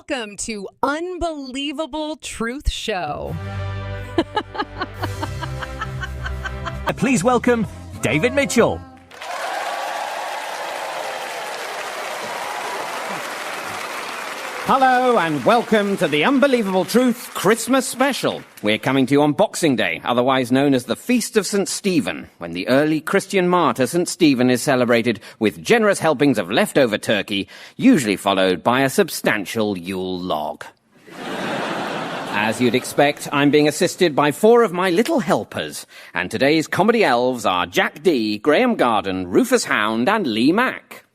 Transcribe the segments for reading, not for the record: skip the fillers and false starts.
Welcome to Unbelievable Truth Show. Please welcome David Mitchell. Hello and welcome to the Unbelievable Truth Christmas Special. We're coming to you on Boxing Day, otherwise known as the Feast of St. Stephen, when the early Christian martyr St. Stephen is celebrated with generous helpings of leftover turkey, usually followed by a substantial Yule log. As you'd expect, I'm being assisted by 4 of my little helpers, and today's comedy elves are Jack D, Graham Garden, Rufus Hound and Lee Mack.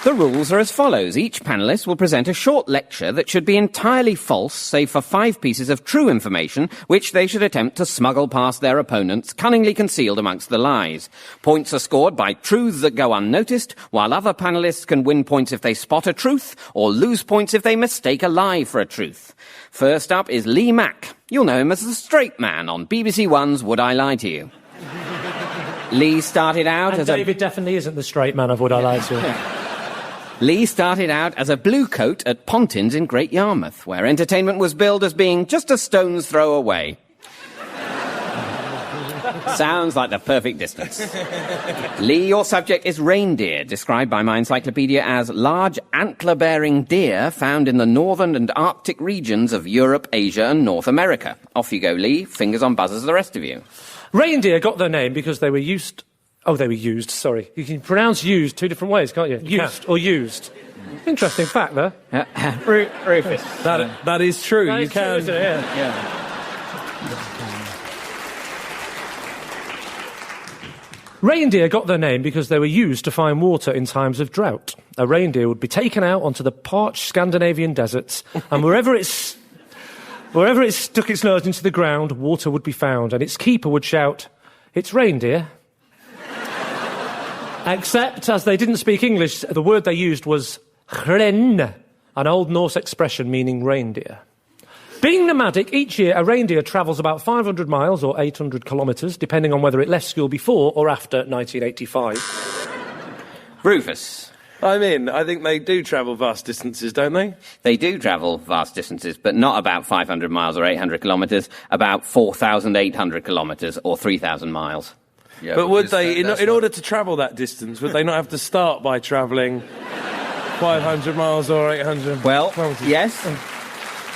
The rules are as follows. Each panellist will present a short lecture that should be entirely false, save for 5 pieces of true information, which they should attempt to smuggle past their opponents, cunningly concealed amongst the lies. Points are scored by truths that go unnoticed, while other panellists can win points if they spot a truth, or lose points if they mistake a lie for a truth. First up is Lee Mack. You'll know him as the straight man on BBC One's Would I Lie to You? Lee started out and as David definitely isn't the straight man of Would I Lie to You? Lee started out as a blue coat at Pontins in Great Yarmouth, where entertainment was billed as being just a stone's throw away. Sounds like the perfect distance. Lee, your subject is reindeer, described by my encyclopedia as large antler-bearing deer found in the northern and Arctic regions of Europe, Asia and North America. Off you go, Lee. Fingers on buzzers, the rest of you. Reindeer got their name because they were used... Oh, they were used, sorry. You can pronounce used 2 different ways, can't you? Used or used. Interesting fact, though. Rufus. That is true. That you is can. true, yeah. Reindeer got their name because they were used to find water in times of drought. A reindeer would be taken out onto the parched Scandinavian deserts, and wherever it stuck its nose into the ground, water would be found, and its keeper would shout, "It's reindeer." Except, as they didn't speak English, the word they used was hren, an Old Norse expression meaning reindeer. Being nomadic, each year a reindeer travels about 500 miles or 800 kilometres, depending on whether it left school before or after 1985. Rufus. I'm in. I think they do travel vast distances, don't they? They do travel vast distances, but not about 500 miles or 800 kilometres, about 4,800 kilometres or 3,000 miles. Yeah, but would they, in order to travel that distance, would they not have to start by travelling 500 miles or 800 Well, kilometres? yes.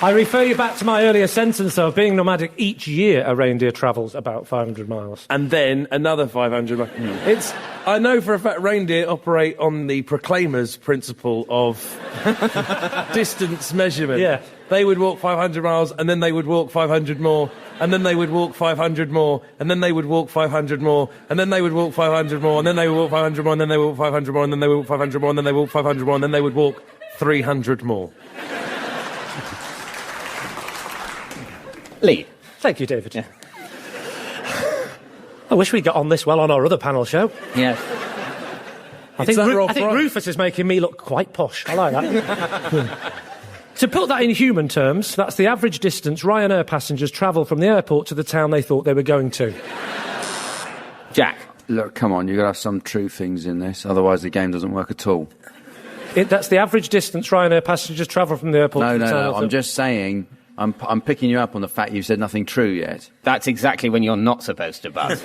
I refer you back to my earlier sentence, though, of being nomadic. Each year a reindeer travels about 500 miles. And then another 500 miles. I know for a fact reindeer operate on the Proclaimers principle of distance measurement. Yeah. They would walk 500 miles, and then they would walk 500 more, and then they would walk 500 more, and then they would walk 500 more, and then they would walk 500 more, and then they would walk 500 more, and then they would walk 500 more, and then they would walk 500 more, and then they would walk 500 more, and then they would walk 300 more. Lee. Thank you, David. Yeah. I wish we got on this well on our other panel show. Yes. I think Rob Wright? Rufus is making me look quite posh. I like that. To put that in human terms, that's the average distance Ryanair passengers travel from the airport to the town they thought they were going to. Jack. Look, come on, you've got to have some true things in this, otherwise the game doesn't work at all. That's the average distance Ryanair passengers travel from the airport to the town. No, I'm just saying, I'm picking you up on the fact you've said nothing true yet. That's exactly when you're not supposed to buzz.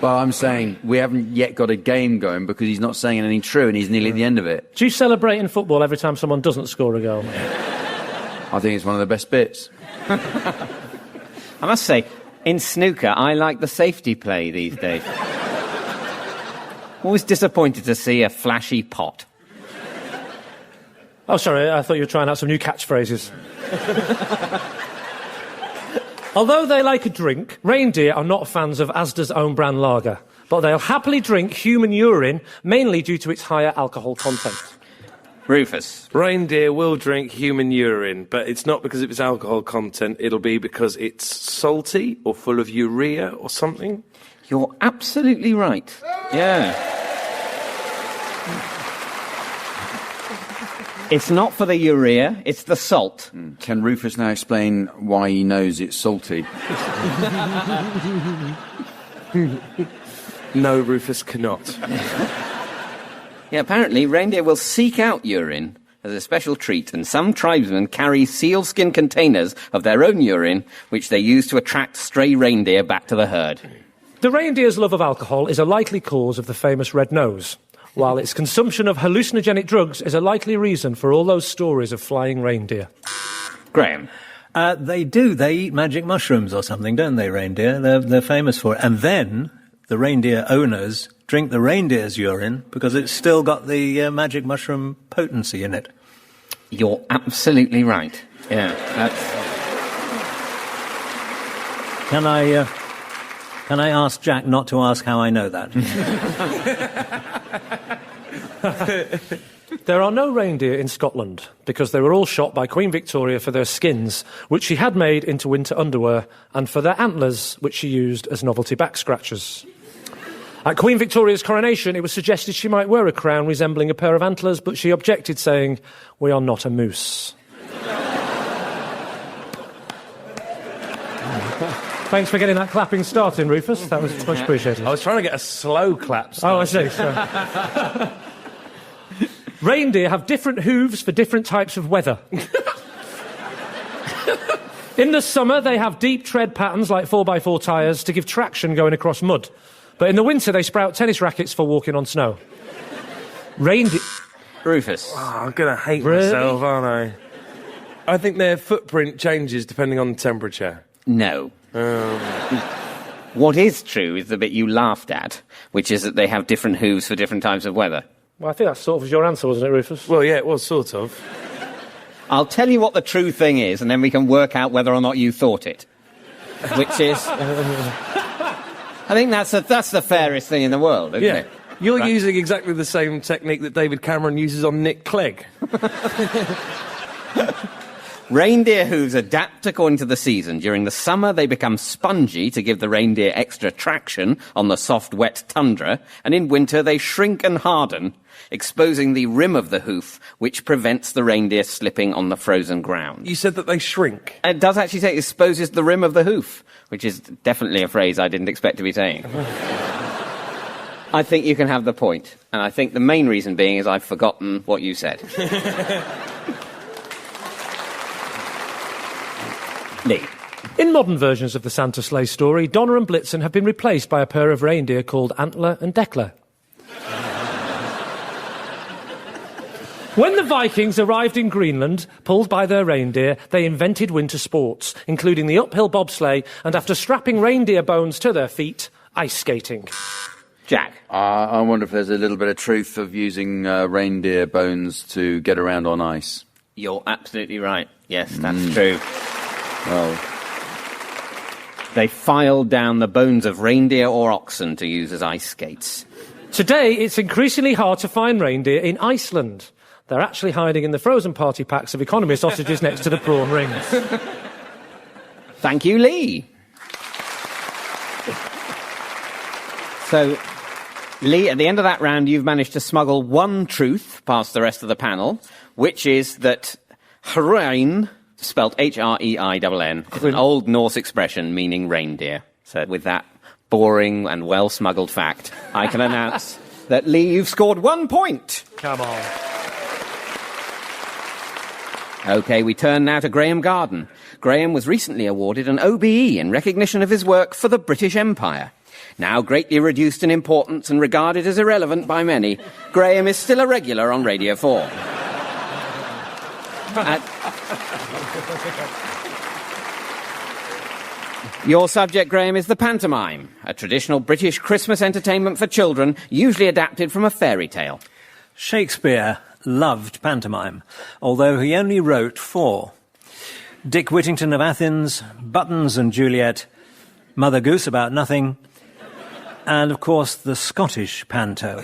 Well, I'm saying we haven't yet got a game going because he's not saying anything true and he's nearly at the end of it. Do you celebrate in football every time someone doesn't score a goal? I think it's one of the best bits. I must say, in snooker, I like the safety play these days. Always disappointed to see a flashy pot. Oh, sorry, I thought you were trying out some new catchphrases. Although they like a drink, reindeer are not fans of Asda's own brand lager, but they'll happily drink human urine, mainly due to its higher alcohol content. Rufus. Reindeer will drink human urine, but it's not because of its alcohol content. It'll be because it's salty or full of urea or something. You're absolutely right. Yeah. It's not for the urea, it's the salt. Can Rufus now explain why he knows it's salty? No, Rufus cannot. Yeah, apparently reindeer will seek out urine as a special treat, and some tribesmen carry sealskin containers of their own urine, which they use to attract stray reindeer back to the herd. The reindeer's love of alcohol is a likely cause of the famous red nose, while its consumption of hallucinogenic drugs is a likely reason for all those stories of flying reindeer. Graham. They do. They eat magic mushrooms or something, don't they, reindeer? They're famous for it. And then the reindeer owners drink the reindeer's urine because it's still got the magic mushroom potency in it. You're absolutely right. Yeah, that's... Can I ask Jack not to ask how I know that? There are no reindeer in Scotland because they were all shot by Queen Victoria for their skins, which she had made into winter underwear, and for their antlers, which she used as novelty back scratchers. At Queen Victoria's coronation, it was suggested she might wear a crown resembling a pair of antlers, but she objected, saying, "We are not a moose." Thanks for getting that clapping started, Rufus. That was much appreciated. I was trying to get a slow clap. Oh, I see. Sorry. Reindeer have different hooves for different types of weather. In the summer, they have deep tread patterns like 4x4 tyres to give traction going across mud. But in the winter, they sprout tennis rackets for walking on snow. Reindeer... Rufus. Oh, I'm going to hate myself, aren't I? I think their footprint changes depending on the temperature. No. What is true is the bit you laughed at, which is that they have different hooves for different types of weather. Well, I think that sort of was your answer, wasn't it, Rufus? Well, yeah, it was sort of. I'll tell you what the true thing is, and then we can work out whether or not you thought it. Which is... I think that's the fairest thing in the world, isn't it? You're using exactly the same technique that David Cameron uses on Nick Clegg. Reindeer hooves adapt according to the season. During the summer, they become spongy to give the reindeer extra traction on the soft, wet tundra, and in winter they shrink and harden, exposing the rim of the hoof, which prevents the reindeer slipping on the frozen ground. You said that they shrink. It does actually say it exposes the rim of the hoof, which is definitely a phrase I didn't expect to be saying. I think you can have the point, and I think the main reason being is I've forgotten what you said. Lee. In modern versions of the Santa sleigh story, Donner and Blitzen have been replaced by a pair of reindeer called Antler and Declan. When the Vikings arrived in Greenland, pulled by their reindeer, they invented winter sports, including the uphill bobsleigh, and after strapping reindeer bones to their feet, ice skating. Jack. I wonder if there's a little bit of truth of using reindeer bones to get around on ice. You're absolutely right. Yes, that's true. Well, they filed down the bones of reindeer or oxen to use as ice skates. Today, it's increasingly hard to find reindeer in Iceland. They're actually hiding in the frozen party packs of economy sausages next to the prawn rings. Thank you, Lee. So, Lee, at the end of that round, you've managed to smuggle one truth past the rest of the panel, which is that Hrein, spelt H-R-E-I-N-N, is an Old Norse expression meaning reindeer. So with that boring and well-smuggled fact, I can announce that, Lee, you've scored 1 point. Come on. OK, we turn now to Graham Garden. Graham was recently awarded an OBE in recognition of his work for the British Empire. Now greatly reduced in importance and regarded as irrelevant by many, Graham is still a regular on Radio 4. Your subject, Graham, is the pantomime, a traditional British Christmas entertainment for children, usually adapted from a fairy tale. Shakespeare loved pantomime, although he only wrote 4. Dick Whittington of Athens, Buttons and Juliet, Mother Goose About Nothing, and, of course, the Scottish panto.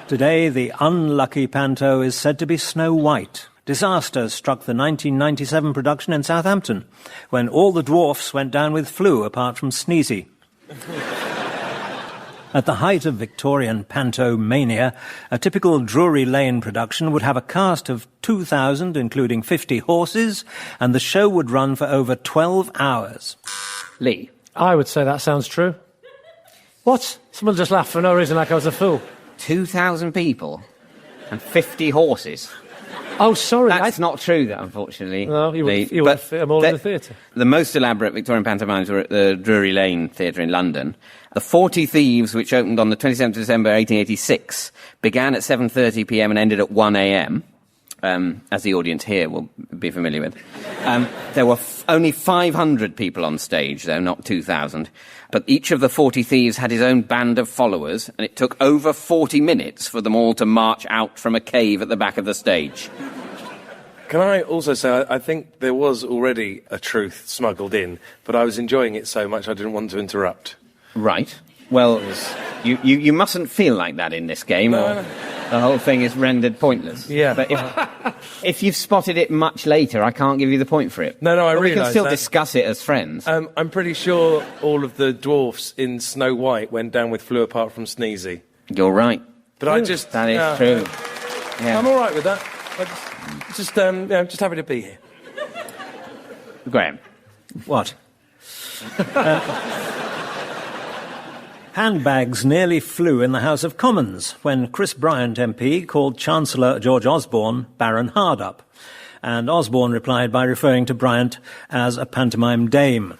Today, the unlucky panto is said to be Snow White. Disaster struck the 1997 production in Southampton, when all the dwarfs went down with flu apart from Sneezy. At the height of Victorian panto mania, a typical Drury Lane production would have a cast of 2,000, including 50 horses, and the show would run for over 12 hours. Lee. I would say that sounds true. What? Someone just laughed for no reason like I was a fool. 2,000 people and 50 horses. Oh, sorry. That's not true, though, unfortunately. No, you Lee. would But fit them all in the theatre. The most elaborate Victorian pantomimes were at the Drury Lane Theatre in London. The 40 Thieves, which opened on the 27th of December 1886, began at 7:30 p.m. and ended at 1 a.m., as the audience here will be familiar with. There were only 500 people on stage, though, not 2,000. But each of the 40 Thieves had his own band of followers, and it took over 40 minutes for them all to march out from a cave at the back of the stage. Can I also say, I think there was already a truth smuggled in, but I was enjoying it so much I didn't want to interrupt. Right. Well, you mustn't feel like that in this game, or the whole thing is rendered pointless. Yeah. But if you've spotted it much later, I can't give you the point for it. No, I but we can realise still that. discuss it as friends. I'm pretty sure all of the dwarfs in Snow White went down with flew apart from Sneezy. You're right. But I just... That is true. Yeah. I'm all right with that. I'm just happy to be here. Graham. What? Handbags nearly flew in the House of Commons when Chris Bryant MP called Chancellor George Osborne Baron Hardup, and Osborne replied by referring to Bryant as a pantomime dame.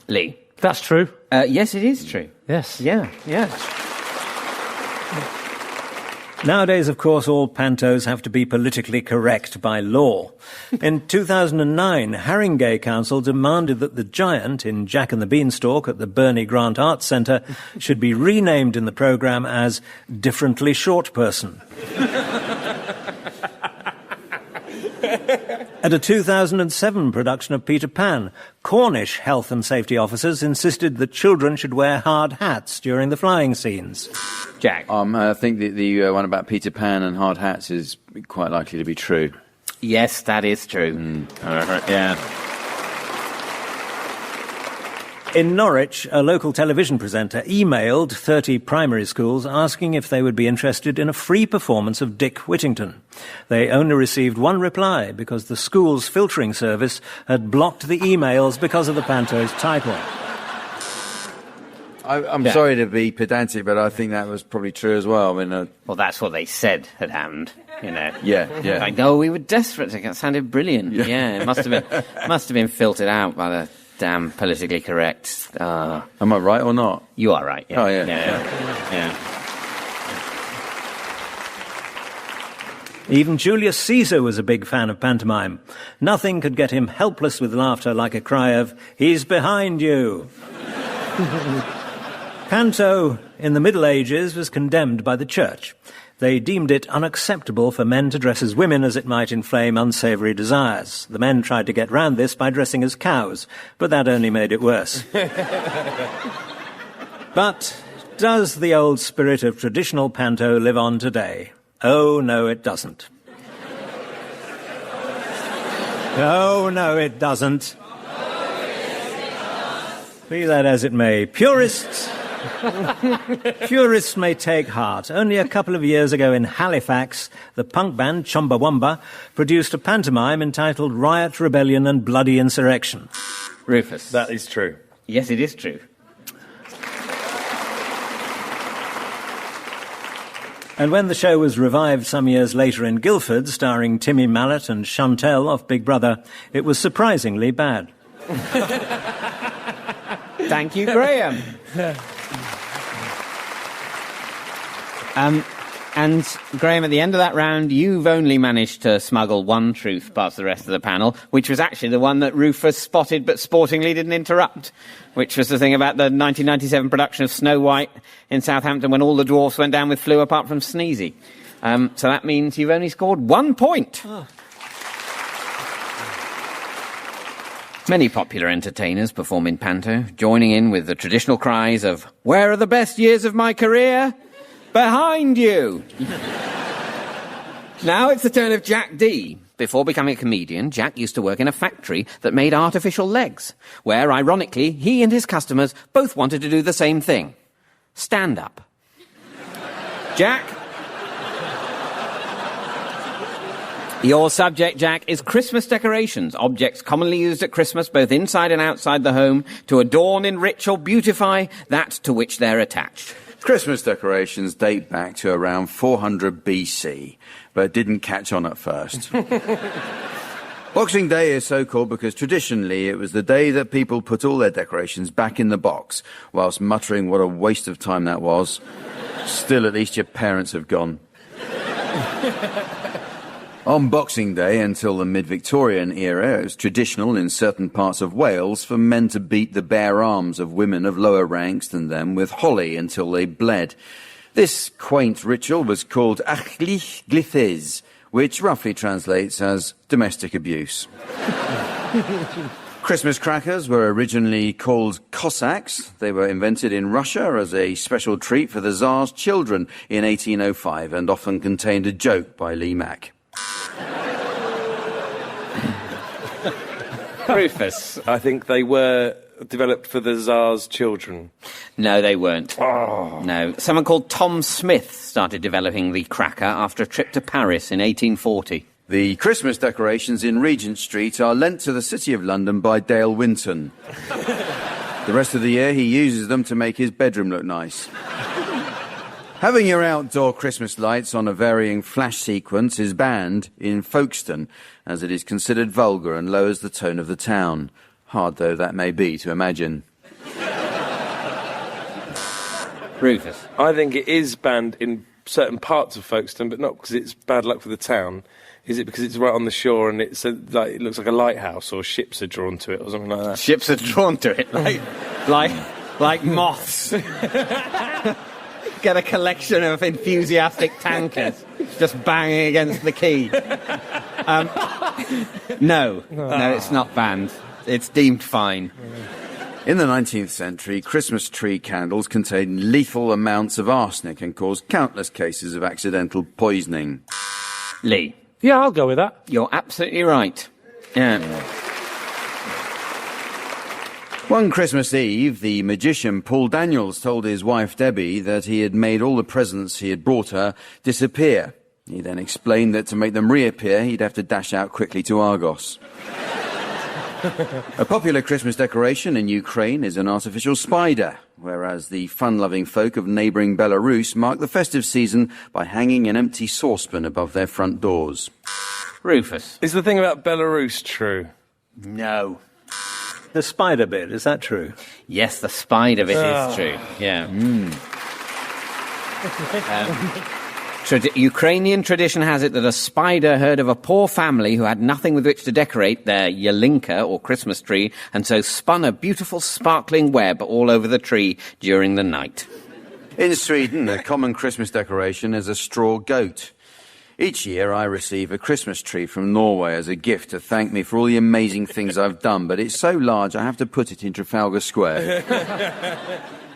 Lee. That's true. Yes, it is true. Yes. Yeah. Nowadays, of course, all pantos have to be politically correct by law. In 2009, Haringey Council demanded that the giant in Jack and the Beanstalk at the Bernie Grant Arts Centre should be renamed in the programme as Differently Short Person. At a 2007 production of Peter Pan, Cornish health and safety officers insisted that children should wear hard hats during the flying scenes. Jack. I think that the one about Peter Pan and hard hats is quite likely to be true. Yes, that is true. Yeah. In Norwich, a local television presenter emailed 30 primary schools asking if they would be interested in a free performance of Dick Whittington. They only received one reply because the school's filtering service had blocked the emails because of the panto's title. I'm sorry to be pedantic, but I think that was probably true as well. I mean, Well, that's what they said had happened, you know. Yeah. Like, we were desperate. It sounded brilliant. Yeah, it must have been filtered out by the damn politically correct. Am I right or not? You are right. Yeah. Oh, yeah. Yeah. Even Julius Caesar was a big fan of pantomime. Nothing could get him helpless with laughter like a cry of, "He's behind you." Panto, in the Middle Ages, was condemned by the Church. They deemed it unacceptable for men to dress as women as it might inflame unsavoury desires. The men tried to get round this by dressing as cows, but that only made it worse. But does the old spirit of traditional panto live on today? Oh, no, it doesn't. Oh, no, it doesn't. Be that as it may, Purists may take heart. Only a couple of years ago in Halifax, the punk band Chumbawamba produced a pantomime entitled Riot, Rebellion and Bloody Insurrection. Rufus. That is true. Yes, it is true. And when the show was revived some years later in Guildford, starring Timmy Mallet and Chantel off Big Brother, it was surprisingly bad. Thank you, Graham. And Graham, at the end of that round, you've only managed to smuggle one truth past the rest of the panel, which was actually the one that Rufus spotted but sportingly didn't interrupt, which was the thing about the 1997 production of Snow White in Southampton when all the dwarfs went down with flu apart from Sneezy. So that means you've only scored 1 point. Oh. Many popular entertainers perform in panto, joining in with the traditional cries of, "Where are the best years of my career? Behind you!" Now it's the turn of Jack D. Before becoming a comedian, Jack used to work in a factory that made artificial legs, where, ironically, he and his customers both wanted to do the same thing. Stand up. Jack? Your subject, Jack, is Christmas decorations, objects commonly used at Christmas, both inside and outside the home, to adorn, enrich or beautify that to which they're attached. Christmas decorations date back to around 400 BC, but didn't catch on at first. Boxing Day is so called because traditionally it was the day that people put all their decorations back in the box, whilst muttering what a waste of time that was. Still, at least your parents have gone. On Boxing Day until the mid-Victorian era, it was traditional in certain parts of Wales for men to beat the bare arms of women of lower ranks than them with holly until they bled. This quaint ritual was called achlich glythes, which roughly translates as domestic abuse. Christmas crackers were originally called Cossacks. They were invented in Russia as a special treat for the Tsar's children in 1805 and often contained a joke by Lee Mack. Rufus. I think they were developed for the Tsar's children. No, they weren't. Oh. No. Someone called Tom Smith started developing the cracker after a trip to Paris in 1840. The Christmas decorations in Regent Street are lent to the City of London by Dale Winton. The rest of the year he uses them to make his bedroom look nice. Having your outdoor Christmas lights on a varying flash sequence is banned in Folkestone, as it is considered vulgar and lowers the tone of the town. Hard though that may be to imagine. Rufus. I think it is banned in certain parts of Folkestone, but not because it's bad luck for the town. Is it because it's right on the shore and it looks like a lighthouse or ships are drawn to it or something like that? Ships are drawn to it, like moths. Get a collection of enthusiastic tankers just banging against the quay. No, it's not banned. It's deemed fine. In the 19th century, Christmas tree candles contained lethal amounts of arsenic and caused countless cases of accidental poisoning. Lee. Yeah, I'll go with that. You're absolutely right. Yeah. One Christmas Eve, the magician Paul Daniels told his wife Debbie that he had made all the presents he had brought her disappear. He then explained that to make them reappear, he'd have to dash out quickly to Argos. A popular Christmas decoration in Ukraine is an artificial spider, whereas the fun-loving folk of neighbouring Belarus mark the festive season by hanging an empty saucepan above their front doors. Rufus. Is the thing about Belarus true? No. The spider bit, is that true? Yes, the spider bit is true. Yeah. Ukrainian tradition has it that a spider heard of a poor family who had nothing with which to decorate their yalinka, or Christmas tree, and so spun a beautiful sparkling web all over the tree during the night. In Sweden, a common Christmas decoration is a straw goat. Each year I receive a Christmas tree from Norway as a gift to thank me for all the amazing things I've done, but it's so large I have to put it in Trafalgar Square.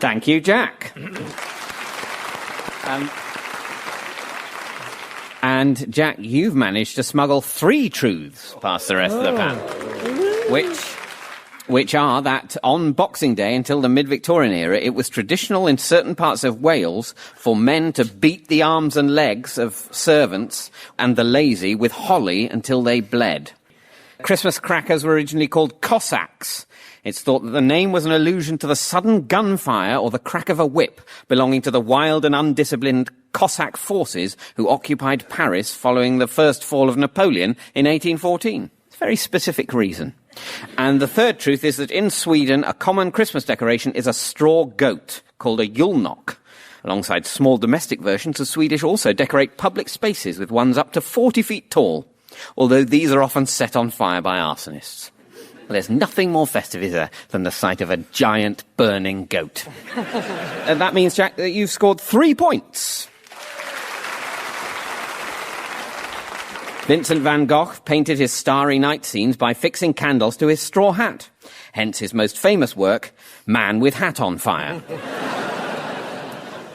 Thank you, Jack. And, Jack, you've managed to smuggle 3 truths past the rest of the panel, which are that on Boxing Day until the mid-Victorian era, it was traditional in certain parts of Wales for men to beat the arms and legs of servants and the lazy with holly until they bled. Christmas crackers were originally called Cossacks. It's thought that the name was an allusion to the sudden gunfire or the crack of a whip belonging to the wild and undisciplined Cossack forces who occupied Paris following the first fall of Napoleon in 1814. It's a very specific reason. And the third truth is that in Sweden, a common Christmas decoration is a straw goat called a julnock. Alongside small domestic versions, the Swedish also decorate public spaces with ones up to 40 feet tall, although these are often set on fire by arsonists. There's nothing more festive, is there, than the sight of a giant burning goat. And that means, Jack, that you've scored 3 points. Vincent van Gogh painted his starry night scenes by fixing candles to his straw hat. Hence his most famous work, Man with Hat on Fire.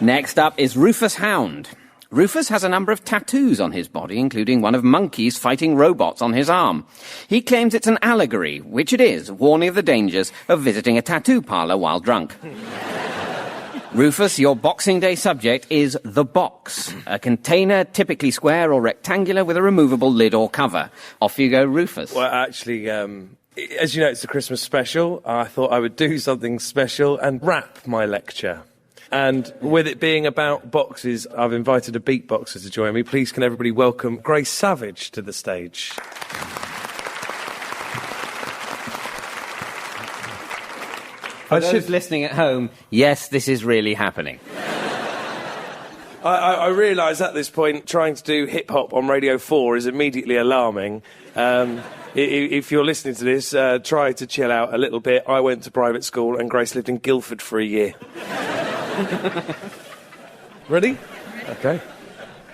Next up is Rufus Hound. Rufus has a number of tattoos on his body, including one of monkeys fighting robots on his arm. He claims it's an allegory, which it is, warning of the dangers of visiting a tattoo parlour while drunk. Rufus, your Boxing Day subject is the box, a container typically square or rectangular with a removable lid or cover. Off you go, Rufus. Well, actually, as you know, it's a Christmas special. I thought I would do something special and wrap my lecture. And with it being about boxes, I've invited a beatboxer to join me. Please can everybody welcome Grace Savage to the stage. For those listening at home, yes, this is really happening. I realise at this point trying to do hip-hop on Radio 4 is immediately alarming. If you're listening to this, try to chill out a little bit. I went to private school and Grace lived in Guildford for a year. Ready? Okay.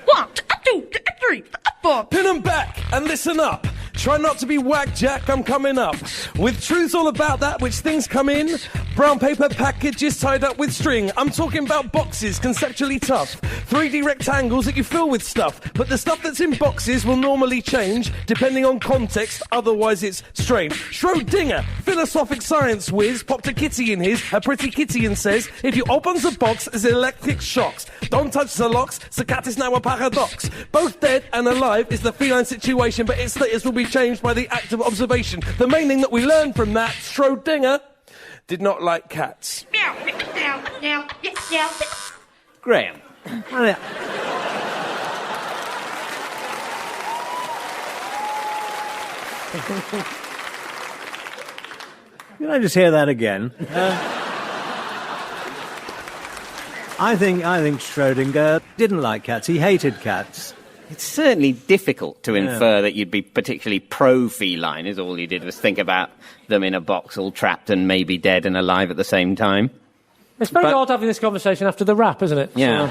1, 2, 3, 4. Pin 'em back and listen up. Try not to be whack, Jack, I'm coming up. With truths all about that which things come in. Brown paper packages tied up with string. I'm talking about boxes, conceptually tough. 3D rectangles that you fill with stuff. But the stuff that's in boxes will normally change, depending on context, otherwise it's strange. Schrodinger, philosophic science whiz, popped a kitty in his, a pretty kitty, and says, if you open the box, there's electric shocks. Don't touch the locks, the cat is now a paradox. Both dead and alive is the feline situation, but its status will be changed by the act of observation. The main thing that we learn from that, Schrodinger did not like cats. Meow, meow, meow, meow. Graham. Can I just hear that again? I think Schrodinger didn't like cats. He hated cats. It's certainly difficult to infer that you'd be particularly pro-feline, is all you did was think about them in a box all trapped and maybe dead and alive at the same time. It's very odd having this conversation after the rap, isn't it? Yeah.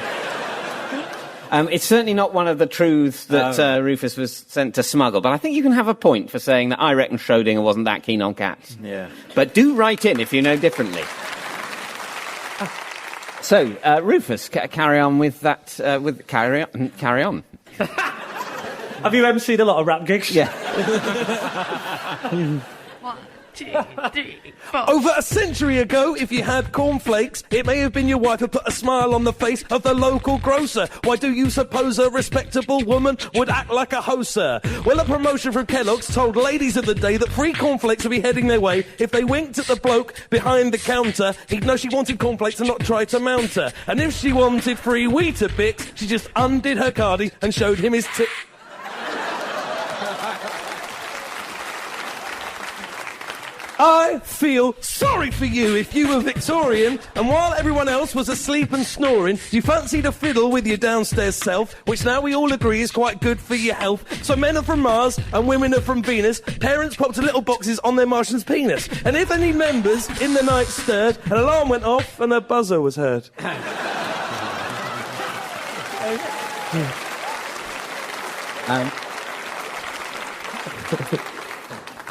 It's certainly not one of the truths that Rufus was sent to smuggle, but I think you can have a point for saying that I reckon Schrodinger wasn't that keen on cats. Yeah. But do write in if you know differently. So, Rufus, carry on with that. Carry on. Have you emceed a lot of rap gigs? Yeah. 1, 2, 3, 4. Over a century ago, if you had cornflakes, it may have been your wife who put a smile on the face of the local grocer. Why do you suppose a respectable woman would act like a hoser? Well, a promotion from Kellogg's told ladies of the day that free cornflakes would be heading their way if they winked at the bloke behind the counter. He'd know she wanted cornflakes and not try to mount her. And if she wanted free Weetabix, she just undid her cardie and showed him his tit. I feel sorry for you if you were Victorian, and while everyone else was asleep and snoring, you fancied a fiddle with your downstairs self, which now we all agree is quite good for your health. So men are from Mars and women are from Venus. Parents popped little boxes on their Martian's penis. And if any members in the night stirred, an alarm went off and a buzzer was heard.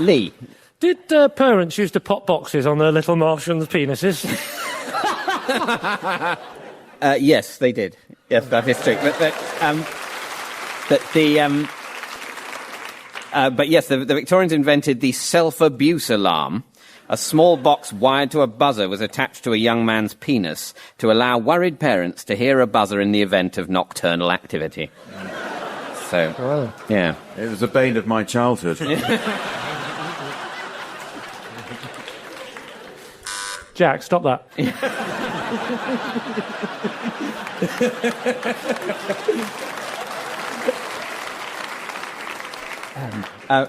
Lee. Did parents used to pop boxes on their little Martians' penises? Yes, they did. Yes, that is true. But yes, the Victorians invented the self-abuse alarm. A small box wired to a buzzer was attached to a young man's penis to allow worried parents to hear a buzzer in the event of nocturnal activity. So, yeah. It was the bane of my childhood. Jack, stop that.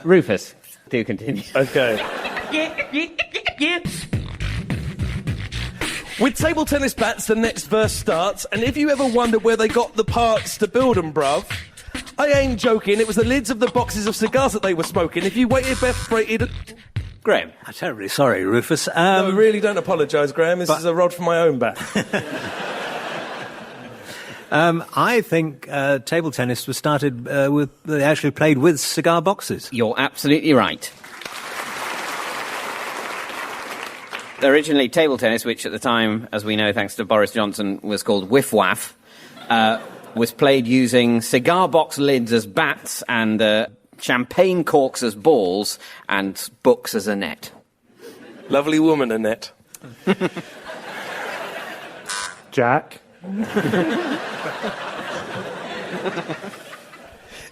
Rufus, do continue. Okay. Yeah. With table tennis bats, the next verse starts, and if you ever wondered where they got the parts to build them, bruv, I ain't joking, it was the lids of the boxes of cigars that they were smoking. If you waited, braided... Graham. I'm terribly sorry, Rufus. No, really don't apologise, Graham. This is a rod from my own bat. I think table tennis was started they actually played with cigar boxes. You're absolutely right. Originally, table tennis, which at the time, as we know, thanks to Boris Johnson, was called whiff-waff, was played using cigar box lids as bats and champagne corks as balls and books as a net. Lovely woman, Annette. Jack.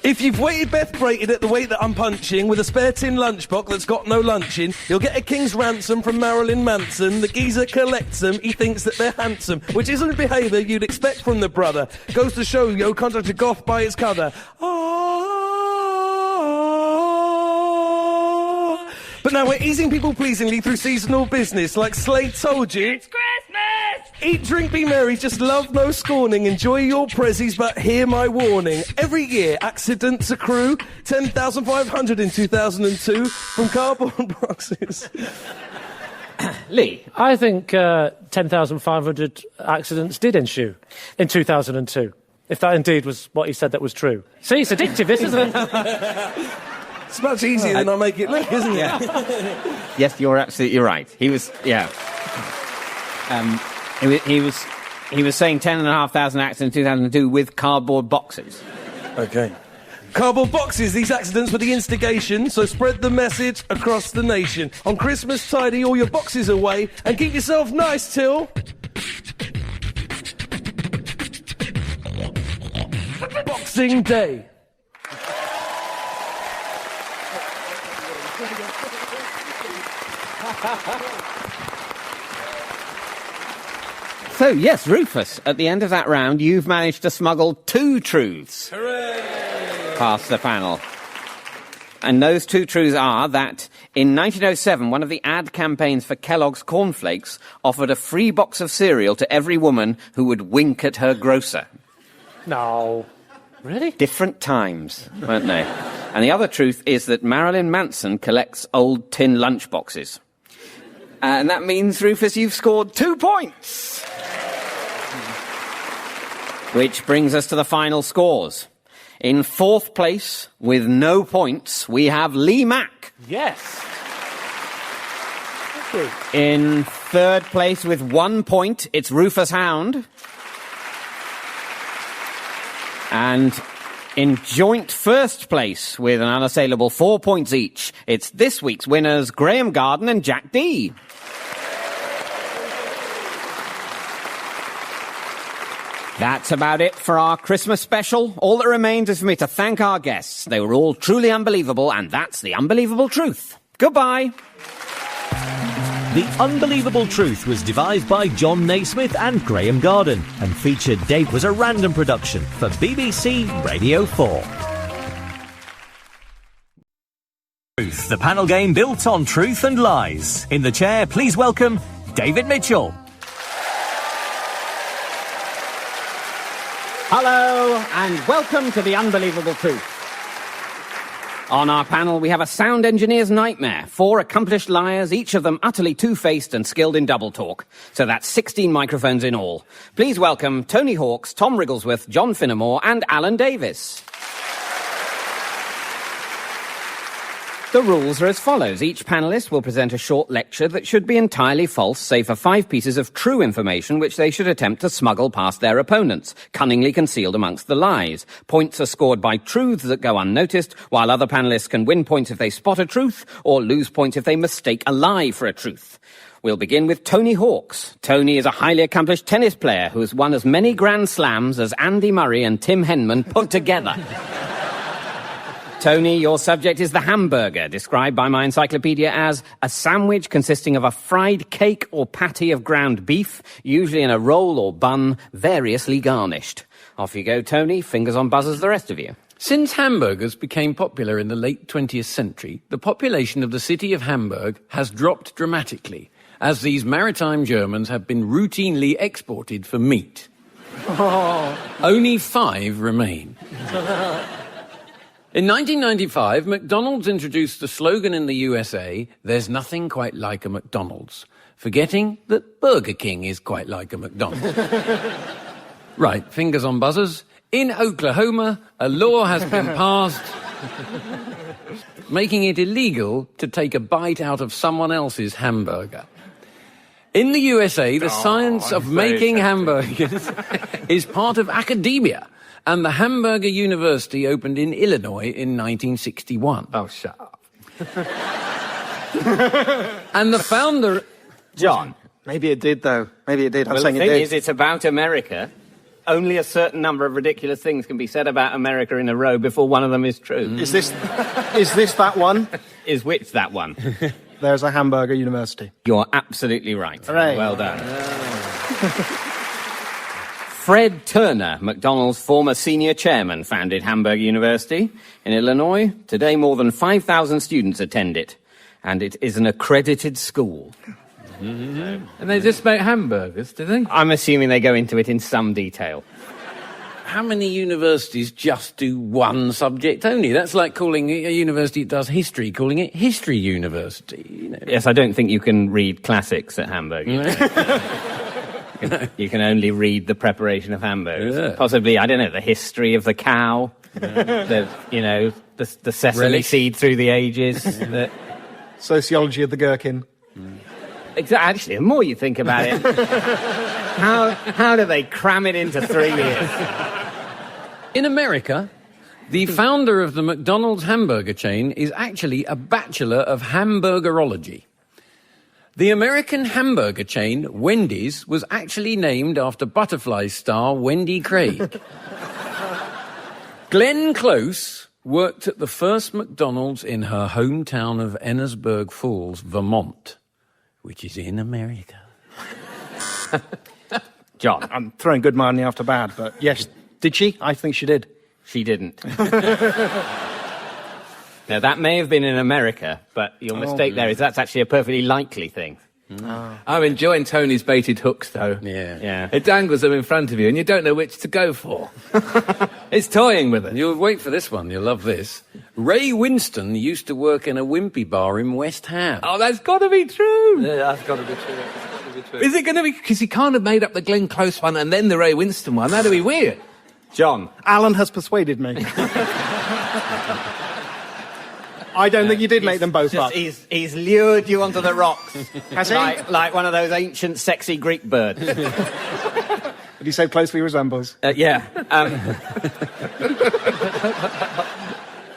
If you've weighted Beth Brayton at the weight that I'm punching with a spare tin lunchbox that's got no lunch in, you'll get a king's ransom from Marilyn Manson. The geezer collects them. He thinks that they're handsome, which isn't behaviour you'd expect from the brother. Goes to show you, contract a goth by its cover. But now we're easing people pleasingly through seasonal business, like Slade told you. It's Christmas! Eat, drink, be merry, just love, no scorning. Enjoy your prezzies, but hear my warning. Every year, accidents accrue. 10,500 in 2002 from cardboard boxes. Lee. I think 10,500 accidents did ensue in 2002. If that indeed was what he said that was true. See, it's addictive, this, isn't it? It's much easier than I make it look, isn't it? Yes, you're absolutely right. He was, yeah. He was saying 10,500 accidents in 2002 with cardboard boxes. Okay. Cardboard boxes, these accidents were the instigation, so spread the message across the nation. On Christmas, tidy all your boxes away and keep yourself nice till... Boxing Day. So, yes, Rufus, at the end of that round, you've managed to smuggle 2 truths. Hooray! Past the panel. And those 2 truths are that in 1907, one of the ad campaigns for Kellogg's Cornflakes offered a free box of cereal to every woman who would wink at her grocer. No. Really? Different times, weren't they? And the other truth is that Marilyn Manson collects old tin lunchboxes. And that means, Rufus, you've scored 2 points. Which brings us to the final scores. In 4th place, with no points, we have Lee Mack. Yes. Thank you. In 3rd place, with 1 point, it's Rufus Hound. And in joint 1st place, with an unassailable 4 points each, it's this week's winners, Graham Garden and Jack D. That's about it for our Christmas special. All that remains is for me to thank our guests. They were all truly unbelievable, and that's the unbelievable truth. Goodbye. The Unbelievable Truth was devised by John Naismith and Graham Garden and featured Dave was a random production for BBC Radio 4. Truth, the panel game built on truth and lies. In the chair, please welcome David Mitchell. Hello, and welcome to The Unbelievable Truth. On our panel, we have a sound engineer's nightmare. 4 accomplished liars, each of them utterly two-faced and skilled in double talk. So that's 16 microphones in all. Please welcome Tony Hawks, Tom Wrigglesworth, John Finnemore, and Alan Davis. The rules are as follows. Each panellist will present a short lecture that should be entirely false, save for 5 pieces of true information which they should attempt to smuggle past their opponents, cunningly concealed amongst the lies. Points are scored by truths that go unnoticed, while other panellists can win points if they spot a truth, or lose points if they mistake a lie for a truth. We'll begin with Tony Hawks. Tony is a highly accomplished tennis player who has won as many Grand Slams as Andy Murray and Tim Henman put together. Tony, your subject is the hamburger, described by my encyclopedia as a sandwich consisting of a fried cake or patty of ground beef, usually in a roll or bun, variously garnished. Off you go, Tony. Fingers on buzzers, the rest of you. Since hamburgers became popular in the late 20th century, the population of the city of Hamburg has dropped dramatically, as these maritime Germans have been routinely exported for meat. Only 5 remain. In 1995, McDonald's introduced the slogan in the USA, "There's nothing quite like a McDonald's," forgetting that Burger King is quite like a McDonald's. Right, fingers on buzzers. In Oklahoma, a law has been passed making it illegal to take a bite out of someone else's hamburger. In the USA, the science of making hamburgers is part of academia. And the Hamburger University opened in Illinois in 1961. Oh, shut up. And the founder... John, Maybe it did, though. Maybe it did. I'm Well, saying the it thing did. is, it's about America. Only a certain number of ridiculous things can be said about America in a row before one of them is true. Is this that one? Is which that one? There's a Hamburger University. You're absolutely right. Hooray. Well done. Fred Turner, McDonald's former senior chairman, founded Hamburg University in Illinois. Today, more than 5,000 students attend it, and it is an accredited school. And they just make hamburgers, do they? I'm assuming they go into it in some detail. How many universities just do one subject only? That's like calling a university that does history, calling it History University. You know. Yes, I don't think you can read classics at Hamburg. You can only read the preparation of hamburgers. Yeah. Possibly, I don't know, the history of the cow, the sesame Relish. seed through the ages. Sociology of the gherkin. Actually, the more you think about it, how do they cram it into 3 years? In America, the founder of the McDonald's hamburger chain is actually a bachelor of hamburgerology. The American hamburger chain, Wendy's, was actually named after Butterfly star Wendy Craig. Glenn Close worked at the first McDonald's in her hometown of Ennisburg Falls, Vermont, which is in America. John. I'm throwing good money after bad, but yes. Did she? I think she did. She didn't. Now, that may have been in America, but your mistake there is that's actually a perfectly likely thing. I'm enjoying Tony's baited hooks, though. Yeah. It dangles them in front of you, and you don't know which to go for. It's toying with it. You'll wait for this one. You'll love this. Ray Winston used to work in a wimpy bar in West Ham. Oh, that's got to be true. Yeah, that's got to be true. Is it going to be? Because he can't have made up the Glenn Close one and then the Ray Winston one. That'd be weird. John. Alan has persuaded me. I don't think you did make them both up. He's lured you onto the rocks. Has he? Like one of those ancient, sexy Greek birds. But he so closely resembles. Yeah.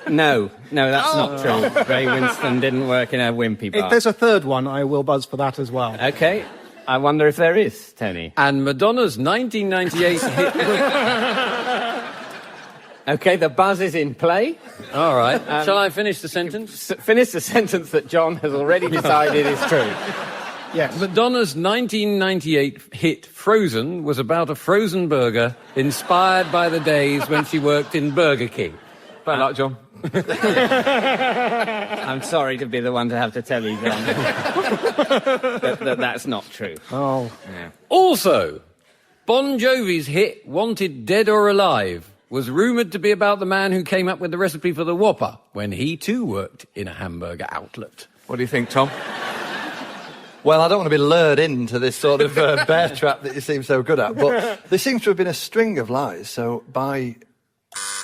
No, that's not true. Ray Winston didn't work in a wimpy bar. If there's a third one, I will buzz for that as well. Okay. I wonder if there is, Tony. And Madonna's 1998 hit... Okay, the buzz is in play. All right. Shall I finish the sentence? Finish the sentence that John has already decided is true. Yes. Madonna's 1998 hit Frozen was about a frozen burger inspired by the days when she worked in Burger King. Bad luck, John. I'm sorry to be the one to have to tell you, John, that's not true. Oh. Yeah. Also, Bon Jovi's hit Wanted Dead or Alive was rumoured to be about the man who came up with the recipe for the Whopper when he too worked in a hamburger outlet. What do you think, Tom? Well, I don't want to be lured into this sort of bear trap that you seem so good at, but there seems to have been a string of lies, so by...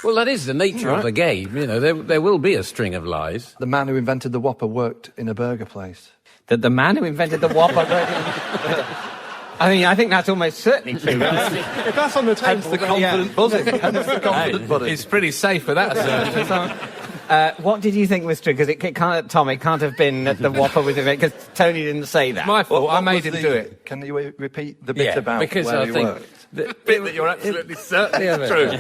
Well, that is the nature of the game. You know, there will be a string of lies. The man who invented the Whopper worked in a burger place. That the man who invented the Whopper... I mean, I think that's almost certainly true. If that's on the table, Hence the confident buzzing. Hence the confident buzzing. It's pretty safe for that assertion. What did you think was true? Because it can't, Tom, it can't have been that the Whopper was invented, because Tony didn't say that. My fault. I What made was him do it. Can you repeat the bit about because where I he think worked? the Bit that you're absolutely certain is true.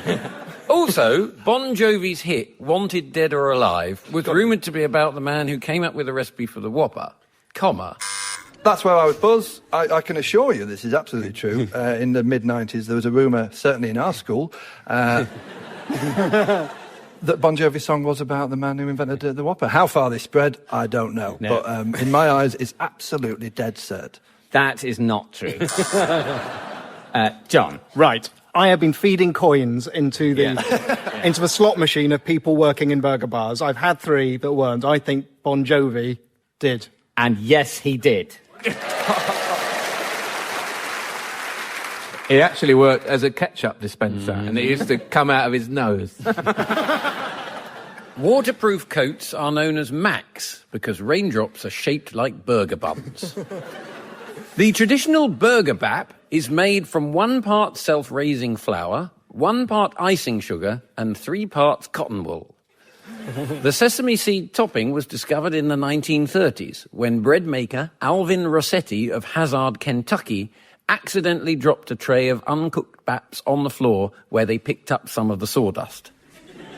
Also, Bon Jovi's hit Wanted Dead or Alive was rumoured to be about the man who came up with the recipe for the Whopper, comma... That's where I would buzz. I can assure you this is absolutely true. In the mid-90s, there was a rumour, certainly in our school, that Bon Jovi's song was about the man who invented the Whopper. How far this spread, I don't know. No. But in my eyes, it's absolutely dead set. That is not true. John. Right. I have been feeding coins into the slot machine of people working in burger bars. I've had 3 that weren't. I think Bon Jovi did. And yes, he did. He actually worked as a ketchup dispenser, and it used to come out of his nose. Waterproof coats are known as Macs because raindrops are shaped like burger buns. The traditional burger bap is made from 1 part self-raising flour, 1 part icing sugar, and 3 parts cotton wool. The sesame seed topping was discovered in the 1930s when bread maker Alvin Rossetti of Hazard, Kentucky, accidentally dropped a tray of uncooked bats on the floor where they picked up some of the sawdust.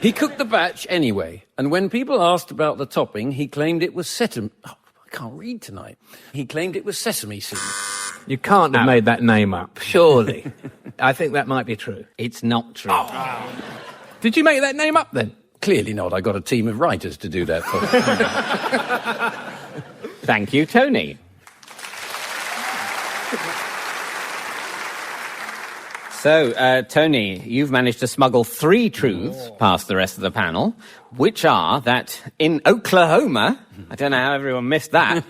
He cooked the batch anyway, and when people asked about the topping, he claimed it was sesame... Oh, I can't read tonight. He claimed it was sesame seed. You can't have made that name up, surely. I think that might be true. It's not true. Oh. Did you make that name up then? Clearly not. I got a team of writers to do that for me. Thank you, Tony. So, Tony, you've managed to smuggle 3 truths past the rest of the panel, which are that in Oklahoma, I don't know how everyone missed that,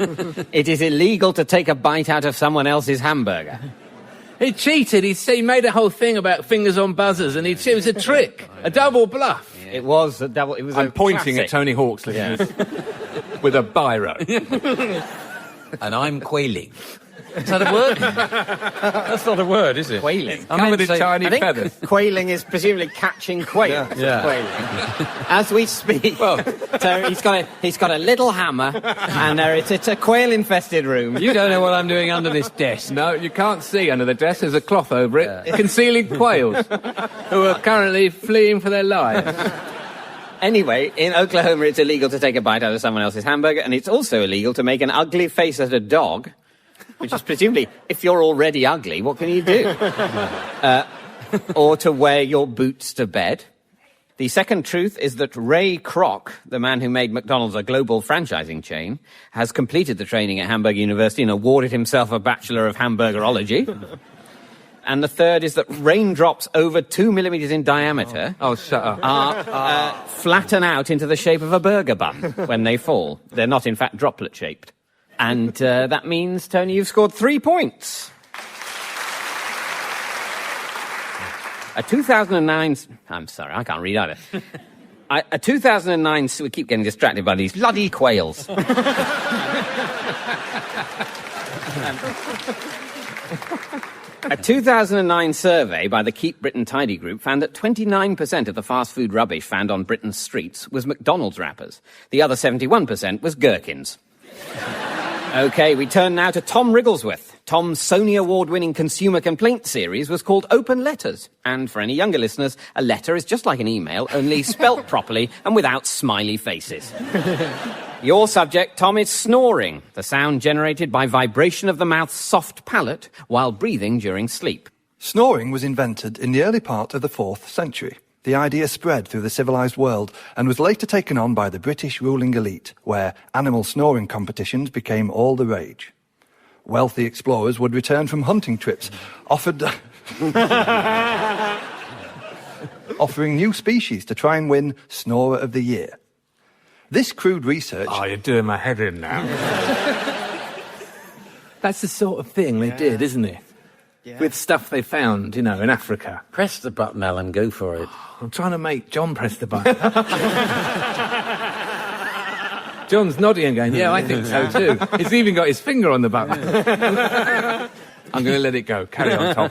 it is illegal to take a bite out of someone else's hamburger. He cheated. He made a whole thing about fingers on buzzers, and it was a trick, a double bluff. It was a double... It was I'm pointing classic. at Tony Hawk's listeners with a biro. And I'm quailing. Is that a word? That's not a word, is it? Quailing. Covered in tiny I think feathers. Quailing is presumably catching quail. Yeah. Quailing. As we speak. So he's got a little hammer, and it's a quail-infested room. You don't know what I'm doing under this desk. No, you can't see under the desk. There's a cloth over it, concealing quails who are currently fleeing for their lives. Anyway, in Oklahoma, it's illegal to take a bite out of someone else's hamburger, and it's also illegal to make an ugly face at a dog, which is presumably, if you're already ugly, what can you do? Or to wear your boots to bed. The second truth is that Ray Kroc, the man who made McDonald's a global franchising chain, has completed the training at Hamburg University and awarded himself a Bachelor of Hamburgerology. And the third is that raindrops over 2 millimeters in diameter flatten out into the shape of a burger bun when they fall. They're not, in fact, droplet-shaped. And that means, Tony, you've scored 3 points. A 2009... I'm sorry, I can't read either. A 2009... We keep getting distracted by these bloody quails. A 2009 survey by the Keep Britain Tidy group found that 29% of the fast food rubbish found on Britain's streets was McDonald's wrappers. The other 71% was gherkins. OK, we turn now to Tom Wrigglesworth. Tom's Sony Award-winning consumer complaint series was called Open Letters. And for any younger listeners, a letter is just like an email, only spelt properly and without smiley faces. Your subject, Tom, is snoring, the sound generated by vibration of the mouth's soft palate while breathing during sleep. Snoring was invented in the early part of the 4th century. The idea spread through the civilized world and was later taken on by the British ruling elite, where animal snoring competitions became all the rage. Wealthy explorers would return from hunting trips, offering new species to try and win Snorer of the Year. This crude research... Oh, you're doing my head in now. That's the sort of thing they did, isn't it? Yeah. With stuff they found, in Africa. Press the button, Alan, go for it. I'm trying to make John press the button. John's nodding and going, yeah, I think so too. He's even got his finger on the button. I'm going to let it go. Carry on, Tom.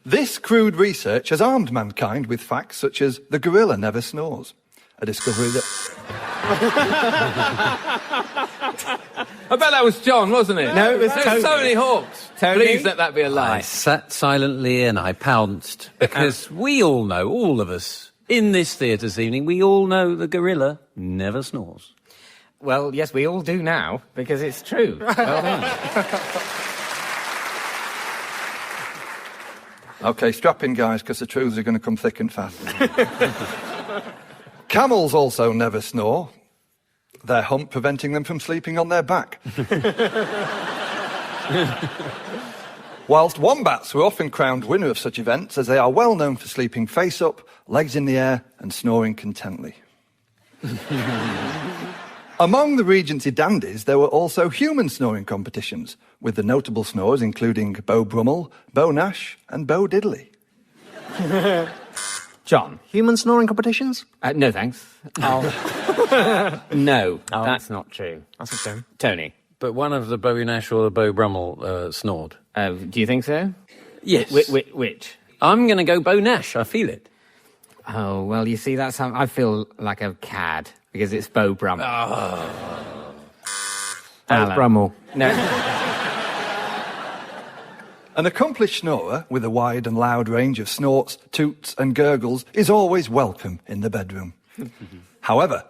This crude research has armed mankind with facts such as the gorilla never snores, a discovery that... I bet that was John, wasn't it? No, it was Tony. Tony Hawks. Tony? Please let that be a lie. I sat silently and I pounced, because we all know, all of us, in this theatre this evening, we all know the gorilla never snores. Well, yes, we all do now, because it's true. Well done. OK, strap in, guys, because the truths are going to come thick and fast. Camels also never snore, their hump preventing them from sleeping on their back. Whilst wombats were often crowned winner of such events, as they are well known for sleeping face up, legs in the air, and snoring contently. Among the Regency dandies, there were also human snoring competitions, with the notable snorers including Beau Brummel, Beau Nash, and Beau Diddley. John. Human snoring competitions? No, thanks. No, that's not true. That's a shame. Tony. But one of the Beau Nash or the Beau Brummel snored. Do you think so? Yes. Which? I'm going to go Beau Nash. I feel it. Oh, well, you see, that's how I feel like a cad, because it's Beau Brummel. That's Brummel. No. An accomplished snorer with a wide and loud range of snorts, toots and gurgles is always welcome in the bedroom. However,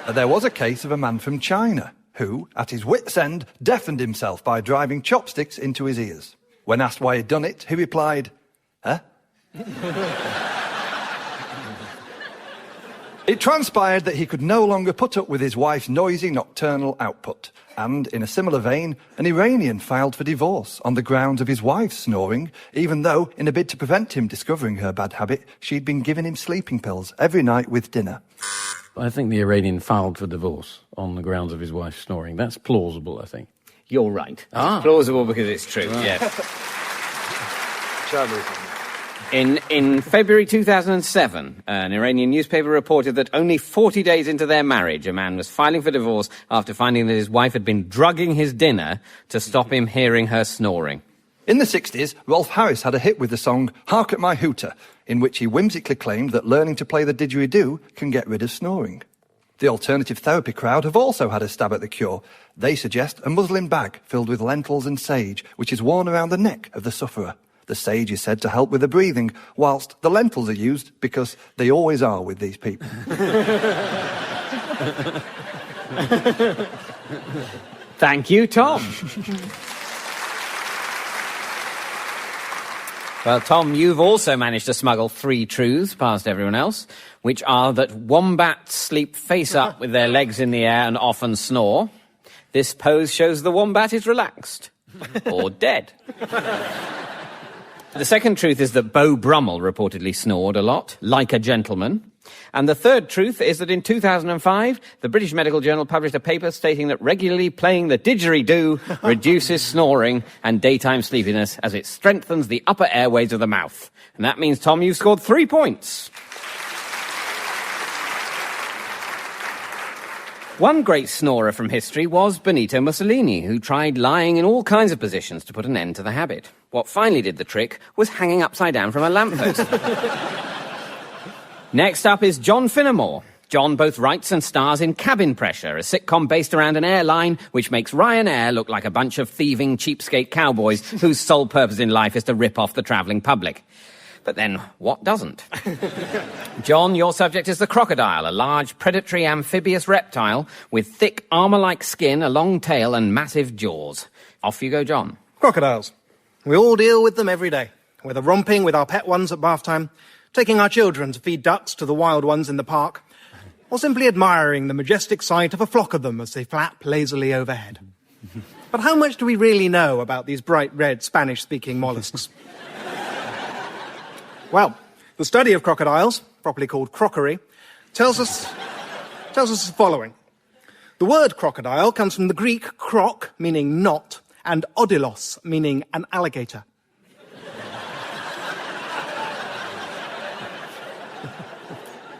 there was a case of a man from China who, at his wit's end, deafened himself by driving chopsticks into his ears. When asked why he'd done it, he replied, "Huh?" It transpired that he could no longer put up with his wife's noisy nocturnal output, and, in a similar vein, an Iranian filed for divorce on the grounds of his wife's snoring, even though, in a bid to prevent him discovering her bad habit, she'd been giving him sleeping pills every night with dinner. I think the Iranian filed for divorce on the grounds of his wife snoring. That's plausible, I think. You're right. It's plausible because it's true, yes. In February 2007, an Iranian newspaper reported that only 40 days into their marriage, a man was filing for divorce after finding that his wife had been drugging his dinner to stop him hearing her snoring. In the 60s, Rolf Harris had a hit with the song Hark at My Hooter, in which he whimsically claimed that learning to play the didgeridoo can get rid of snoring. The alternative therapy crowd have also had a stab at the cure. They suggest a muslin bag filled with lentils and sage, which is worn around the neck of the sufferer. The sage is said to help with the breathing, whilst the lentils are used because they always are with these people. Thank you, Tom. Well, Tom, you've also managed to smuggle 3 truths past everyone else, which are that wombats sleep face up with their legs in the air and often snore. This pose shows the wombat is relaxed. Or dead. The second truth is that Beau Brummel reportedly snored a lot, like a gentleman. And the third truth is that in 2005, the British Medical Journal published a paper stating that regularly playing the didgeridoo reduces snoring and daytime sleepiness as it strengthens the upper airways of the mouth. And that means, Tom, you've scored 3 points. One great snorer from history was Benito Mussolini, who tried lying in all kinds of positions to put an end to the habit. What finally did the trick was hanging upside down from a lamppost. Next up is John Finnemore. John both writes and stars in Cabin Pressure, a sitcom based around an airline which makes Ryanair look like a bunch of thieving cheapskate cowboys whose sole purpose in life is to rip off the travelling public. But then, what doesn't? John, your subject is the crocodile, a large predatory amphibious reptile with thick armour-like skin, a long tail and massive jaws. Off you go, John. Crocodiles. We all deal with them every day, whether romping with our pet ones at bath time, taking our children to feed ducks to the wild ones in the park, or simply admiring the majestic sight of a flock of them as they flap lazily overhead. But how much do we really know about these bright red Spanish-speaking mollusks? Well, the study of crocodiles, properly called crockery, tells us the following. The word crocodile comes from the Greek krok, meaning knot, and odilos, meaning an alligator.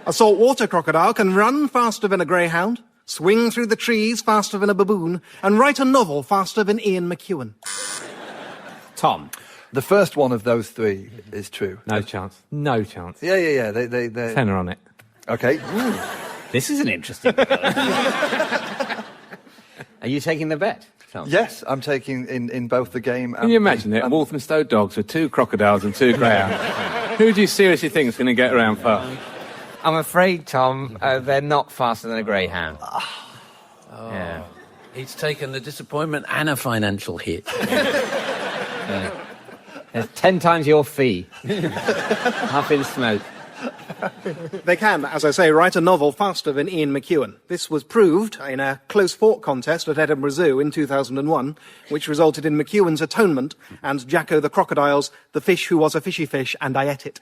A saltwater crocodile can run faster than a greyhound, swing through the trees faster than a baboon, and write a novel faster than Ian McEwan. Tom. The first one of those 3 is true. No chance. No chance. Yeah. They... Tenner on it. Okay. This is an interesting Are you taking the bet, Tom? Yes, I'm taking in both the game and... Can you imagine it? Walthamstow dogs with 2 crocodiles and 2 greyhounds. Who do you seriously think is going to get around fast? I'm afraid, Tom, they're not faster than a greyhound. Yeah. He's taken the disappointment and a financial hit. There's 10 times your fee. Up in smoke. They can, as I say, write a novel faster than Ian McEwan. This was proved in a close fought contest at Edinburgh Zoo in 2001, which resulted in McEwan's Atonement and Jacko the Crocodile's The Fish Who Was a Fishy Fish and I Ate It.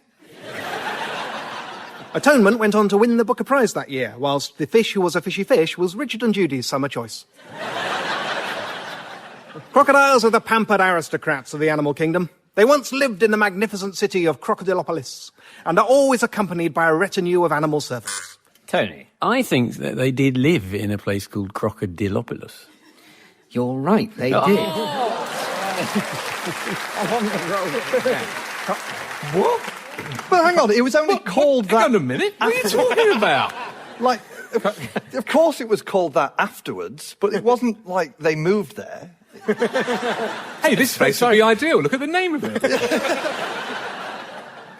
Atonement went on to win the Booker Prize that year, whilst The Fish Who Was a Fishy Fish was Richard and Judy's summer choice. Crocodiles are the pampered aristocrats of the animal kingdom. They once lived in the magnificent city of Crocodilopolis and are always accompanied by a retinue of animal servants. Tony? I think that they did live in a place called Crocodilopolis. You're right, they did. I'm on the roll. What? But hang on, it was only called that... Hang on a minute, what are you talking about? Like, of course it was called that afterwards, but it wasn't like they moved there. Hey, this place would be ideal. Look at the name of it.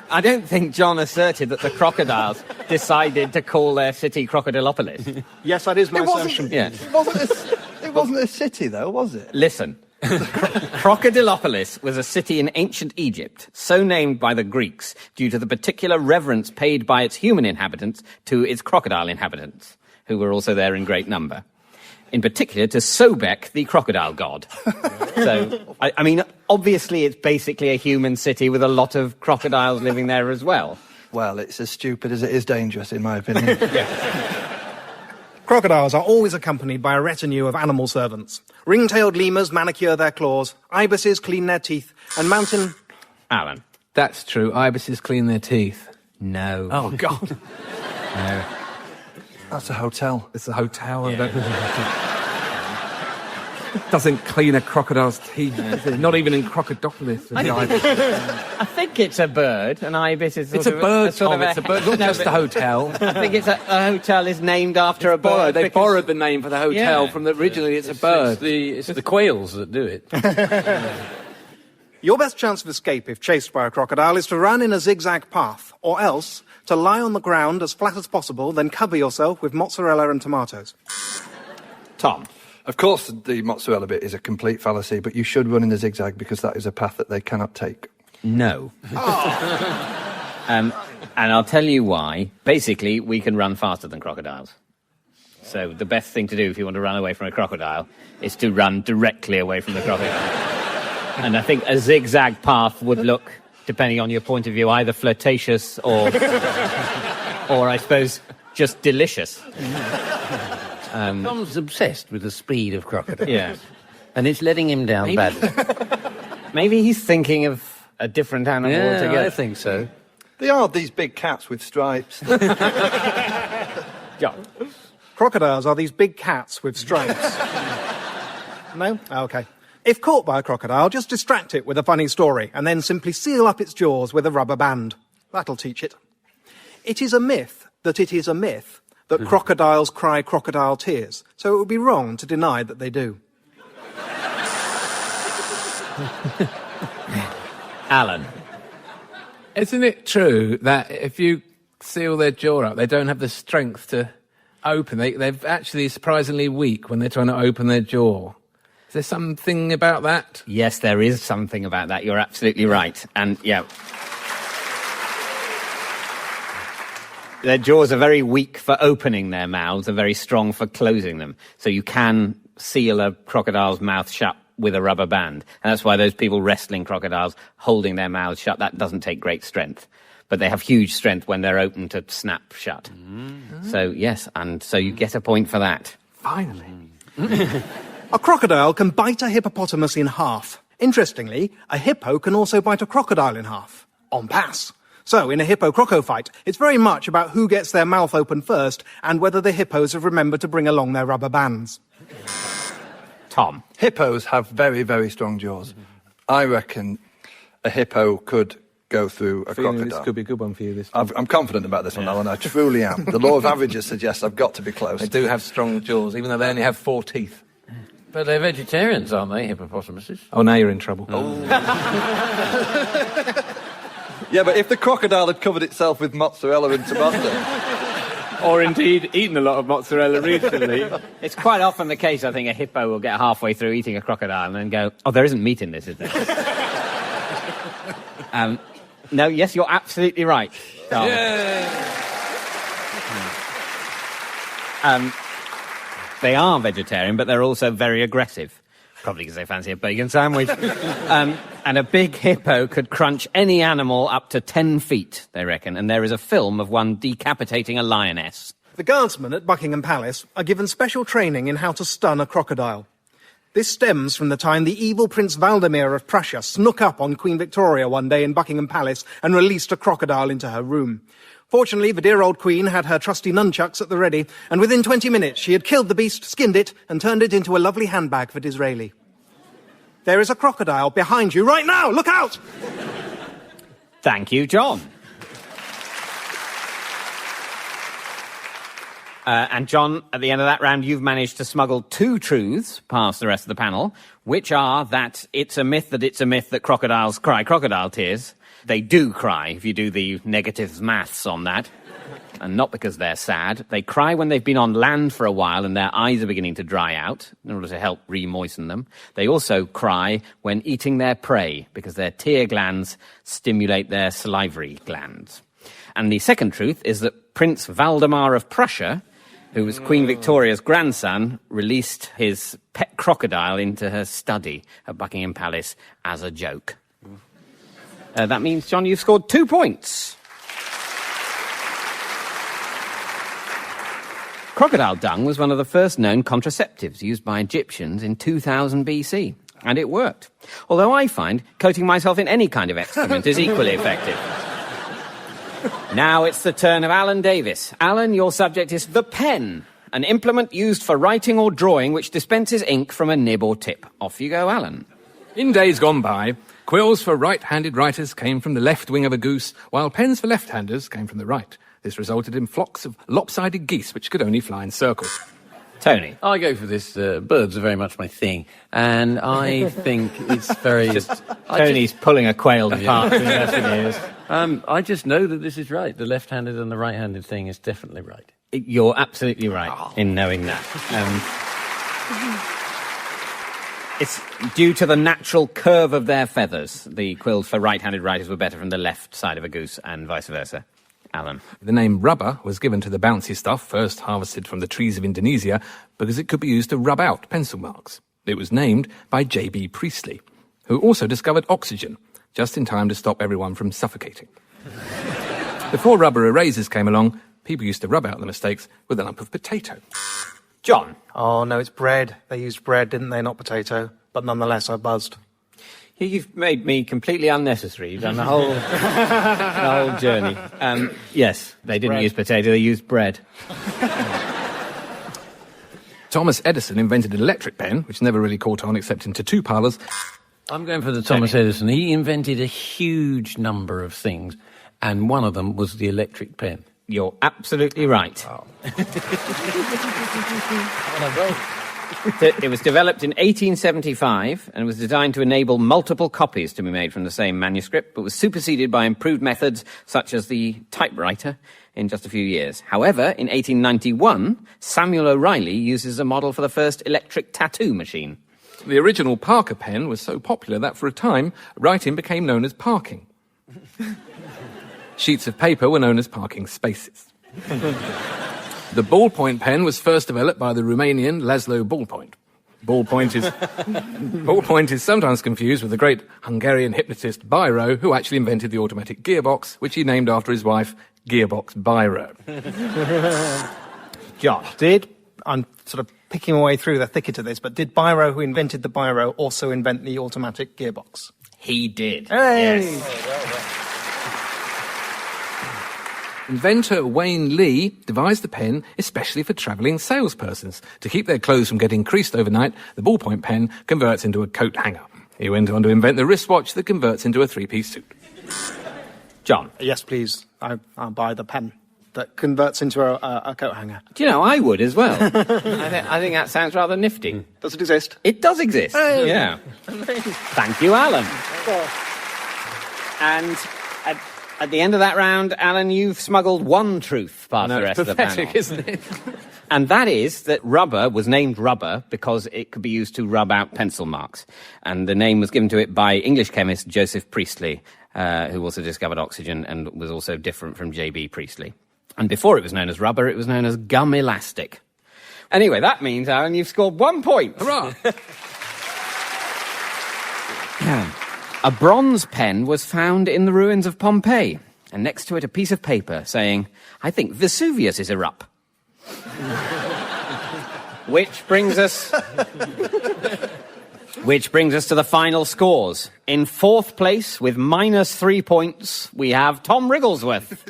I don't think John asserted that the crocodiles decided to call their city Crocodilopolis. Yes, that is my assertion. Yeah. It wasn't a city, though, was it? Listen. Crocodilopolis was a city in ancient Egypt, so named by the Greeks due to the particular reverence paid by its human inhabitants to its crocodile inhabitants, who were also there in great number. In particular, to Sobek, the crocodile god. So, I mean, obviously it's basically a human city with a lot of crocodiles living there as well. Well, it's as stupid as it is dangerous, in my opinion. Crocodiles are always accompanied by a retinue of animal servants. Ring-tailed lemurs manicure their claws, ibises clean their teeth, and mountain... Alan. That's true. Ibises clean their teeth. No. Oh, God. No. That's a hotel. It's a hotel. Doesn't clean a crocodile's teeth. Not even in Crocodilopolis. I think it's a bird. An ibis is It's a bird, Tom. It's a bird, not just a hotel. I think it's a hotel is named after a bird. They borrowed the name for the hotel from the... Originally, it's a bird. It's the quails that do it. Your best chance of escape if chased by a crocodile is to run in a zigzag path, or else to lie on the ground as flat as possible, then cover yourself with mozzarella and tomatoes. Tom. Of course, the mozzarella bit is a complete fallacy, but you should run in the zigzag because that is a path that they cannot take. No. And I'll tell you why. Basically, we can run faster than crocodiles. So the best thing to do if you want to run away from a crocodile is to run directly away from the crocodile. And I think a zigzag path would look, depending on your point of view, either flirtatious or I suppose, just delicious. Tom's obsessed with the speed of crocodiles. Yeah. And it's letting him down badly. Maybe he's thinking of a different animal altogether. I think so. They are these big cats with stripes. Yeah. Crocodiles are these big cats with stripes. No? OK. If caught by a crocodile, just distract it with a funny story and then simply seal up its jaws with a rubber band. That'll teach it. It is a myth that crocodiles cry crocodile tears, so it would be wrong to deny that they do. Alan. Isn't it true that if you seal their jaw up, they don't have the strength to open? They're actually surprisingly weak when they're trying to open their jaw. Is there something about that? Yes, there is something about that. You're absolutely right. And, yeah... Their jaws are very weak for opening their mouths and very strong for closing them. So you can seal a crocodile's mouth shut with a rubber band. And that's why those people wrestling crocodiles, holding their mouths shut, that doesn't take great strength. But they have huge strength when they're open to snap shut. So, yes, and so you get a point for that. Finally. A crocodile can bite a hippopotamus in half. Interestingly, a hippo can also bite a crocodile in half. En passe. So, in a hippo-croco fight, it's very much about who gets their mouth open first and whether the hippos have remembered to bring along their rubber bands. Tom. Hippos have very, very strong jaws. I reckon a hippo could go through a crocodile. This could be a good one for you. I'm confident about this one, Alan. I truly am. The law of averages suggests I've got to be close. They do have strong jaws, even though they only have 4 teeth. But they're vegetarians, aren't they, hippopotamuses? Oh, now you're in trouble. Yeah, but if the crocodile had covered itself with mozzarella and tomato... Or indeed eaten a lot of mozzarella recently. It's quite often the case, I think, a hippo will get halfway through eating a crocodile and then go, oh, there isn't meat in this, is there? No, yes, you're absolutely right. They are vegetarian, but they're also very aggressive. Probably because they fancy a bacon sandwich. And a big hippo could crunch any animal up to 10 feet, they reckon. And there is a film of one decapitating a lioness. The guardsmen at Buckingham Palace are given special training in how to stun a crocodile. This stems from the time the evil Prince Valdemir of Prussia snuck up on Queen Victoria one day in Buckingham Palace and released a crocodile into her room. Fortunately, the dear old Queen had her trusty nunchucks at the ready, and within 20 minutes she had killed the beast, skinned it, and turned it into a lovely handbag for Disraeli. There is a crocodile behind you right now! Look out! Thank you, John. And John, at the end of that round, you've managed to smuggle 2 truths past the rest of the panel, which are that it's a myth that crocodiles cry crocodile tears. They do cry, if you do the negative maths on that. And not because they're sad. They cry when they've been on land for a while and their eyes are beginning to dry out in order to help re-moisten them. They also cry when eating their prey because their tear glands stimulate their salivary glands. And the second truth is that Prince Valdemar of Prussia, who was Queen Victoria's grandson, released his pet crocodile into her study at Buckingham Palace as a joke. That means, John, you've scored 2 points. Crocodile dung was one of the first known contraceptives used by Egyptians in 2000 BC, and it worked. Although I find coating myself in any kind of excrement is equally effective. Now it's the turn of Alan Davis. Alan, your subject is the pen, an implement used for writing or drawing which dispenses ink from a nib or tip. Off you go, Alan. In days gone by, quills for right-handed writers came from the left wing of a goose, while pens for left-handers came from the right. This resulted in flocks of lopsided geese which could only fly in circles. Tony? I go for this. Birds are very much my thing. And I think it's very... Tony's pulling a quail apart from investigators. I just know that this is right. The left-handed and the right-handed thing is definitely right. You're absolutely right in knowing that. It's due to the natural curve of their feathers. The quills for right-handed writers were better from the left side of a goose and vice versa. Alan. The name rubber was given to the bouncy stuff first harvested from the trees of Indonesia because it could be used to rub out pencil marks. It was named by J.B. Priestley, who also discovered oxygen, just in time to stop everyone from suffocating. Before rubber erasers came along, people used to rub out the mistakes with a lump of potato. John? Oh, no, it's bread. They used bread, didn't they, not potato? But nonetheless, I buzzed. You've made me completely unnecessary. You've done the whole, the whole journey. Yes, they didn't use potato, they used bread. Thomas Edison invented an electric pen, which never really caught on except in tattoo parlours. I'm going for the Thomas Edison. He invented a huge number of things, and one of them was the electric pen. You're absolutely right. Oh. It was developed in 1875 and was designed to enable multiple copies to be made from the same manuscript, but was superseded by improved methods such as the typewriter in just a few years. However, in 1891, Samuel O'Reilly uses a model for the first electric tattoo machine. The original Parker pen was so popular that for a time, writing became known as parking. Sheets of paper were known as parking spaces. The ballpoint pen was first developed by the Romanian Laszlo Ballpoint. Ballpoint is sometimes confused with the great Hungarian hypnotist Biro, who actually invented the automatic gearbox, which he named after his wife, Gearbox Biro. John? I'm sort of picking my way through the thicket of this, but did Biro, who invented the Biro, also invent the automatic gearbox? He did. Hey! Yes. Inventor Wayne Lee devised the pen especially for travelling salespersons. To keep their clothes from getting creased overnight, the ballpoint pen converts into a coat hanger. He went on to invent the wristwatch that converts into a three-piece suit. John? Yes, please. I'll buy the pen that converts into a coat hanger. Do you know, I would as well. I think that sounds rather nifty. Does it exist? It does exist, Hey. yeah. Thank you, Alan. And at the end of that round, Alan, you've smuggled one truth past the rest of the panel. Isn't it? And that is that rubber was named rubber because it could be used to rub out pencil marks. And the name was given to it by English chemist Joseph Priestley, who also discovered oxygen and was also different from J.B. Priestley. And before it was known as rubber, it was known as gum elastic. Anyway, that means, Alan, you've scored 1 point. Hurrah! A bronze pen was found in the ruins of Pompeii, and next to it a piece of paper saying, "I think Vesuvius is erupt." Which brings us to the final scores. In fourth place, with -3 points, we have Tom Wrigglesworth.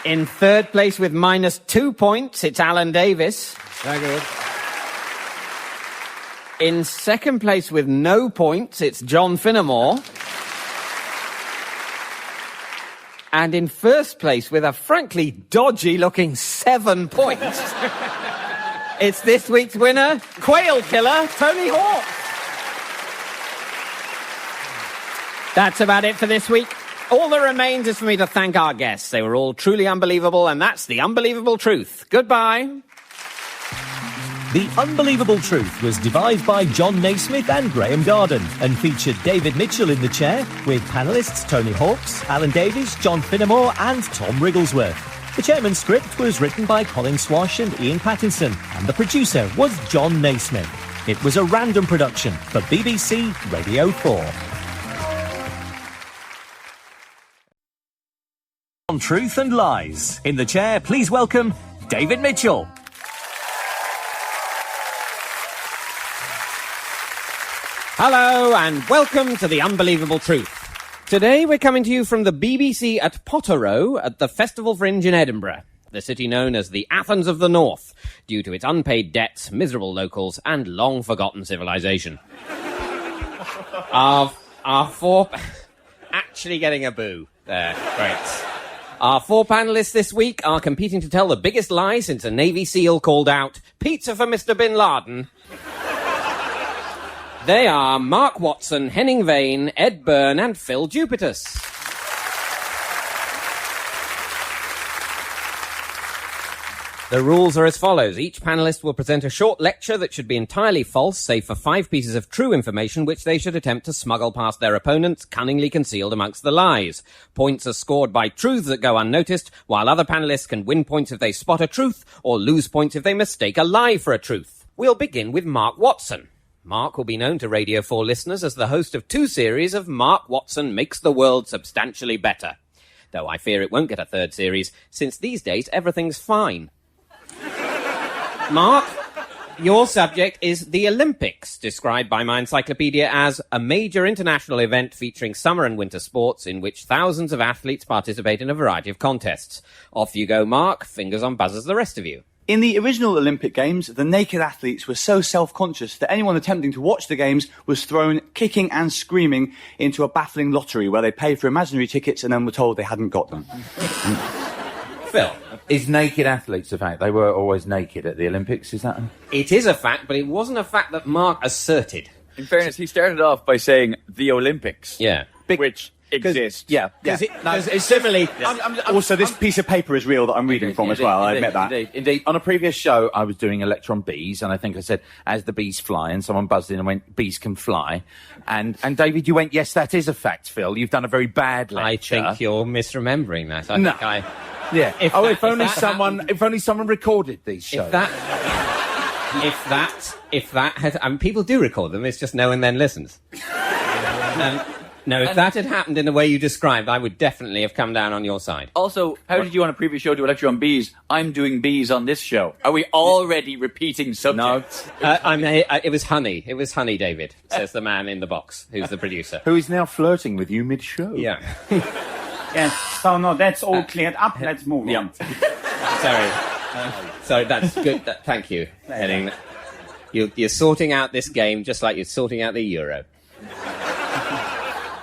In third place, with -2 points, it's Alan Davis. Very good. In second place with no points, it's John Finnemore. And in first place, with a frankly dodgy-looking 7 points, it's this week's winner, Quail Killer, Tony Hawk. That's about it for this week. All that remains is for me to thank our guests. They were all truly unbelievable, and that's the unbelievable truth. Goodbye. The Unbelievable Truth was devised by John Naismith and Graham Garden and featured David Mitchell in the chair with panellists Tony Hawks, Alan Davies, John Finnemore and Tom Wrigglesworth. The chairman's script was written by Colin Swash and Ian Pattinson, and the producer was John Naismith. It was a random production for BBC Radio 4. On Truth and Lies. In the chair, please welcome David Mitchell. Hello and welcome to The Unbelievable Truth. Today we're coming to you from the BBC at Potterrow at the Festival Fringe in Edinburgh, the city known as the Athens of the North, due to its unpaid debts, miserable locals and long-forgotten civilization. Our four... Actually getting a boo there. Great. Our 4 panellists this week are competing to tell the biggest lie since a Navy SEAL called out, "Pizza for Mr. Bin Laden." They are Mark Watson, Henning Vane, Ed Byrne and Phil Jupitus. The rules are as follows. Each panellist will present a short lecture that should be entirely false, save for 5 pieces of true information which they should attempt to smuggle past their opponents, cunningly concealed amongst the lies. Points are scored by truths that go unnoticed, while other panellists can win points if they spot a truth, or lose points if they mistake a lie for a truth. We'll begin with Mark Watson. Mark will be known to Radio 4 listeners as the host of 2 series of Mark Watson Makes the World Substantially Better. Though I fear it won't get a 3rd series, since these days everything's fine. Mark, your subject is the Olympics, described by my encyclopedia as a major international event featuring summer and winter sports in which thousands of athletes participate in a variety of contests. Off you go, Mark. Fingers on buzzers, the rest of you. In the original Olympic Games, the naked athletes were so self-conscious that anyone attempting to watch the Games was thrown kicking and screaming into a baffling lottery where they paid for imaginary tickets and then were told they hadn't got them. Phil. Is naked athletes a fact? They were always naked at the Olympics, is that? It is a fact, but it wasn't a fact that Mark asserted. In fairness, he started off by saying the Olympics. Yeah. Which exists. Yeah. It's similarly... Also, this piece of paper is real that I'm reading from as well. I admit that. Indeed. On a previous show, I was doing a lecture on bees, and I think I said, as the bees fly, and someone buzzed in and went, bees can fly. And David, you went, yes, that is a fact, Phil. You've done a very bad lecture. I think you're misremembering that. Yeah. If only someone recorded these shows. If that had... I mean, people do record them, it's just no one then listens. No, if that had happened in the way you described, I would definitely have come down on your side. Also, how did you on a previous show do a lecture on bees? I'm doing bees on this show. Are we already repeating subjects? No. It was honey. It was honey, David, says the man in the box, who's the producer. Who is now flirting with you mid-show. Yeah. Yes, so no, that's all cleared up. Let's move on. Sorry, that's good. Thank you, Henning. You're sorting out this game just like you're sorting out the Euro.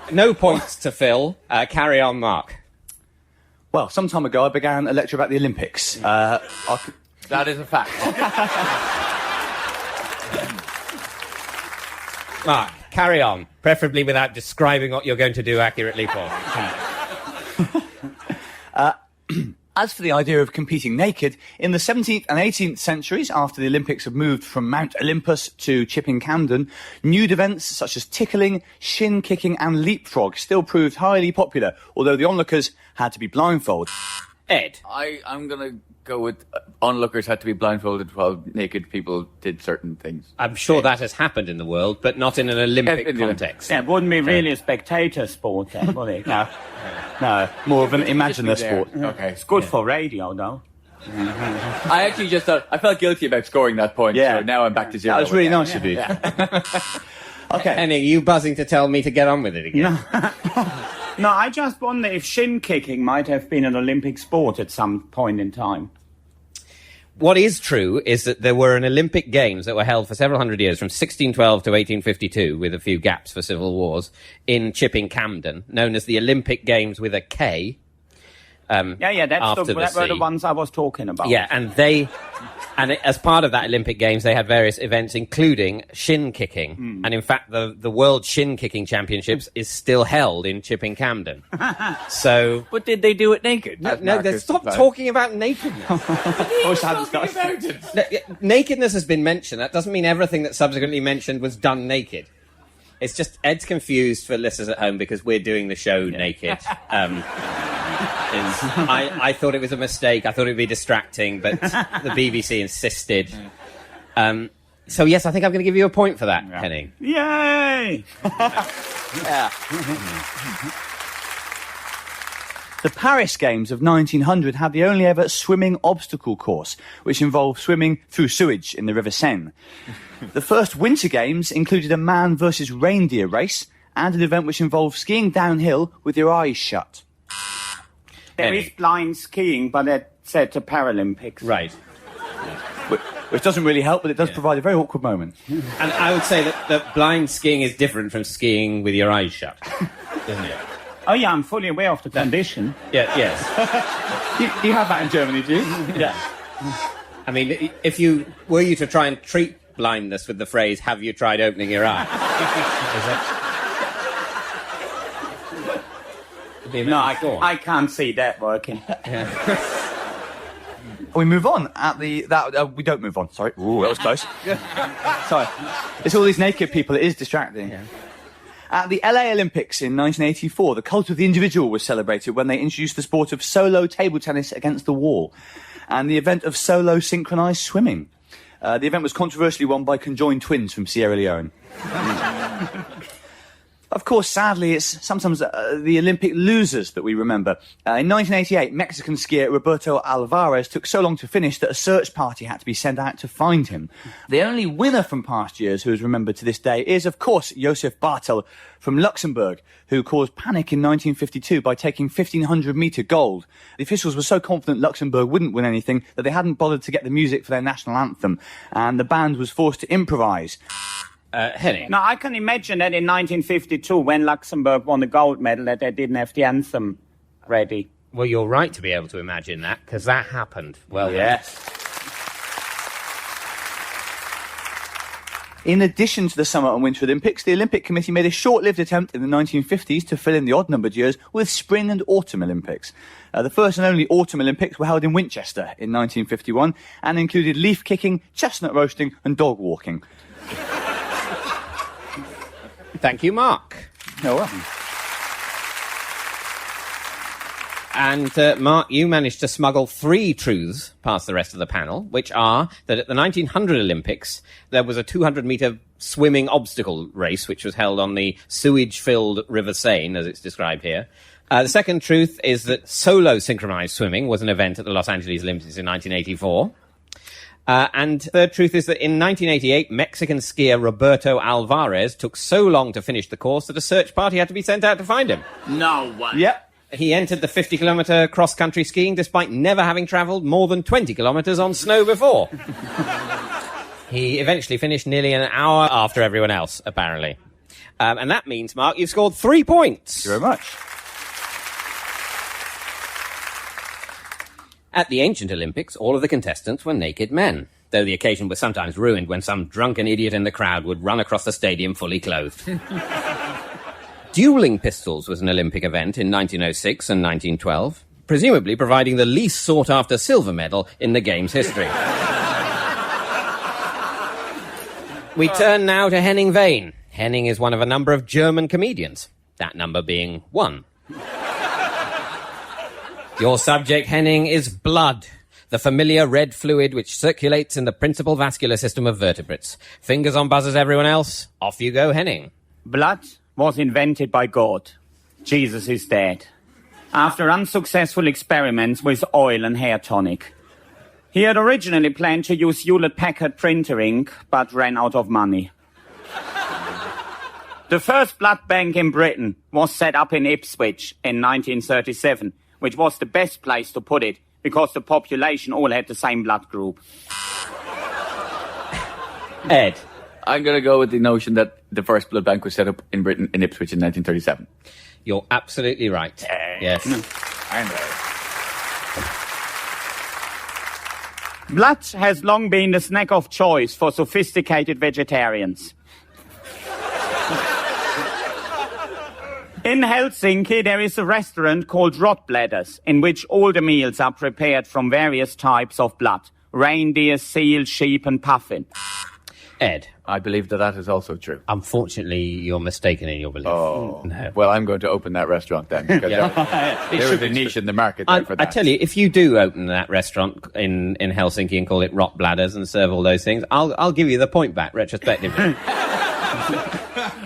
No points to Phil. Carry on, Mark. Well, some time ago I began a lecture about the Olympics. That is a fact. Mark, carry on. Preferably without describing what you're going to do accurately, Paul. As for the idea of competing naked, in the 17th and 18th centuries, after the Olympics had moved from Mount Olympus to Chipping Campden, nude events such as tickling, shin kicking and leapfrog still proved highly popular, although the onlookers had to be blindfolded. Ed? I'm going to go with onlookers had to be blindfolded while naked people did certain things. I'm sure that has happened in the world, but not in an Olympic context. Yeah, it wouldn't be really a spectator sport then, would it? No, more of an imaginer sport. Okay. It's good for radio, though. I actually just thought, I felt guilty about scoring that point, so now I'm back to 0. That was really nice of you. Okay. Henning, you buzzing to tell me to get on with it again? No, I just wonder if shin kicking might have been an Olympic sport at some point in time. What is true is that there were an Olympic Games that were held for several hundred years, from 1612 to 1852, with a few gaps for civil wars, in Chipping Campden, known as the Olympic Games with a K. That's after that were sea. the ones I was talking about. Yeah, and as part of that Olympic Games, they had various events, including shin kicking. And in fact, the World Shin Kicking Championships is still held in Chipping Campden. So, But did they do it naked? Stop talking about nakedness. Nakedness has been mentioned. That doesn't mean everything that's subsequently mentioned was done naked. It's just Ed's confused for listeners at home because we're doing the show naked. I thought it was a mistake. I thought it would be distracting, but the BBC insisted. So yes, I think I'm going to give you a point for that, Henning. Yay! The Paris Games of 1900 had the only ever swimming obstacle course, which involved swimming through sewage in the River Seine. The first Winter Games included a man versus reindeer race and an event which involved skiing downhill with your eyes shut. There is blind skiing, but it's at the Paralympics. Right. Which doesn't really help, but it does provide a very awkward moment. And I would say that blind skiing is different from skiing with your eyes shut, isn't it? Oh, yeah, I'm fully aware of the condition. Yeah, yes. You have that in Germany, do you? Yeah. I mean, if you were to try and treat blindness with the phrase, have you tried opening your eye? No, I can't see that working. We move on we don't move on. Sorry. Ooh, that was close. Sorry. It's all these naked people. It is distracting. Yeah. At the LA Olympics in 1984, the cult of the individual was celebrated when they introduced the sport of solo table tennis against the wall and the event of solo synchronized swimming. The event was controversially won by conjoined twins from Sierra Leone. Of course, sadly, it's sometimes the Olympic losers that we remember. In 1988, Mexican skier Roberto Alvarez took so long to finish that a search party had to be sent out to find him. The only winner from past years who is remembered to this day is, of course, Josef Bartel from Luxembourg, who caused panic in 1952 by taking 1,500-metre gold. The officials were so confident Luxembourg wouldn't win anything that they hadn't bothered to get the music for their national anthem, and the band was forced to improvise. Henning. Now, I can imagine that in 1952, when Luxembourg won the gold medal, that they didn't have the anthem ready. Well, you're right to be able to imagine that, because that happened. Well, yes. In addition to the Summer and Winter Olympics, the Olympic Committee made a short-lived attempt in the 1950s to fill in the odd-numbered years with Spring and Autumn Olympics. The first and only Autumn Olympics were held in Winchester in 1951 and included leaf kicking, chestnut roasting and dog walking. Thank you, Mark. You're welcome. And, Mark, you managed to smuggle 3 truths past the rest of the panel, which are that at the 1900 Olympics, there was a 200-metre swimming obstacle race, which was held on the sewage-filled River Seine, as it's described here. The second truth is that solo synchronized swimming was an event at the Los Angeles Olympics in 1984. And third truth is that in 1988, Mexican skier Roberto Alvarez took so long to finish the course that a search party had to be sent out to find him. No way. Yep. He entered the 50-kilometre cross-country skiing despite never having travelled more than 20 kilometres on snow before. He eventually finished nearly an hour after everyone else, apparently. And that means, Mark, you've scored 3 points. Thank you very much. At the ancient Olympics, all of the contestants were naked men, though the occasion was sometimes ruined when some drunken idiot in the crowd would run across the stadium fully clothed. Dueling pistols was an Olympic event in 1906 and 1912, presumably providing the least sought-after silver medal in the game's history. We turn now to Henning Wehn. Henning is one of a number of German comedians, that number being 1. Your subject, Henning, is blood, the familiar red fluid which circulates in the principal vascular system of vertebrates. Fingers on buzzers, everyone else. Off you go, Henning. Blood was invented by God. Jesus is dead. After unsuccessful experiments with oil and hair tonic. He had originally planned to use Hewlett-Packard printer ink, but ran out of money. The first blood bank in Britain was set up in Ipswich in 1937, which was the best place to put it, because the population all had the same blood group. Ed? I'm going to go with the notion that the first blood bank was set up in Britain in Ipswich in 1937. You're absolutely right. Yes. I know. Blood has long been the snack of choice for sophisticated vegetarians. In Helsinki, there is a restaurant called Rotbladders, in which all the meals are prepared from various types of blood. Reindeer, seal, sheep and puffin. Ed. I believe that is also true. Unfortunately, you're mistaken in your belief. Oh. No. Well, I'm going to open that restaurant then. Because there is a niche in the market there for that. I tell you, if you do open that restaurant in Helsinki and call it Rot Bladders and serve all those things, I'll give you the point back retrospectively.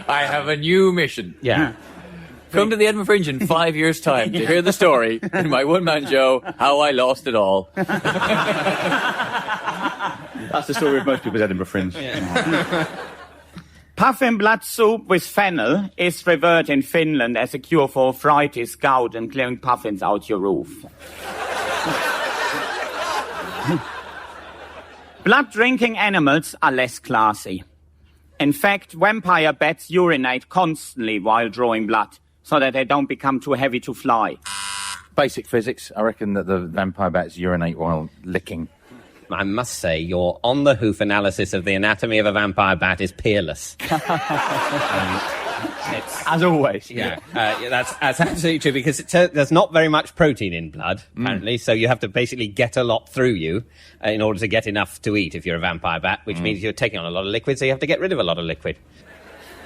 I have a new mission. Yeah. Come to the Edinburgh Fringe in 5 years' time to hear the story in my one-man show, How I Lost It All. That's the story of most people's Edinburgh Fringe. Puffin blood soup with fennel is revered in Finland as a cure for arthritis, gout, and clearing puffins out your roof. Blood-drinking animals are less classy. In fact, vampire bats urinate constantly while drawing blood, so that they don't become too heavy to fly. Basic physics. I reckon that the vampire bats urinate while licking. I must say, your on-the-hoof analysis of the anatomy of a vampire bat is peerless. As always. Yeah, that's absolutely true, because there's not very much protein in blood, apparently, so you have to basically get a lot through you in order to get enough to eat if you're a vampire bat, which means you're taking on a lot of liquid, so you have to get rid of a lot of liquid.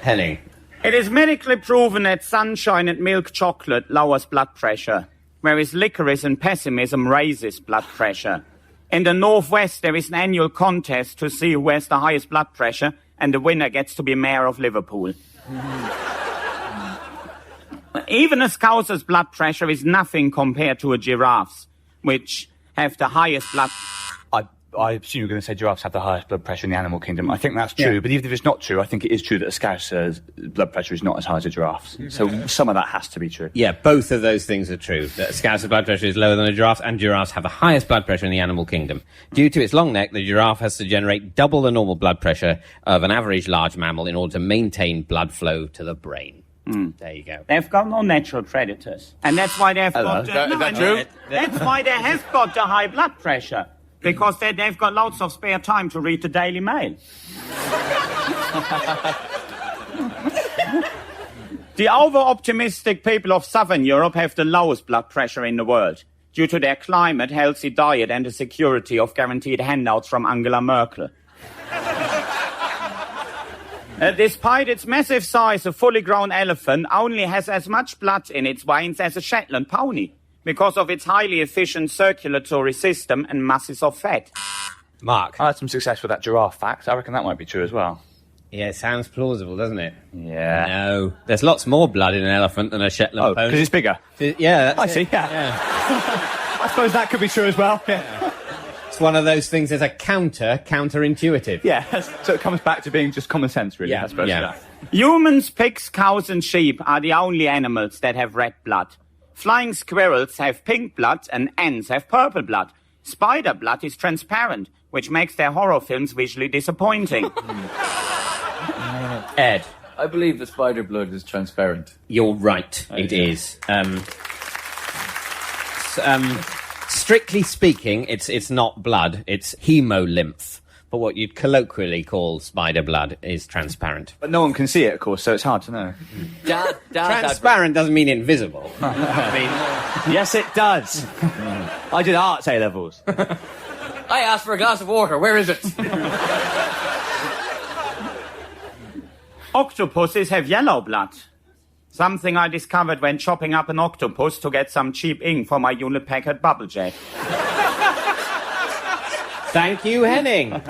Henning. It is medically proven that sunshine and milk chocolate lowers blood pressure, whereas licorice and pessimism raises blood pressure. In the Northwest, there is an annual contest to see who has the highest blood pressure, and the winner gets to be mayor of Liverpool. Even a Scouser's blood pressure is nothing compared to a giraffe's, which have the highest blood... I assume you're going to say giraffes have the highest blood pressure in the animal kingdom. I think that's true, but even if it's not true, I think it is true that a Scouser's blood pressure is not as high as a giraffe's. So some of that has to be true. Yeah, both of those things are true. That a Scouser's blood pressure is lower than a giraffe's, and giraffes have the highest blood pressure in the animal kingdom. Due to its long neck, the giraffe has to generate double the normal blood pressure of an average large mammal in order to maintain blood flow to the brain. There you go. They've got no natural predators. And that's why they've got... Is that true? That's why they have got the high blood pressure. Because they've got lots of spare time to read the Daily Mail. The over-optimistic people of Southern Europe have the lowest blood pressure in the world, due to their climate, healthy diet, and the security of guaranteed handouts from Angela Merkel. Despite its massive size, a fully grown elephant only has as much blood in its veins as a Shetland pony, because of its highly efficient circulatory system and masses of fat. Mark. I had some success with that giraffe fact. I reckon that might be true as well. Yeah, it sounds plausible, doesn't it? Yeah. No. There's lots more blood in an elephant than a Shetland pony. Because it's bigger? Yeah, that's I see, yeah. I suppose that could be true as well. Yeah. It's one of those things that's a counterintuitive. Yeah, so it comes back to being just common sense, really, I suppose. Yeah. Humans, pigs, cows and sheep are the only animals that have red blood. Flying squirrels have pink blood and ants have purple blood. Spider blood is transparent, which makes their horror films visually disappointing. Ed. I believe the spider blood is transparent. You're right, it is. Strictly speaking, it's not blood, it's hemolymph. But what you'd colloquially call spider blood is transparent. But no one can see it, of course, so it's hard to know. Transparent doesn't mean invisible. Yes, it does. I did arts A-levels. I asked for a glass of water. Where is it? Octopuses have yellow blood. Something I discovered when chopping up an octopus to get some cheap ink for my Hewlett Packard bubble jet. Thank you, Henning.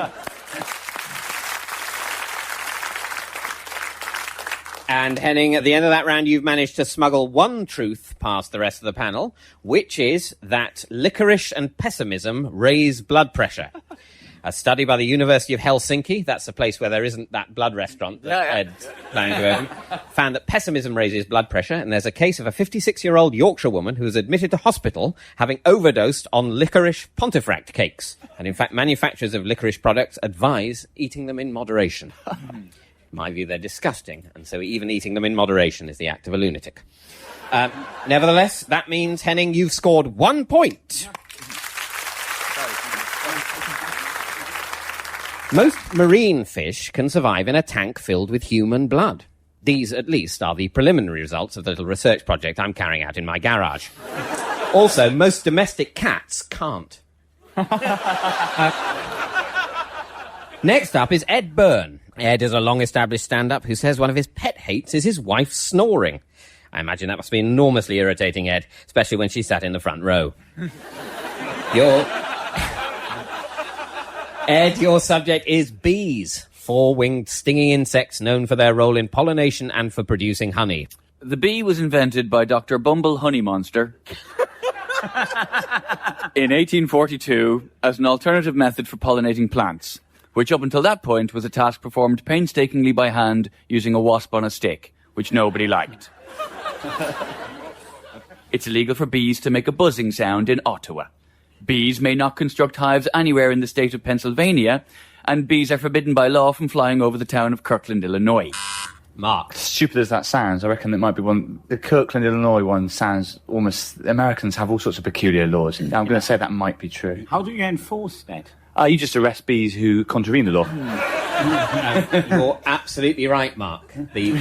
And Henning, at the end of that round, you've managed to smuggle one truth past the rest of the panel, which is that licorice and pessimism raise blood pressure. A study by the University of Helsinki, that's the place where there isn't that blood restaurant that Ed's planning to open, found that pessimism raises blood pressure, and there's a case of a 56-year-old Yorkshire woman who was admitted to hospital having overdosed on licorice Pontefract cakes. And in fact, manufacturers of licorice products advise eating them in moderation. my view, they're disgusting, and so even eating them in moderation is the act of a lunatic. Nevertheless, that means, Henning, you've scored 1 point. Most marine fish can survive in a tank filled with human blood. These, at least, are the preliminary results of the little research project I'm carrying out in my garage. Also, most domestic cats can't. Next up is Ed Byrne. Ed is a long-established stand-up who says one of his pet hates is his wife snoring. I imagine that must be enormously irritating, Ed, especially when she sat in the front row. Ed, your subject is bees, four-winged stinging insects known for their role in pollination and for producing honey. The bee was invented by Dr. Bumble Honeymonster in 1842 as an alternative method for pollinating plants, which up until that point was a task performed painstakingly by hand using a wasp on a stick, which nobody liked. It's illegal for bees to make a buzzing sound in Ottawa. Bees may not construct hives anywhere in the state of Pennsylvania, and bees are forbidden by law from flying over the town of Kirkland, Illinois. Mark. Stupid as that sounds, I reckon it might be one. The Kirkland, Illinois one sounds almost. Americans have all sorts of peculiar laws. I'm going to say that might be true. How do you enforce that? You just arrest bees who contravene the law. You're absolutely right, Mark. The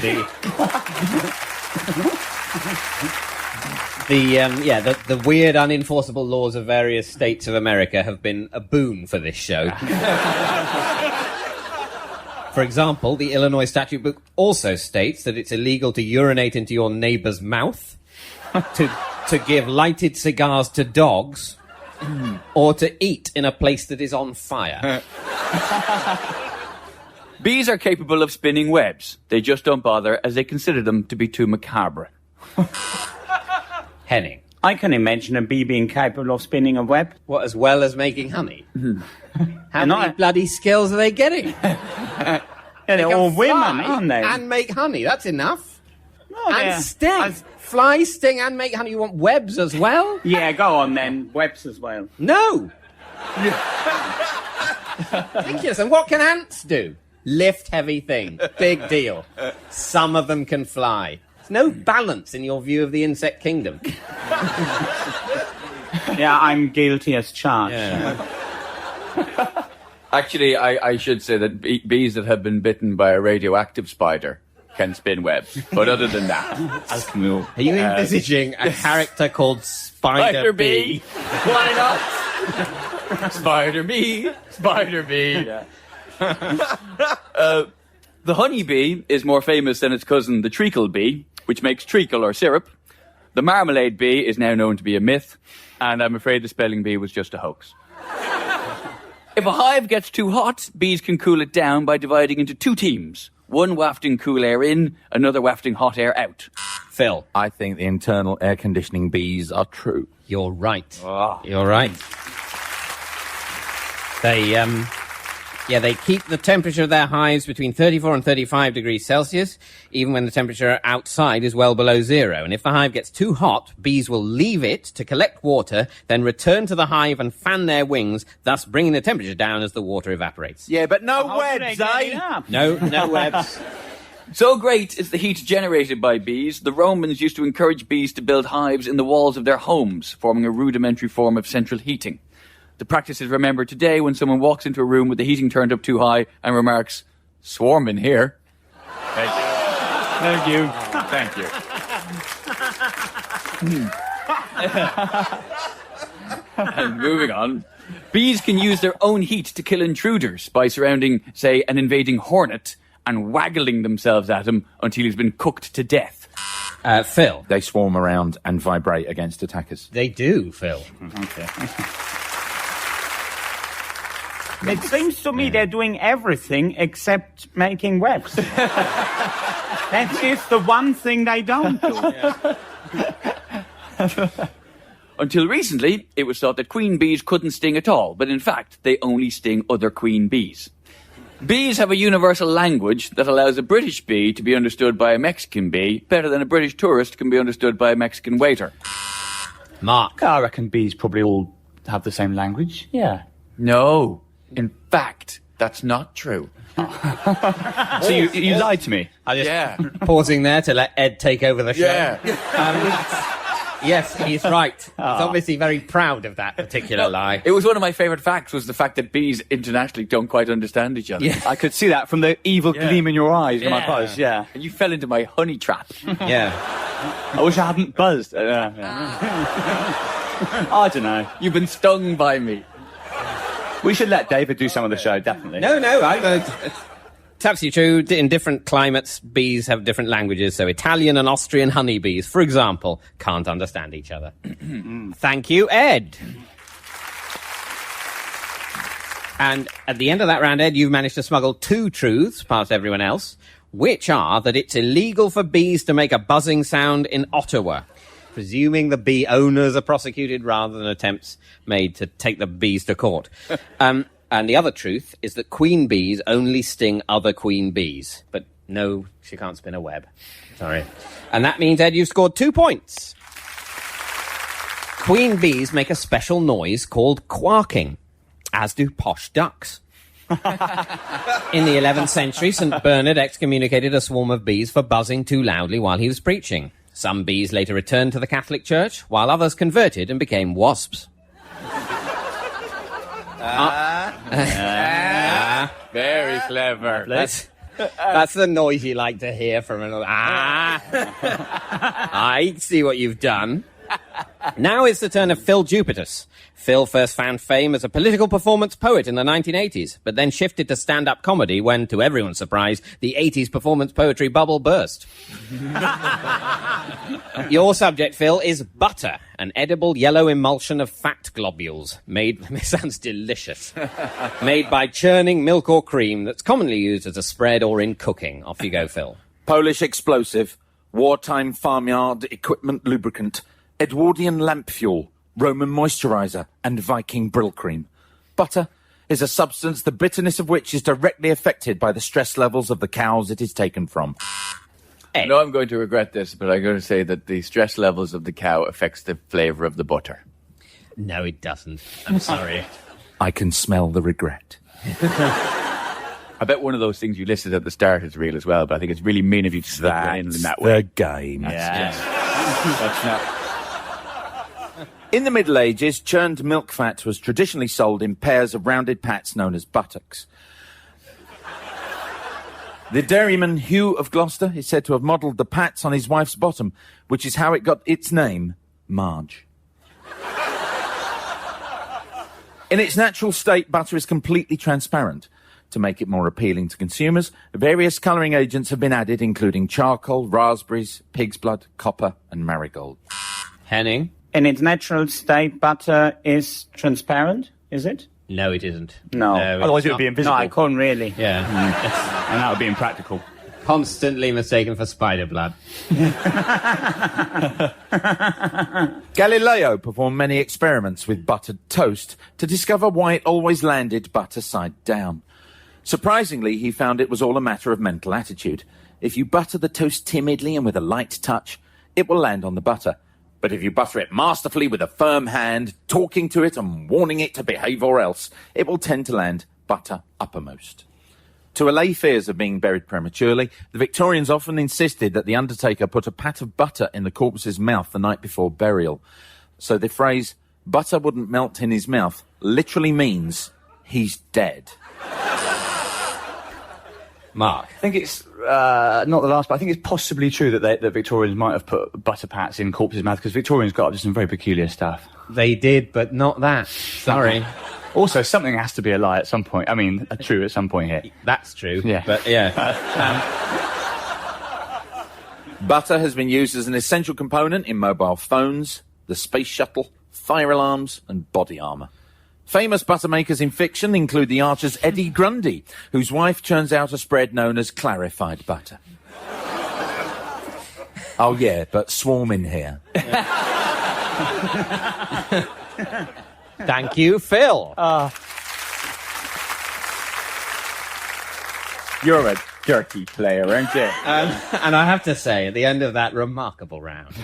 weird, unenforceable laws of various states of America have been a boon for this show. For example, the Illinois statute book also states that it's illegal to urinate into your neighbour's mouth, to give lighted cigars to dogs, or to eat in a place that is on fire. Bees are capable of spinning webs. They just don't bother, as they consider them to be too macabre. Henning. I can imagine a bee being capable of spinning a web. What, as well as making honey? How many bloody skills are they getting? They're all women, aren't they? And make honey, that's enough. Oh, and sting. Fly, sting, and make honey. You want webs as well? Yeah, go on then. Webs as well. No! Ridiculous. And what can ants do? Lift heavy things. Big deal. Some of them can fly. There's no balance in your view of the insect kingdom. Yeah, I'm guilty as charged. Yeah. Actually, I should say that bees that have been bitten by a radioactive spider can spin webs. But other than that, are you envisaging a character called Spider Bee? Why not? Spider Bee. Yeah. The honeybee is more famous than its cousin, the treacle bee, which makes treacle or syrup. The marmalade bee is now known to be a myth, and I'm afraid the spelling bee was just a hoax. If a hive gets too hot, bees can cool it down by dividing into two teams. One wafting cool air in, another wafting hot air out. Phil. I think the internal air conditioning bees are true. You're right. Oh. You're right. They keep the temperature of their hives between 34 and 35 degrees Celsius, even when the temperature outside is well below zero. And if the hive gets too hot, bees will leave it to collect water, then return to the hive and fan their wings, thus bringing the temperature down as the water evaporates. Yeah, but no webs, eh? No webs. So great is the heat generated by bees, the Romans used to encourage bees to build hives in the walls of their homes, forming a rudimentary form of central heating. The practice is remembered today when someone walks into a room with the heating turned up too high and remarks, "Swarm in here." Thank you. Thank you. And moving on. Bees can use their own heat to kill intruders by surrounding, say, an invading hornet and waggling themselves at him until he's been cooked to death. Phil. They swarm around and vibrate against attackers. They do, Phil. Okay. It seems to me they're doing everything except making webs. That is the one thing they don't do. Until recently, it was thought that queen bees couldn't sting at all, but in fact, they only sting other queen bees. Bees have a universal language that allows a British bee to be understood by a Mexican bee better than a British tourist can be understood by a Mexican waiter. Mark. I reckon bees probably all have the same language. Yeah. No. In fact, That's not true. So you lied to me? I just Yeah. pausing there to let Ed take over the show. Yeah. Yes, he's right. He's obviously very proud of that particular lie. It was one of my favourite facts, was the fact that bees internationally don't quite understand each other. Yeah. I could see that from the evil gleam in your eyes when I buzzed, yeah. And you fell into my honey trap. Yeah. I wish I hadn't buzzed. I don't know. You've been stung by me. We should let David do some of the show, definitely. No, it's absolutely true. In different climates, bees have different languages. So Italian and Austrian honeybees, for example, can't understand each other. Thank you, Ed. And at the end of that round, Ed, you've managed to smuggle 2 truths past everyone else, which are that it's illegal for bees to make a buzzing sound in Ottawa, presuming the bee owners are prosecuted rather than attempts made to take the bees to court. And the other truth is that queen bees only sting other queen bees. But no, she can't spin a web. Sorry. And that means, Ed, you've scored 2 points. Queen bees make a special noise called quarking, as do posh ducks. In the 11th century, St. Bernard excommunicated a swarm of bees for buzzing too loudly while he was preaching. Some bees later returned to the Catholic Church, while others converted and became wasps. Very clever. That's the noise you like to hear from another. I see what you've done. Now it's the turn of Phil Jupitus. Phil first found fame as a political performance poet in the 1980s, but then shifted to stand-up comedy when, to everyone's surprise, the 80s performance poetry bubble burst. Your subject, Phil, is butter, an edible yellow emulsion of fat globules made, it sounds delicious, made by churning milk or cream that's commonly used as a spread or in cooking. Off you go, Phil. Polish explosive, wartime farmyard equipment lubricant, Edwardian lamp fuel, Roman moisturiser, and Viking brill cream. Butter is a substance the bitterness of which is directly affected by the stress levels of the cows it is taken from. I know I'm going to regret this, but I'm going to say that the stress levels of the cow affects the flavour of the butter. No, it doesn't. I'm sorry. I can smell the regret. I bet one of those things you listed at the start is real as well, but I think it's really mean of you to slip that in that way. The game. That's not... In the Middle Ages, churned milk fat was traditionally sold in pairs of rounded pats known as buttocks. The dairyman Hugh of Gloucester is said to have modelled the pats on his wife's bottom, which is how it got its name, Marge. In its natural state, butter is completely transparent. To make it more appealing to consumers, various colouring agents have been added, including charcoal, raspberries, pig's blood, copper, and marigold. Henning? In its natural state, butter is transparent, is it? No, it isn't. No. Otherwise it would be invisible. No, I can't really. Yeah. And that would be impractical. Constantly mistaken for spider blood. Galileo performed many experiments with buttered toast to discover why it always landed butter side down. Surprisingly, he found it was all a matter of mental attitude. If you butter the toast timidly and with a light touch, it will land on the butter. But if you butter it masterfully with a firm hand, talking to it and warning it to behave or else, it will tend to land butter uppermost. To allay fears of being buried prematurely, the Victorians often insisted that the undertaker put a pat of butter in the corpse's mouth the night before burial. So the phrase, butter wouldn't melt in his mouth, literally means he's dead. Mark? I think it's not the last, but I think it's possibly true that Victorians might have put butter pats in corpses' mouth, because Victorians got up to some very peculiar stuff. They did, but not that. Sorry. Also, something has to be a lie at some point. I mean, true at some point here. That's true. Yeah. But, yeah. Butter has been used as an essential component in mobile phones, the space shuttle, fire alarms, and body armour. Famous butter makers in fiction include the archer's Eddie Grundy, whose wife churns out a spread known as clarified butter. Oh, yeah, but swarm in here. Thank you, Phil. You're a dirty player, aren't you? And I have to say, at the end of that remarkable round,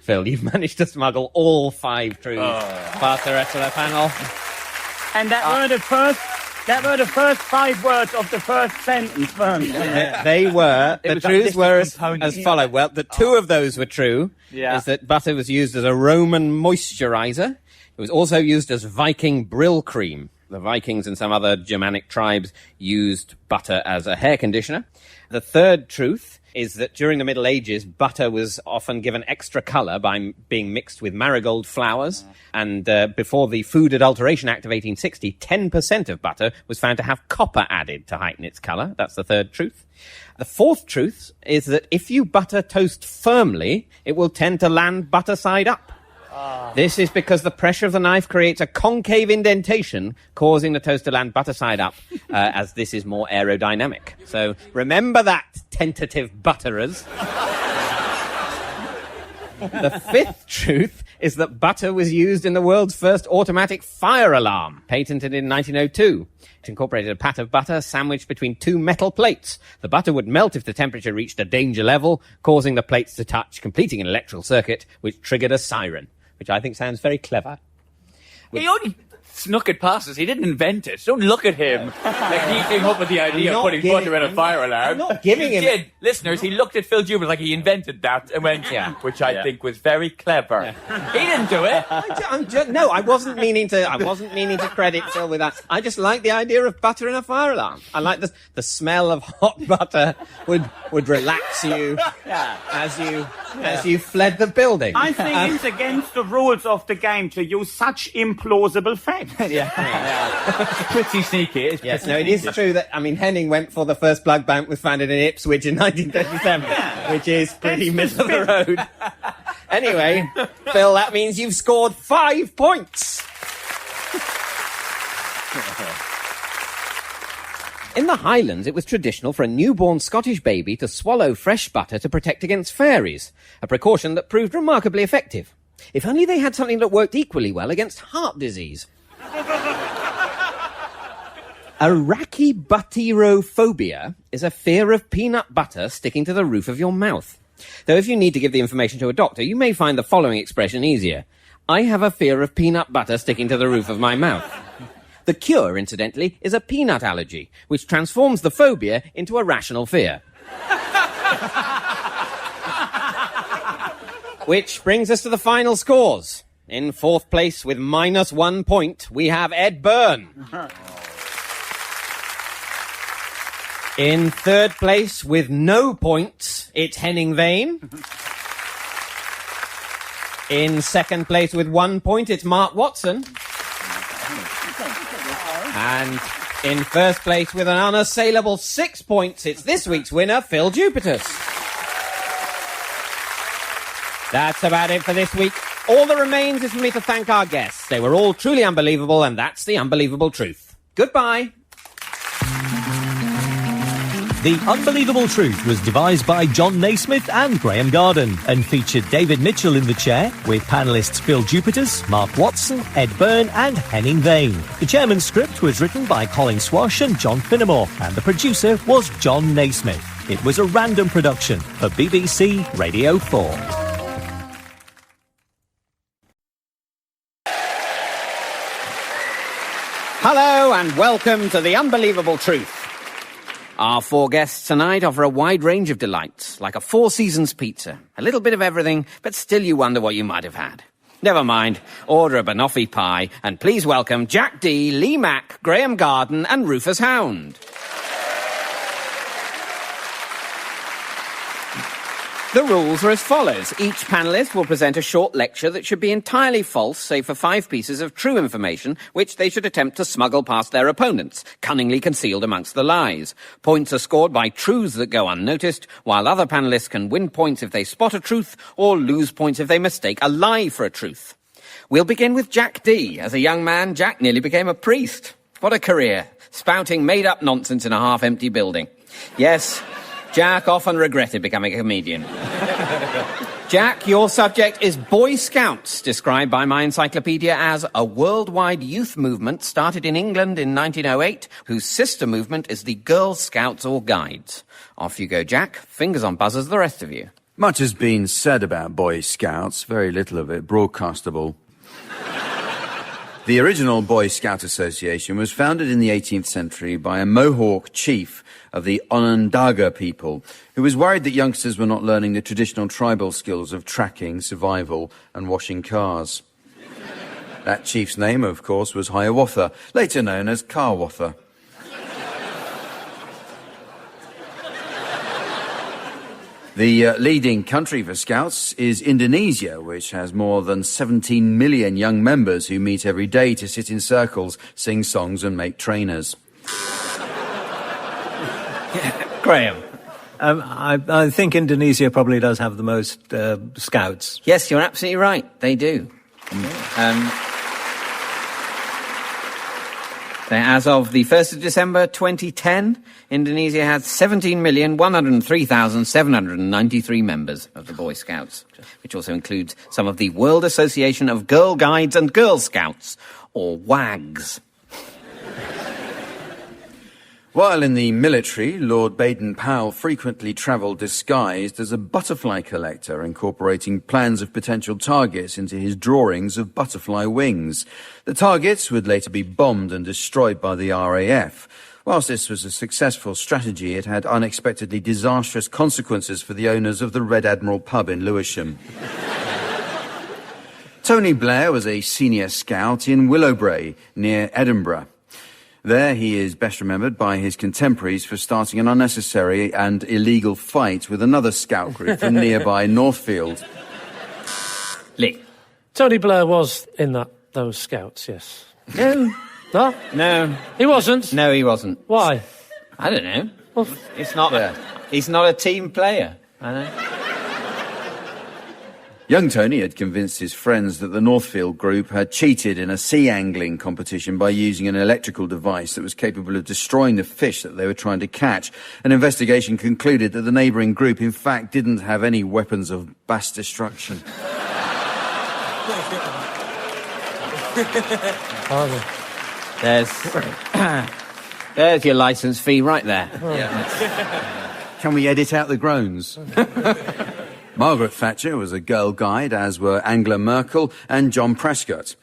Phil, you've managed to smuggle all 5 truths past the rest of the panel. And that were the first That were the first 5 words of the first sentence, weren't they? They were. It The was a truths list were of as components. follow. Well, the 2 of those were true. Yeah. Is that butter was used as a Roman moisturizer. It was also used as Viking brill cream. The Vikings and some other Germanic tribes used butter as a hair conditioner. The 3rd truth is that during the Middle Ages, butter was often given extra colour by being mixed with marigold flowers. And before the Food Adulteration Act of 1860, 10% of butter was found to have copper added to heighten its colour. That's the 3rd truth. The 4th truth is that if you butter toast firmly, it will tend to land butter side up. This is because the pressure of the knife creates a concave indentation, causing the toast to land butter side up, as this is more aerodynamic. So remember that, tentative butterers. The 5th truth is that butter was used in the world's first automatic fire alarm, patented in 1902. It incorporated a pat of butter sandwiched between 2 metal plates. The butter would melt if the temperature reached a danger level, causing the plates to touch, completing an electrical circuit, which triggered a siren, which I think sounds very clever. He only snuck it past us. He didn't invent it. Don't look at him like he came up with the idea of putting butter in a fire alarm. I'm not giving He him... did. Listeners, he looked at Phil Jubal like he invented that and went, which I think was very clever. He didn't do it. No, I wasn't meaning to credit Phil with that. I just like the idea of butter in a fire alarm. I like the smell of hot butter would relax you as you fled the building. I think it's against the rules of the game to use such implausible facts. Pretty sneaky. Yes, no, it is true that, Henning went for the first plug bank was founded in Ipswich in 1937, which is pretty middle of the road. Anyway, Phil, that means you've scored 5 points. In the Highlands, it was traditional for a newborn Scottish baby to swallow fresh butter to protect against fairies, a precaution that proved remarkably effective. If only they had something that worked equally well against heart disease. Arachibutterophobia is a fear of peanut butter sticking to the roof of your mouth. Though if you need to give the information to a doctor, you may find the following expression easier. I have a fear of peanut butter sticking to the roof of my mouth. The cure, incidentally, is a peanut allergy, which transforms the phobia into a rational fear. Which brings us to the final scores. In 4th place with -1 point, we have Ed Byrne. In 3rd place with no points, it's Henning Vane. In 2nd place with 1 point, it's Mark Watson. And in 1st place with an unassailable 6 points, it's this week's winner, Phil Jupitus. That's about it for this week. All that remains is for me to thank our guests. They were all truly unbelievable, and that's the unbelievable truth. Goodbye. The Unbelievable Truth was devised by John Naismith and Graham Garden and featured David Mitchell in the chair with panellists Phil Jupitus, Mark Watson, Ed Byrne and Henning Vane. The chairman's script was written by Colin Swash and John Finnemore, and the producer was John Naismith. It was a random production for BBC Radio 4. Hello and welcome to The Unbelievable Truth. Our 4 guests tonight offer a wide range of delights, like a 4 Seasons pizza. A little bit of everything, but still you wonder what you might have had. Never mind, order a banoffee pie, and please welcome Jack Dee, Lee Mack, Graham Garden and Rufus Hound. The rules are as follows. Each panellist will present a short lecture that should be entirely false, save for 5 pieces of true information, which they should attempt to smuggle past their opponents, cunningly concealed amongst the lies. Points are scored by truths that go unnoticed, while other panellists can win points if they spot a truth, or lose points if they mistake a lie for a truth. We'll begin with Jack Dee. As a young man, Jack nearly became a priest. What a career, spouting made-up nonsense in a half-empty building. Yes, Jack often regretted becoming a comedian. Jack, your subject is Boy Scouts, described by my encyclopedia as a worldwide youth movement started in England in 1908, whose sister movement is the Girl Scouts or Guides. Off you go, Jack. Fingers on buzzers, the rest of you. Much has been said about Boy Scouts, very little of it broadcastable. The original Boy Scout Association was founded in the 18th century by a Mohawk chief of the Onondaga people, who was worried that youngsters were not learning the traditional tribal skills of tracking, survival, and washing cars. That chief's name, of course, was Hiawatha, later known as Karwatha. The leading country for Scouts is Indonesia, which has more than 17 million young members who meet every day to sit in circles, sing songs and make trainers. Graham. I think Indonesia probably does have the most Scouts. Yes, you're absolutely right. They do. As of the 1st of December 2010, Indonesia had 17,103,793 members of the Boy Scouts, which also includes some of the World Association of Girl Guides and Girl Scouts, or WAGs. While in the military, Lord Baden-Powell frequently travelled disguised as a butterfly collector, incorporating plans of potential targets into his drawings of butterfly wings. The targets would later be bombed and destroyed by the RAF. Whilst this was a successful strategy, it had unexpectedly disastrous consequences for the owners of the Red Admiral pub in Lewisham. Tony Blair was a senior scout in Willowbrae, near Edinburgh. There he is best remembered by his contemporaries for starting an unnecessary and illegal fight with another scout group from nearby Northfield. Lee. Tony Blair was in those Scouts, yes. No. No? No. He wasn't? No, he wasn't. Why? I don't know. Well, it's not. He's not a team player. I know. Young Tony had convinced his friends that the Northfield group had cheated in a sea angling competition by using an electrical device that was capable of destroying the fish that they were trying to catch. An investigation concluded that the neighbouring group, in fact, didn't have any weapons of mass destruction. There's your licence fee right there. Can we edit out the groans? Margaret Thatcher was a girl guide, as were Angela Merkel and John Prescott.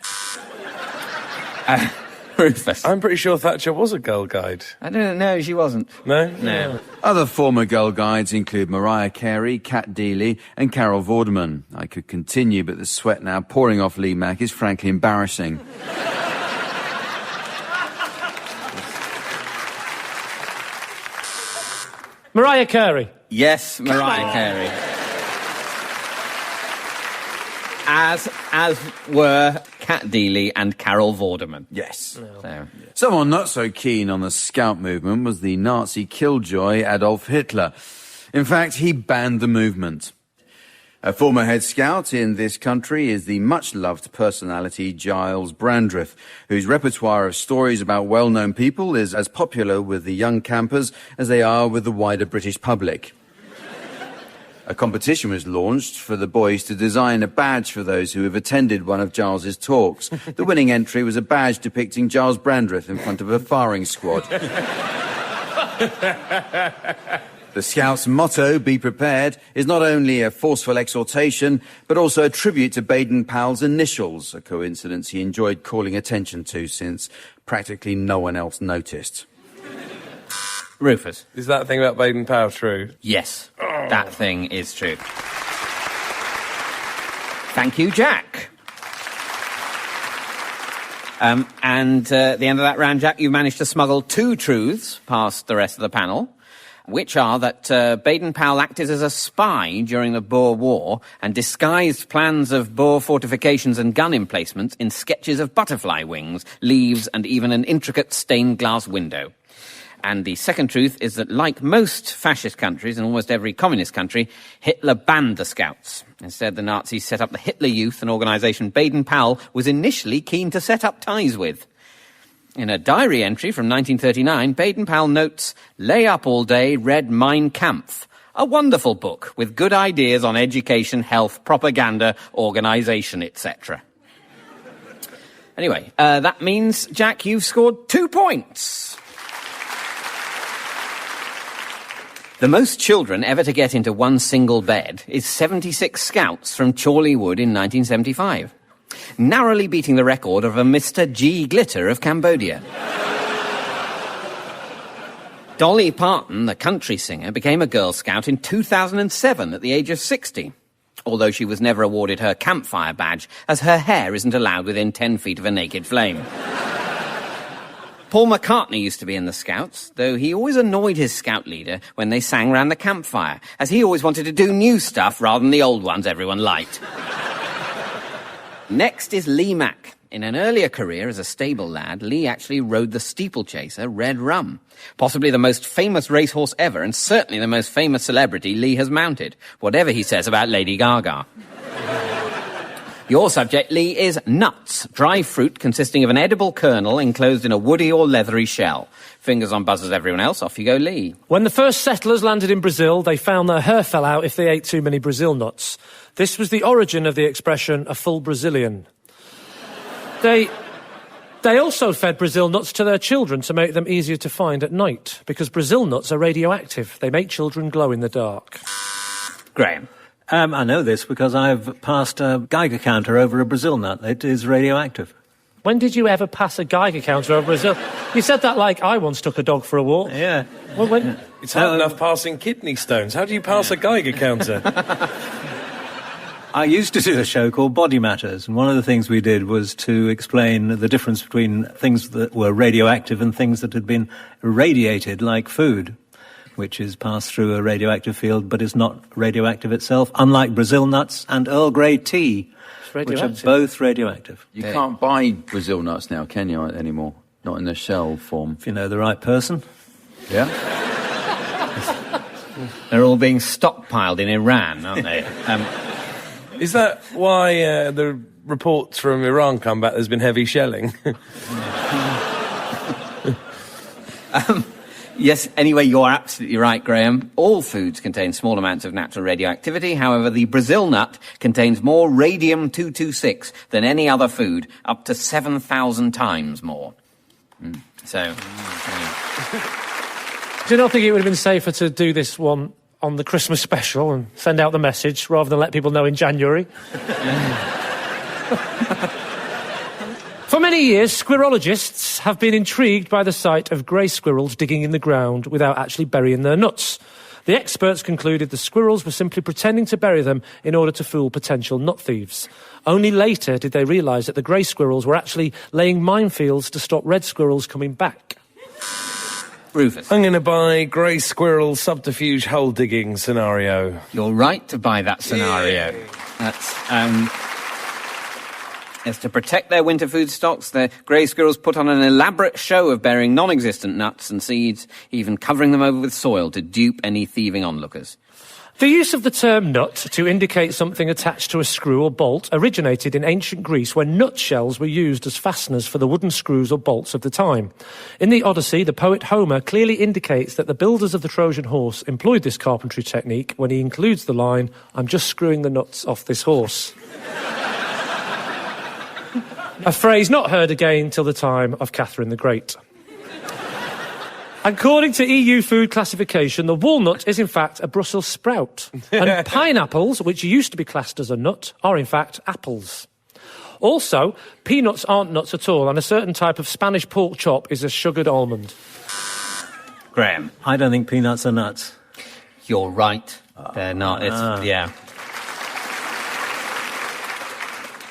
Rufus. I'm pretty sure Thatcher was a girl guide. I don't know, she wasn't. No? No. Other former girl guides include Mariah Carey, Kat Deeley and Carol Vorderman. I could continue, but the sweat now pouring off Lee Mack is frankly embarrassing. Mariah Carey. Yes, Mariah Carey. As were Kat Deeley and Carol Vorderman. Yes. So. Someone not so keen on the Scout movement was the Nazi killjoy Adolf Hitler. In fact, he banned the movement. A former head scout in this country is the much-loved personality Giles Brandreth, whose repertoire of stories about well-known people is as popular with the young campers as they are with the wider British public. A competition was launched for the boys to design a badge for those who have attended one of Giles's talks. The winning entry was a badge depicting Giles Brandreth in front of a firing squad. The Scouts' motto, "Be Prepared," is not only a forceful exhortation, but also a tribute to Baden-Powell's initials, a coincidence he enjoyed calling attention to since practically no one else noticed. Rufus. Is that thing about Baden-Powell true? Yes, that thing is true. Thank you, Jack. At the end of that round, Jack, you managed to smuggle 2 truths past the rest of the panel, which are that Baden-Powell acted as a spy during the Boer War and disguised plans of Boer fortifications and gun emplacements in sketches of butterfly wings, leaves, and even an intricate stained glass window. And the second truth is that, like most fascist countries and almost every communist country, Hitler banned the Scouts. Instead, the Nazis set up the Hitler Youth, an organisation Baden-Powell was initially keen to set up ties with. In a diary entry from 1939, Baden-Powell notes, "Lay up all day, read Mein Kampf, a wonderful book with good ideas on education, health, propaganda, organisation, etc." Anyway, that means, Jack, you've scored 2 points. The most children ever to get into one single bed is 76 Scouts from Chorley Wood in 1975. narrowly beating the record of a Mr. G. Glitter of Cambodia. Dolly Parton, the country singer, became a Girl Scout in 2007 at the age of 60, although she was never awarded her campfire badge, as her hair isn't allowed within 10 feet of a naked flame. Paul McCartney used to be in the Scouts, though he always annoyed his Scout leader when they sang round the campfire, as he always wanted to do new stuff rather than the old ones everyone liked. Next is Lee Mack. In an earlier career as a stable lad, Lee actually rode the steeplechaser Red Rum, possibly the most famous racehorse ever, and certainly the most famous celebrity Lee has mounted, whatever he says about Lady Gaga. Your subject, Lee, is nuts, dry fruit consisting of an edible kernel enclosed in a woody or leathery shell. Fingers on buzzers, everyone else. Off you go, Lee. When the first settlers landed in Brazil, they found their hair fell out if they ate too many Brazil nuts. This was the origin of the expression, a full Brazilian. They also fed Brazil nuts to their children to make them easier to find at night, because Brazil nuts are radioactive. They make children glow in the dark. Graham. I know this because I've passed a Geiger counter over a Brazil nut. It is radioactive. When did you ever pass a Geiger counter over Brazil? You said that like I once took a dog for a walk. Yeah. Well, when... It's hard enough passing kidney stones. How do you pass a Geiger counter? I used to do a show called Body Matters, and one of the things we did was to explain the difference between things that were radioactive and things that had been irradiated, like food, which is passed through a radioactive field but is not radioactive itself, unlike Brazil nuts and Earl Grey tea, which are both radioactive. You can't buy Brazil nuts now, can you, anymore? Not in the shell form. If you know the right person. Yeah? They're all being stockpiled in Iran, aren't they? Is that why the reports from Iran come back there's been heavy shelling? Yes, anyway, you're absolutely right, Graham. All foods contain small amounts of natural radioactivity. However, the Brazil nut contains more radium-226 than any other food, up to 7,000 times more. So... Do you not think it would have been safer to do this one on the Christmas special and send out the message rather than let people know in January? For many years, squirrologists have been intrigued by the sight of grey squirrels digging in the ground without actually burying their nuts. The experts concluded the squirrels were simply pretending to bury them in order to fool potential nut thieves. Only later did they realise that the grey squirrels were actually laying minefields to stop red squirrels coming back. Rufus. I'm going to buy grey squirrel subterfuge hole digging scenario. You're right to buy that scenario. Yay. That's, as to protect their winter food stocks, the grey squirrels put on an elaborate show of burying non-existent nuts and seeds, even covering them over with soil to dupe any thieving onlookers. The use of the term nut to indicate something attached to a screw or bolt originated in ancient Greece, where nutshells were used as fasteners for the wooden screws or bolts of the time. In the Odyssey, the poet Homer clearly indicates that the builders of the Trojan horse employed this carpentry technique when he includes the line, "I'm just screwing the nuts off this horse." A phrase not heard again till the time of Catherine the Great. According to EU food classification, the walnut is in fact a Brussels sprout. And pineapples, which used to be classed as a nut, are in fact apples. Also, peanuts aren't nuts at all, and a certain type of Spanish pork chop is a sugared almond. Graham. I don't think peanuts are nuts. You're right. They're not. Yeah.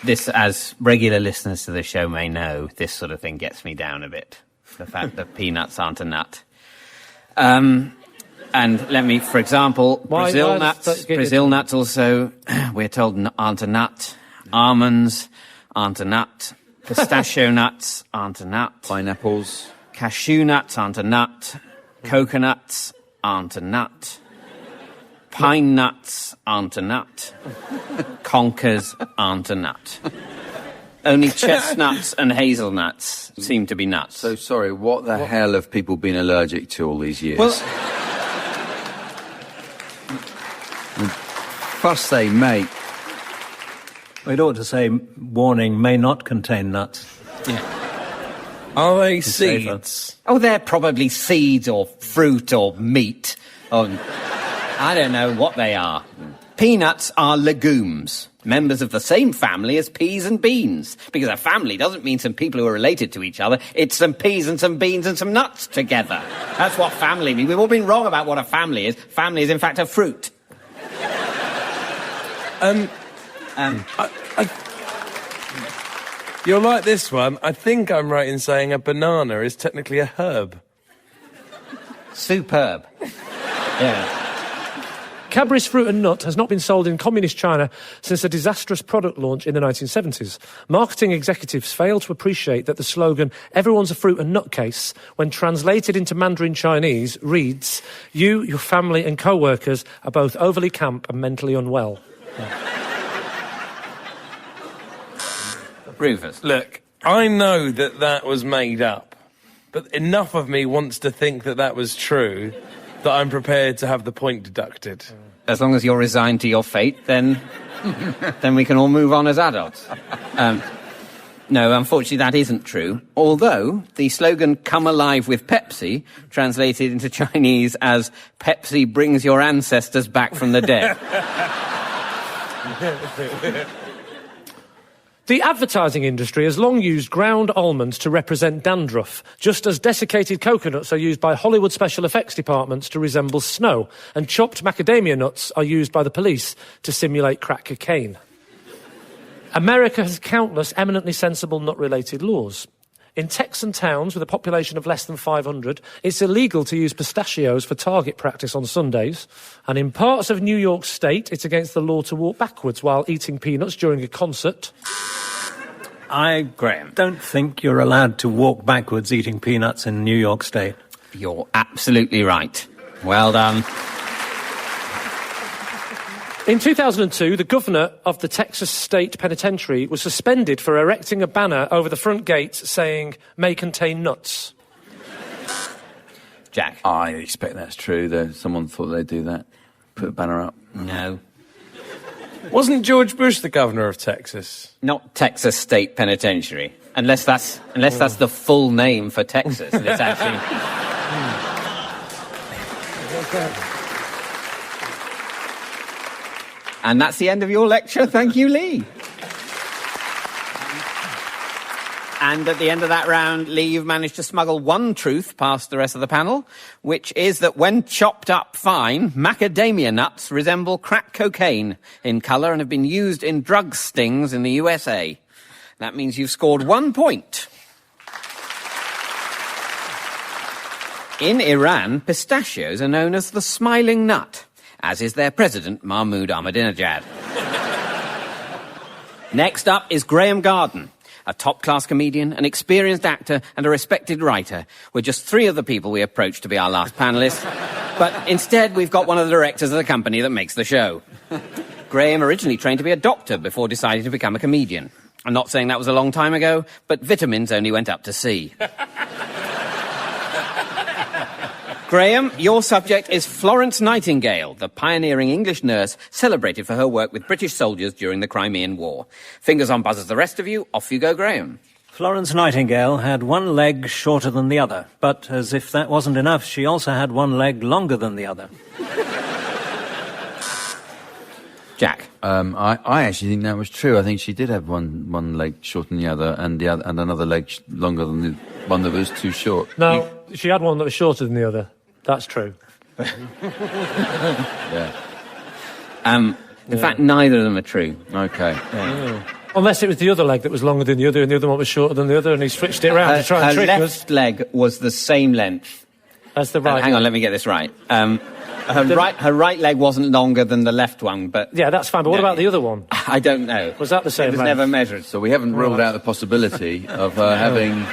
This, as regular listeners to the show may know, this sort of thing gets me down a bit. The fact that peanuts aren't a nut. And let me, for example, Brazil nuts also, we're told, aren't a nut. Almonds aren't a nut. Pistachio nuts aren't a nut. Pineapples. Cashew nuts aren't a nut. Coconuts aren't a nut. Pine nuts aren't a nut. Conkers aren't a nut. Only chestnuts and hazelnuts seem to be nuts. So, sorry, what the hell have people been allergic to all these years? Well, fuss they make. It ought to say, warning, may not contain nuts. Yeah. Are they seeds? Oh, they're probably seeds or fruit or meat. Or, I don't know what they are. Peanuts are legumes, members of the same family as peas and beans. Because a family doesn't mean some people who are related to each other. It's some peas and some beans and some nuts together. That's what family means. We've all been wrong about what a family is. Family is, in fact, a fruit. You're like this one. I think I'm right in saying a banana is technically a herb. Superb. Yeah. Cadbury's Fruit and Nut has not been sold in communist China since a disastrous product launch in the 1970s. Marketing executives fail to appreciate that the slogan, "Everyone's a fruit and nutcase," when translated into Mandarin Chinese, reads, "You, your family and co-workers are both overly camp and mentally unwell." Rufus. Look, I know that was made up, but enough of me wants to think that was true that I'm prepared to have the point deducted. As long as you're resigned to your fate, then we can all move on as adults. No, unfortunately, that isn't true. Although the slogan, "Come alive with Pepsi," translated into Chinese as "Pepsi brings your ancestors back from the dead." The advertising industry has long used ground almonds to represent dandruff, just as desiccated coconuts are used by Hollywood special effects departments to resemble snow, and chopped macadamia nuts are used by the police to simulate crack cocaine. America has countless eminently sensible nut-related laws. In Texan towns with a population of less than 500, it's illegal to use pistachios for target practice on Sundays. And in parts of New York State, it's against the law to walk backwards while eating peanuts during a concert. I don't think you're allowed to walk backwards eating peanuts in New York State. You're absolutely right. Well done. In 2002, the governor of the Texas State Penitentiary was suspended for erecting a banner over the front gate saying, "May contain nuts." Jack. I expect that's true. Someone thought they'd do that. Put a banner up. No. Wasn't George Bush the governor of Texas? Not Texas State Penitentiary. Unless that's the full name for Texas. And it's actually... And that's the end of your lecture. Thank you, Lee. And at the end of that round, Lee, you've managed to smuggle one truth past the rest of the panel, which is that when chopped up fine, macadamia nuts resemble crack cocaine in colour and have been used in drug stings in the USA. That means you've scored 1 point. In Iran, pistachios are known as the smiling nut, as is their president, Mahmoud Ahmadinejad. Next up is Graham Garden, a top-class comedian, an experienced actor, and a respected writer. We're just three of the people we approached to be our last panellists. But instead, we've got one of the directors of the company that makes the show. Graham originally trained to be a doctor before deciding to become a comedian. I'm not saying that was a long time ago, but vitamins only went up to C. Graham, your subject is Florence Nightingale, the pioneering English nurse celebrated for her work with British soldiers during the Crimean War. Fingers on buzzers the rest of you. Off you go, Graham. Florence Nightingale had one leg shorter than the other, but as if that wasn't enough, she also had one leg longer than the other. Jack. I actually think that was true. I think she did have one leg shorter than the other, and another leg longer than the one that was too short. No, she had one that was shorter than the other. That's true. Yeah. In fact, neither of them are true. Okay. Yeah. Unless it was the other leg that was longer than the other, and the other one was shorter than the other, and he switched it around to try and trick us. Her left leg was the same length. That's the right. Hang on, let me get this right. Her right leg wasn't longer than the left one, but... Yeah, that's fine, but what about the other one? I don't know. Was that the same It was length? never measured. So we haven't ruled out the possibility of having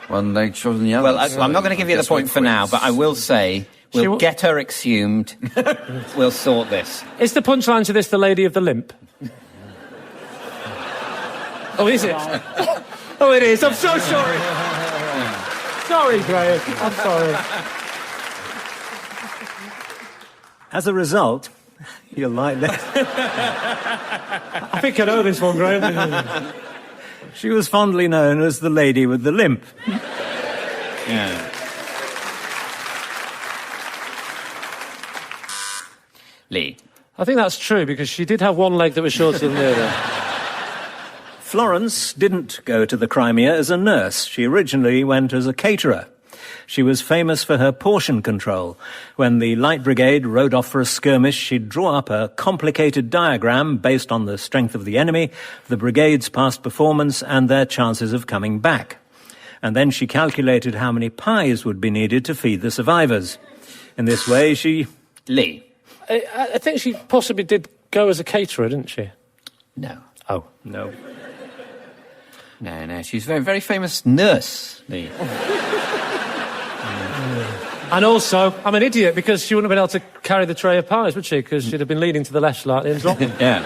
one leg shorter than the other. Well, I'm not going to give you the point for now, but I will say we'll get her exhumed. We'll sort this. Is the punchline to this the lady of the limp? Oh, is it? Oh, it is. I'm so sorry. Sorry, Graham. I'm sorry. As a result, you'll like that. I think I know this one, Graham. She was fondly known as the lady with the limp. Yeah. Lee. I think that's true, because she did have one leg that was shorter than the other. Florence didn't go to the Crimea as a nurse. She originally went as a caterer. She was famous for her portion control. When the Light Brigade rode off for a skirmish, she'd draw up a complicated diagram based on the strength of the enemy, the brigade's past performance, and their chances of coming back. And then she calculated how many pies would be needed to feed the survivors. In this way, she... Lee. I think she possibly did go as a caterer, didn't she? No. Oh, no. No, she's a very, very famous nurse, Lee. And also, I'm an idiot, because she wouldn't have been able to carry the tray of pies, would she? Because she'd have been leaning to the left slightly and dropping. Yeah.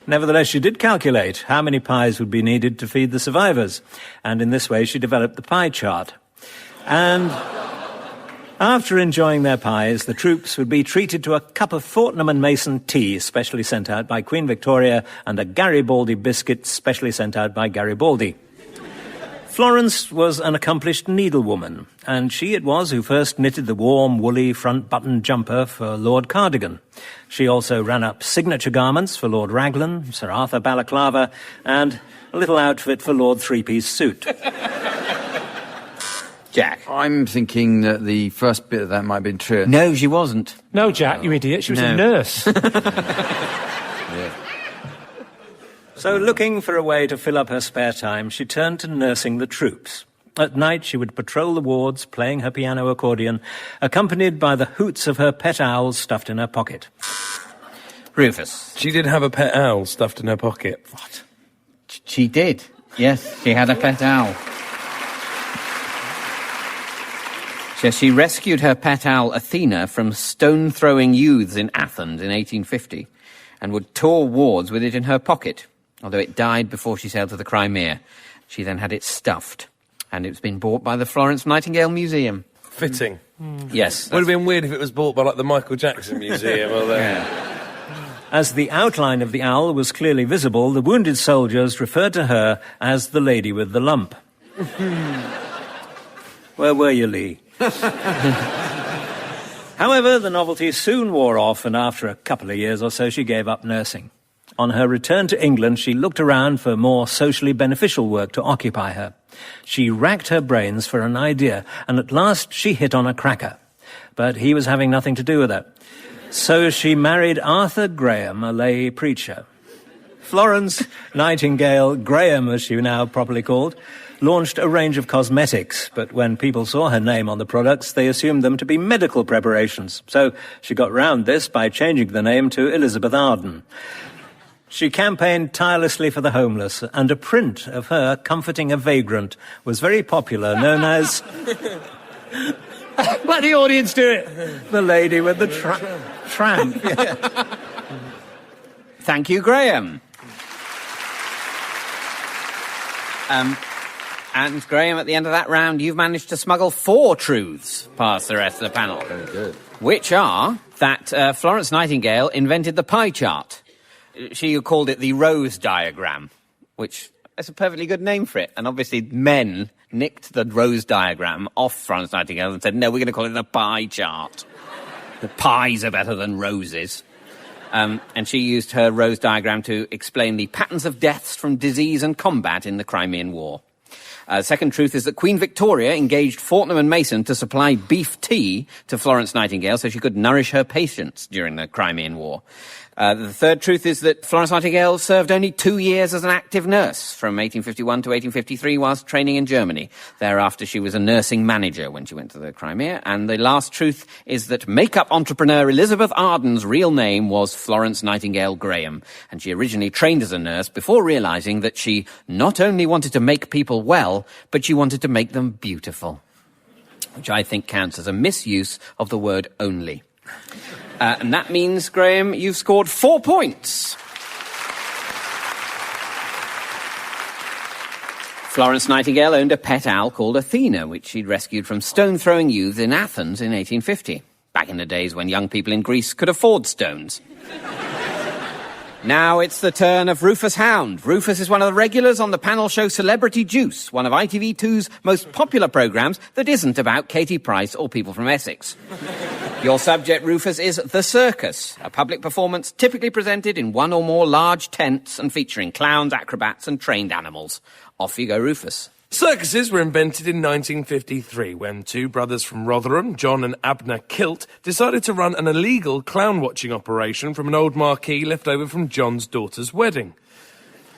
Nevertheless, she did calculate how many pies would be needed to feed the survivors. And in this way, she developed the pie chart. And after enjoying their pies, the troops would be treated to a cup of Fortnum and Mason tea, specially sent out by Queen Victoria, and a Garibaldi biscuit, specially sent out by Garibaldi. Florence was an accomplished needlewoman, and she it was who first knitted the warm, woolly front-button jumper for Lord Cardigan. She also ran up signature garments for Lord Raglan, Sir Arthur Balaclava, and a little outfit for Lord Three-Piece Suit. Jack. I'm thinking that the first bit of that might have been true. No, she wasn't. No, Jack, you idiot. She was a nurse. Yeah. So, looking for a way to fill up her spare time, she turned to nursing the troops. At night, she would patrol the wards, playing her piano accordion, accompanied by the hoots of her pet owls stuffed in her pocket. Rufus. She did have a pet owl stuffed in her pocket. What? She did. Yes, she had a pet owl. Yes, she rescued her pet owl Athena from stone-throwing youths in Athens in 1850 and would tour wards with it in her pocket, although it died before she sailed to the Crimea. She then had it stuffed, and it's been bought by the Florence Nightingale Museum. Fitting. Yes. Would have been weird if it was bought by, like, the Michael Jackson Museum or the... Yeah. As the outline of the owl was clearly visible, the wounded soldiers referred to her as the lady with the lump. Where were you, Lee? However, the novelty soon wore off, and after a couple of years or so, she gave up nursing. On her return to England, she looked around for more socially beneficial work to occupy her. She racked her brains for an idea, and at last she hit on a cracker. But he was having nothing to do with it. So she married Arthur Graham, a lay preacher. Florence Nightingale Graham, as she now properly called, launched a range of cosmetics, but when people saw her name on the products, they assumed them to be medical preparations. So she got round this by changing the name to Elizabeth Arden. She campaigned tirelessly for the homeless, and a print of her comforting a vagrant was very popular, known as... Let the audience do it. The lady with the tramp. Thank you, Graham. And Graham, at the end of that round, you've managed to smuggle 4 truths past the rest of the panel. Very good. Which are that Florence Nightingale invented the pie chart. She called it the rose diagram, which is a perfectly good name for it. And obviously men nicked the rose diagram off Florence Nightingale and said, no, we're going to call it the pie chart. The pies are better than roses. And she used her rose diagram to explain the patterns of deaths from disease and combat in the Crimean War. Second truth is that Queen Victoria engaged Fortnum and Mason to supply beef tea to Florence Nightingale so she could nourish her patients during the Crimean War. The third truth is that Florence Nightingale served only 2 years as an active nurse, from 1851 to 1853, whilst training in Germany. Thereafter, she was a nursing manager when she went to the Crimea. And the last truth is that makeup entrepreneur Elizabeth Arden's real name was Florence Nightingale Graham, and she originally trained as a nurse before realising that she not only wanted to make people well, but she wanted to make them beautiful, which I think counts as a misuse of the word only. And that means, Graham, you've scored 4 points. Florence Nightingale owned a pet owl called Athena, which she'd rescued from stone-throwing youths in Athens in 1850, back in the days when young people in Greece could afford stones. Now it's the turn of Rufus Hound. Rufus is one of the regulars on the panel show Celebrity Juice, one of ITV2's most popular programmes that isn't about Katie Price or people from Essex. Your subject, Rufus, is the circus, a public performance typically presented in one or more large tents and featuring clowns, acrobats and trained animals. Off you go, Rufus. Circuses were invented in 1953 when two brothers from Rotherham, John and Abner Kilt, decided to run an illegal clown-watching operation from an old marquee left over from John's daughter's wedding.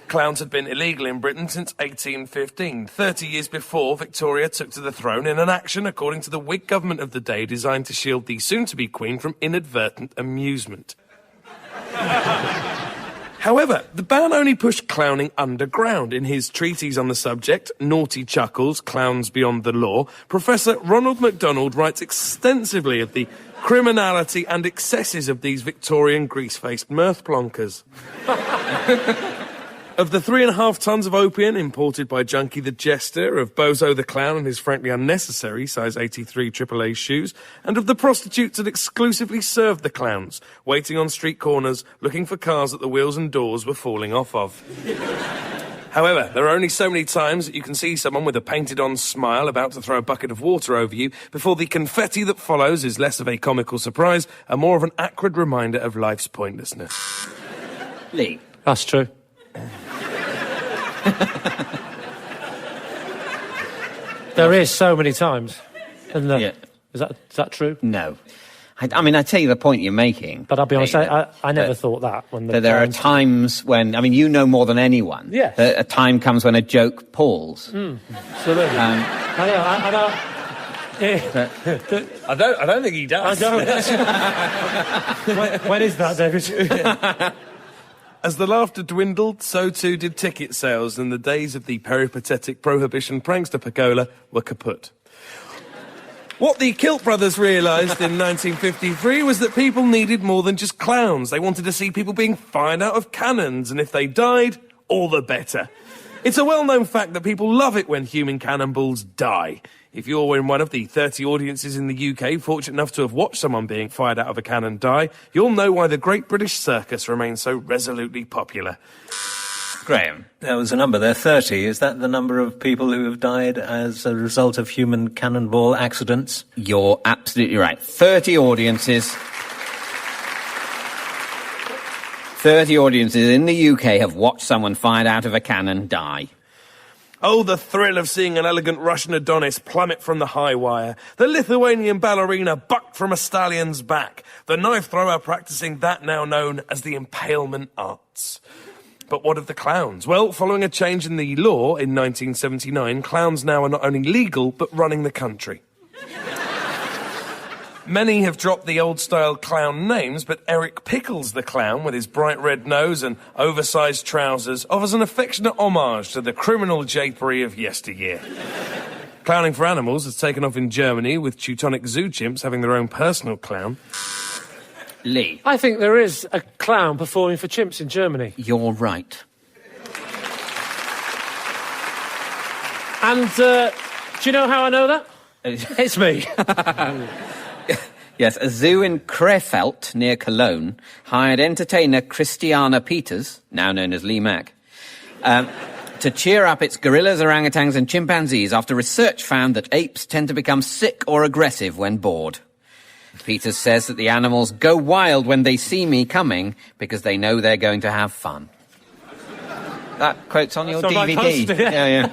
Clowns had been illegal in Britain since 1815, 30 years before Victoria took to the throne in an action, according to the Whig government of the day, designed to shield the soon-to-be Queen from inadvertent amusement. However, the ban only pushed clowning underground. In his treatise on the subject, Naughty Chuckles, Clowns Beyond the Law, Professor Ronald MacDonald writes extensively of the criminality and excesses of these Victorian grease-faced mirth plonkers. Of the 3.5 tons of opium imported by Junkie the Jester, of Bozo the Clown and his frankly unnecessary size 83 AAA shoes, and of the prostitutes that exclusively served the clowns, waiting on street corners, looking for cars that the wheels and doors were falling off of. However, there are only so many times that you can see someone with a painted-on smile about to throw a bucket of water over you before the confetti that follows is less of a comical surprise and more of an acrid reminder of life's pointlessness. Lee. That's true. There is so many times. Isn't there? Yeah. Is that true? No. I mean, I tell you the point you're making. But I'll be honest, I never thought that. When there are times when, I mean, you know more than anyone. Yes. A time comes when a joke palls. Absolutely. I know. Yeah. I don't think he does. I don't. when is that, David? As the laughter dwindled, so too did ticket sales, and the days of the peripatetic prohibition prankster Pagola were kaput. What the Kilt brothers realised in 1953 was that people needed more than just clowns. They wanted to see people being fired out of cannons, and if they died, all the better. It's a well-known fact that people love it when human cannonballs die. If you're in one of the 30 audiences in the UK fortunate enough to have watched someone being fired out of a cannon die, you'll know why the Great British Circus remains so resolutely popular. Graham. There was a number there, 30. Is that the number of people who have died as a result of human cannonball accidents? You're absolutely right. 30 audiences. 30 audiences in the UK have watched someone fired out of a cannon die. Oh, the thrill of seeing an elegant Russian Adonis plummet from the high wire. The Lithuanian ballerina bucked from a stallion's back. The knife thrower practicing that now known as the impalement arts. But what of the clowns? Well, following a change in the law in 1979, clowns now are not only legal, but running the country. Many have dropped the old-style clown names, but Eric Pickles the Clown, with his bright red nose and oversized trousers, offers an affectionate homage to the criminal japery of yesteryear. Clowning for animals has taken off in Germany, with Teutonic zoo chimps having their own personal clown. Lee. I think there is a clown performing for chimps in Germany. You're right. And, do you know how I know that? It's me. Yes, a zoo in Krefeld, near Cologne, hired entertainer Christiana Peters, now known as Lee Mack, to cheer up its gorillas, orangutans and chimpanzees after research found that apes tend to become sick or aggressive when bored. Peters says that the animals go wild when they see me coming because they know they're going to have fun. That quote's on your DVD. Poster, yeah.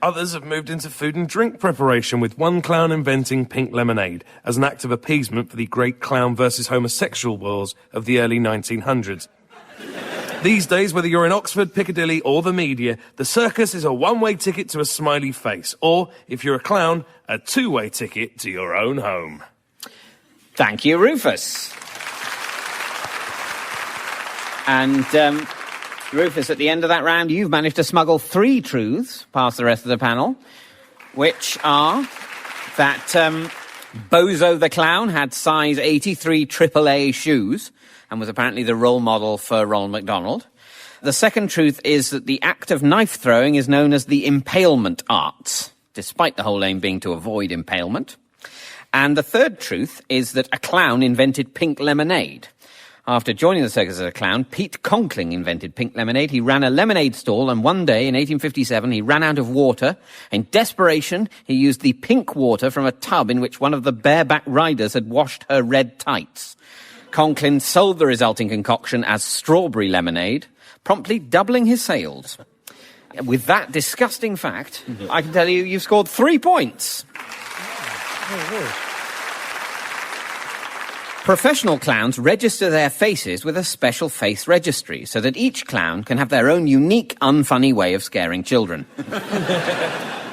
Others have moved into food and drink preparation, with one clown inventing pink lemonade as an act of appeasement for the great clown versus homosexual wars of the early 1900s. These days, whether you're in Oxford, Piccadilly or the media, the circus is a one-way ticket to a smiley face, or, if you're a clown, a two-way ticket to your own home. Thank you, Rufus. And, Rufus, at the end of that round, you've managed to smuggle 3 truths past the rest of the panel, which are that Bozo the Clown had size 83 AAA shoes and was apparently the role model for Ronald McDonald. The second truth is that the act of knife throwing is known as the impalement arts, despite the whole aim being to avoid impalement. And the third truth is that a clown invented pink lemonade. After joining the circus as a clown, Pete Conkling invented pink lemonade. He ran a lemonade stall, and one day in 1857 he ran out of water. In desperation, he used the pink water from a tub in which one of the bareback riders had washed her red tights. Conkling sold the resulting concoction as strawberry lemonade, promptly doubling his sales. With that disgusting fact, I can tell you you've scored 3 points. Professional clowns register their faces with a special face registry so that each clown can have their own unique, unfunny way of scaring children.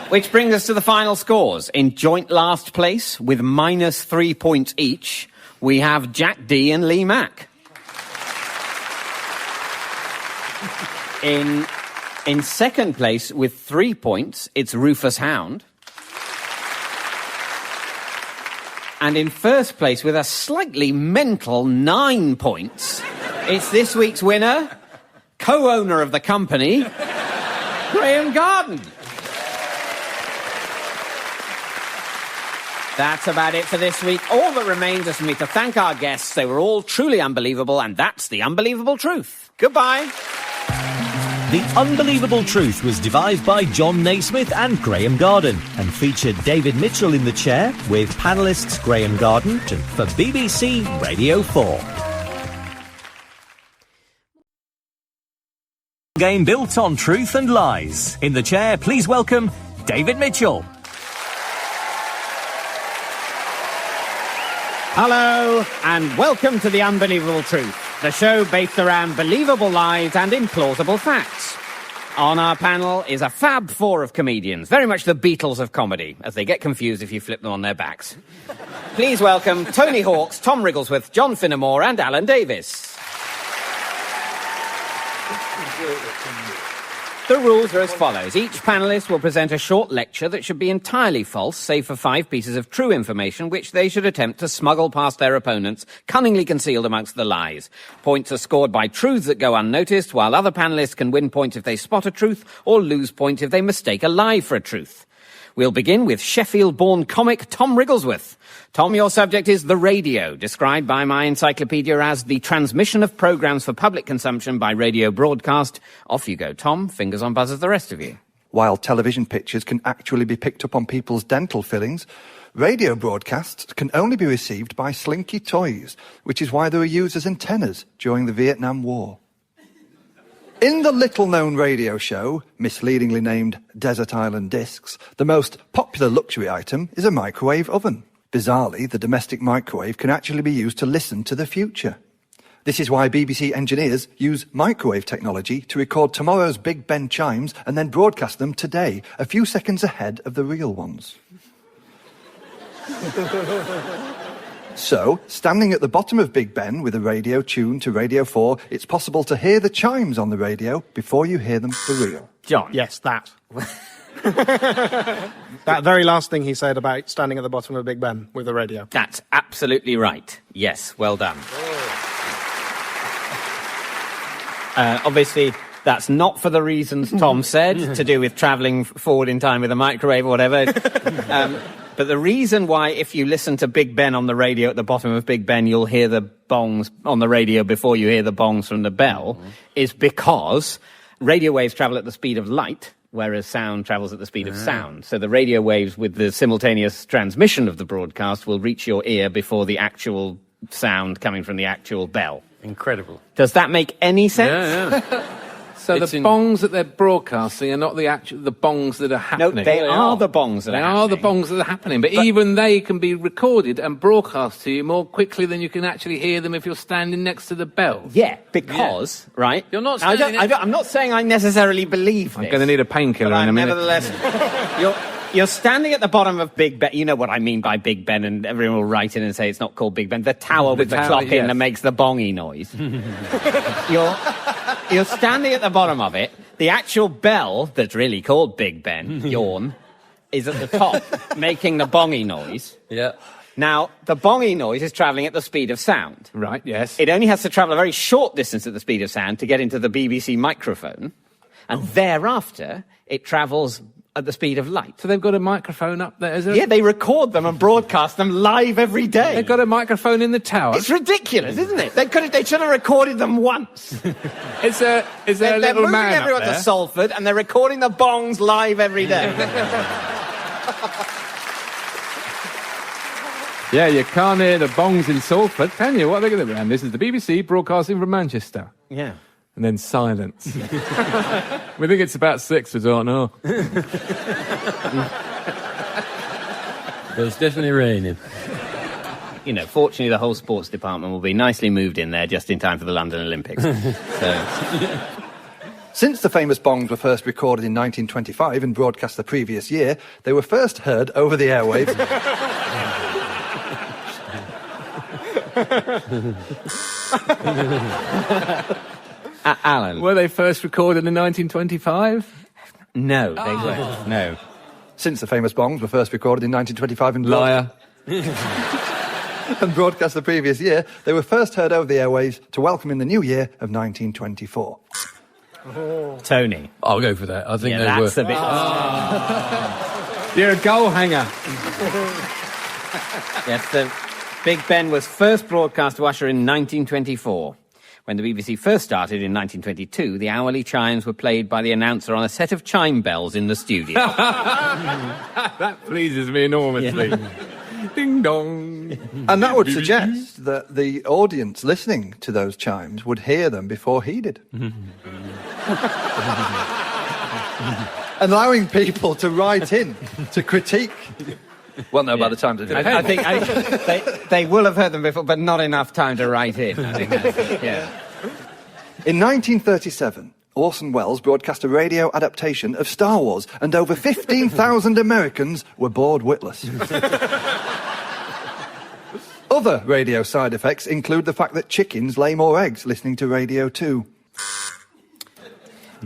Which brings us to the final scores. In joint last place, with -3 points each, we have Jack D and Lee Mack. In second place, with 3 points, it's Rufus Hound. And in first place, with a slightly mental 9 points, it's this week's winner, co-owner of the company, Graham Garden. That's about it for this week. All that remains is for me to thank our guests. They were all truly unbelievable, and that's the unbelievable truth. Goodbye. The Unbelievable Truth was devised by John Naismith and Graham Garden and featured David Mitchell in the chair with panellists Graham Garden for BBC Radio 4. Game built on truth and lies. In the chair, please welcome David Mitchell. Hello, and welcome to The Unbelievable Truth, the show based around believable lies and implausible facts. On our panel is a fab four of comedians, very much the Beatles of comedy, as they get confused if you flip them on their backs. Please welcome Tony Hawks, Tom Wrigglesworth, John Finnemore, and Alan Davis. The rules are as follows. Each panellist will present a short lecture that should be entirely false, save for 5 pieces of true information, which they should attempt to smuggle past their opponents, cunningly concealed amongst the lies. Points are scored by truths that go unnoticed, while other panellists can win points if they spot a truth, or lose points if they mistake a lie for a truth. We'll begin with Sheffield-born comic Tom Wrigglesworth. Tom, your subject is the radio, described by my encyclopedia as the transmission of programmes for public consumption by radio broadcast. Off you go, Tom. Fingers on buzzers, the rest of you. While television pictures can actually be picked up on people's dental fillings, radio broadcasts can only be received by slinky toys, which is why they were used as antennas during the Vietnam War. In the little-known radio show, misleadingly named Desert Island Discs, the most popular luxury item is a microwave oven. Bizarrely, the domestic microwave can actually be used to listen to the future. This is why BBC engineers use microwave technology to record tomorrow's Big Ben chimes and then broadcast them today, a few seconds ahead of the real ones. So, standing at the bottom of Big Ben with a radio tuned to Radio 4, it's possible to hear the chimes on the radio before you hear them for real. John? Yes, that. That very last thing he said about standing at the bottom of Big Ben with the radio. That's absolutely right. Yes, well done. Obviously, that's not for the reasons Tom said, to do with travelling forward in time with a microwave or whatever. But the reason why, if you listen to Big Ben on the radio at the bottom of Big Ben, you'll hear the bongs on the radio before you hear the bongs from the bell, is because radio waves travel at the speed of light, whereas sound travels at the speed of sound. So the radio waves with the simultaneous transmission of the broadcast will reach your ear before the actual sound coming from the actual bell. Incredible. Does that make any sense? Yeah. So the bongs that they're broadcasting are not the bongs that are happening. No, they are the bongs that are happening. They are the bongs that are happening, but even they can be recorded and broadcast to you more quickly than you can actually hear them if you're standing next to the bell. Yeah, because, right? You're not I'm not saying I necessarily believe this. I'm going to need a painkiller in a minute. Nevertheless, you're standing at the bottom of Big Ben. You know what I mean by Big Ben, and everyone will write in and say it's not called Big Ben. The tower with the clock in that makes the bongy noise. You're standing at the bottom of it. The actual bell that's really called Big Ben, yawn, is at the top, making the bongy noise. Yeah. Now, the bongy noise is travelling at the speed of sound. Right, yes. It only has to travel a very short distance at the speed of sound to get into the BBC microphone, and thereafter it travels at the speed of light. So they've got a microphone up there, is there? Yeah, they record them and broadcast them live every day. They've got a microphone in the tower. It's ridiculous, isn't it? They should have recorded them once. Is there a They're little moving man everyone up there? to Salford and they're recording the bongs live every day. Yeah, you can't hear the bongs in Salford, can you? What are they going to do? This is the BBC broadcasting from Manchester. Yeah. And then silence. We think it's about 6, we don't know. But it's definitely raining. You know, fortunately the whole sports department will be nicely moved in there just in time for the London Olympics. Since the famous bongs were first recorded in 1925 and broadcast the previous year, they were first heard over the airwaves. Alan. Were they first recorded in 1925? No, they weren't. No. Since the famous bongs were first recorded in 1925 and Liar. and broadcast the previous year, they were first heard over the airwaves to welcome in the new year of 1924. Tony. I'll go for that. I think they that's were. a bit... You're a goal hanger. Yes, the Big Ben was first broadcast to Usher in 1924. When the BBC first started in 1922, the hourly chimes were played by the announcer on a set of chime bells in the studio. That pleases me enormously. Yeah. Ding dong. And that would suggest that the audience listening to those chimes would hear them before he did. Allowing people to write in to critique. Well, no, by the time they I think they will have heard them before, but not enough time to write in. I think yeah. In 1937, Orson Welles broadcast a radio adaptation of Star Wars, and over 15,000 Americans were bored witless. Other radio side effects include the fact that chickens lay more eggs listening to Radio 2.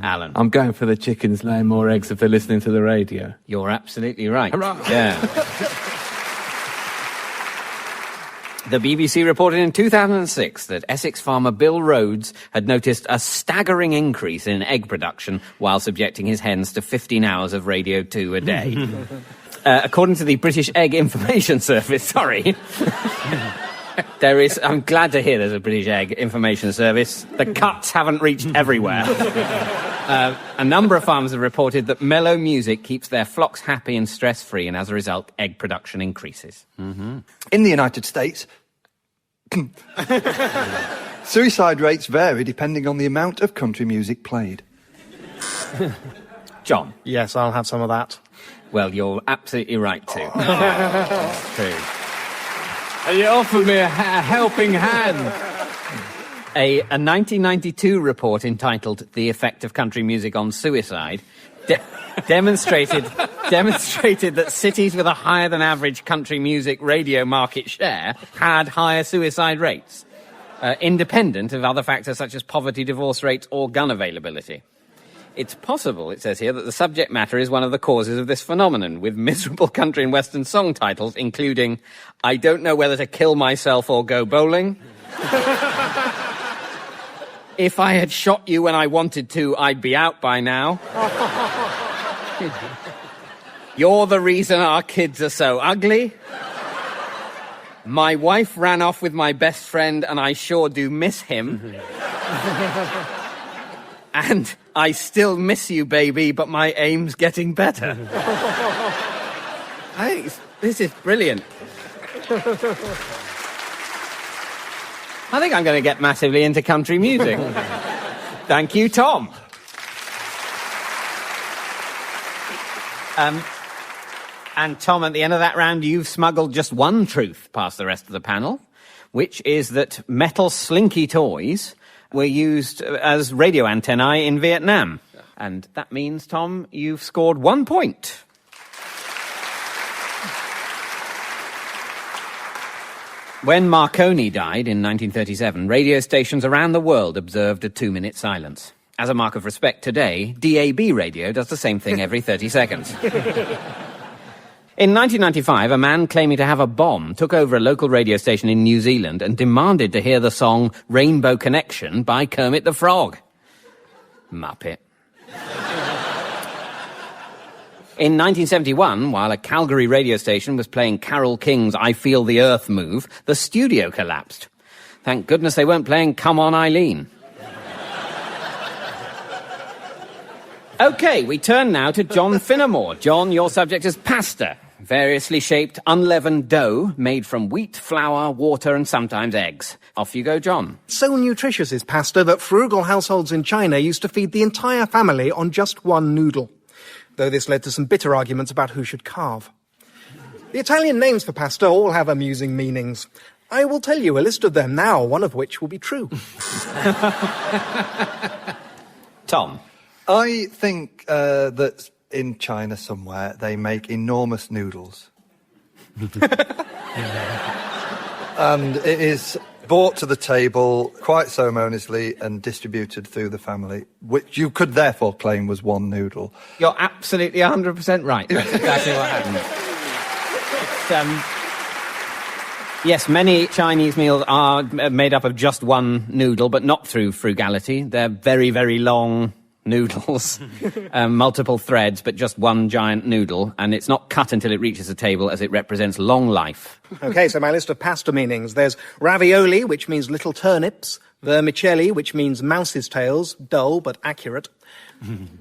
Alan. I'm going for the chickens laying more eggs if they're listening to the radio. You're absolutely right. Hurrah. Yeah. The BBC reported in 2006 that Essex farmer Bill Rhodes had noticed a staggering increase in egg production while subjecting his hens to 15 hours of Radio 2 a day. According to the British Egg Information Service, I'm glad to hear there's a British Egg Information Service. The cuts haven't reached everywhere. A number of farmers have reported that mellow music keeps their flocks happy and stress-free, and as a result, egg production increases. Mm-hmm. In the United States, suicide rates vary depending on the amount of country music played. John? Yes, I'll have some of that. Well, you're absolutely right, too. True. And you offered me a helping hand. A 1992 report entitled The Effect of Country Music on Suicide demonstrated that cities with a higher than average country music radio market share had higher suicide rates, independent of other factors such as poverty, divorce rates, or gun availability. It's possible, it says here, that the subject matter is one of the causes of this phenomenon, with miserable country and western song titles including I Don't Know Whether to Kill Myself or Go Bowling, If I Had Shot You When I Wanted To, I'd Be Out By Now, You're the Reason Our Kids Are So Ugly, My Wife Ran Off With My Best Friend and I Sure Do Miss Him, and I Still Miss You, Baby, but my aim's getting better. I think this is brilliant. I think I'm going to get massively into country music. Thank you, Tom. And Tom, at the end of that round, you've smuggled just one truth past the rest of the panel, which is that metal slinky toys were used as radio antennae in Vietnam. And that means, Tom, you've scored 1 point. When Marconi died in 1937, radio stations around the world observed a 2-minute silence. As a mark of respect today, DAB radio does the same thing every 30 seconds. In 1995, a man claiming to have a bomb took over a local radio station in New Zealand and demanded to hear the song Rainbow Connection by Kermit the Frog. Muppet. In 1971, while a Calgary radio station was playing Carole King's I Feel the Earth Move, the studio collapsed. Thank goodness they weren't playing Come On Eileen. OK, we turn now to John Finnemore. John, your subject is pasta. Variously shaped, unleavened dough made from wheat, flour, water and sometimes eggs. Off you go, John. So nutritious is pasta that frugal households in China used to feed the entire family on just one noodle, though this led to some bitter arguments about who should carve. The Italian names for pasta all have amusing meanings. I will tell you a list of them now, one of which will be true. Tom. I think that in China somewhere they make enormous noodles. And it is brought to the table quite ceremoniously and distributed through the family, which you could therefore claim was one noodle. You're absolutely 100% right. That's exactly what happened. Yes, many Chinese meals are made up of just one noodle, but not through frugality. They're very, very long noodles, multiple threads, but just one giant noodle, and it's not cut until it reaches the table as it represents long life. OK, so my list of pasta meanings. There's ravioli, which means little turnips, vermicelli, which means mouse's tails, dull but accurate,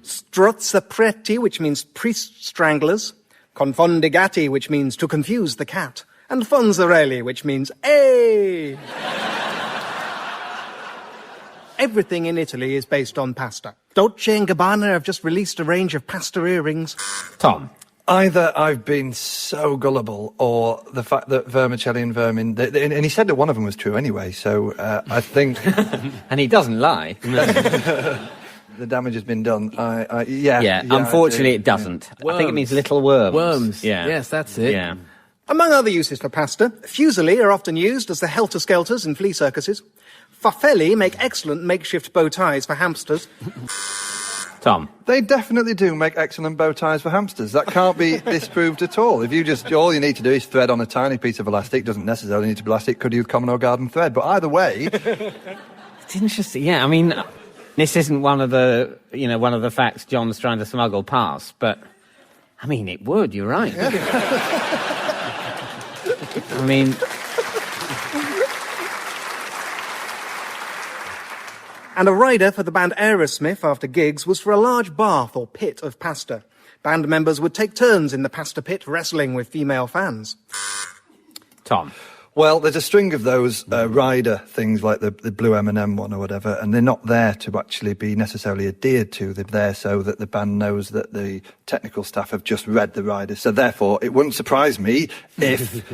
strozzapreti, which means priest stranglers, confondigati, which means to confuse the cat, and fonzarelli, which means hey! Everything in Italy is based on pasta. Dolce & Gabbana have just released a range of pasta earrings. Tom. Either I've been so gullible, or the fact that vermicelli and vermin... and he said that one of them was true anyway, so I think... And he doesn't lie. The damage has been done. Yeah, unfortunately it doesn't. Worms. I think it means little worms. Worms. Yeah. Yes, that's it. Yeah. Among other uses for pasta, fusilli are often used as the helter-skelters in flea circuses. Farfelli make excellent makeshift bow ties for hamsters. Tom. They definitely do make excellent bow ties for hamsters. That can't be disproved at all. If you just, all you need to do is thread on a tiny piece of elastic. Doesn't necessarily need to be elastic. Could use common or garden thread. But either way... It's interesting. Yeah, I mean, this isn't one of the facts John's trying to smuggle past, but, I mean, it would, you're right. I mean... And a rider for the band Aerosmith after gigs was for a large bath or pit of pasta. Band members would take turns in the pasta pit wrestling with female fans. Tom. Well, there's a string of those rider things like the blue M&M one or whatever, and they're not there to actually be necessarily adhered to. They're there so that the band knows that the technical staff have just read the riders. So therefore, it wouldn't surprise me if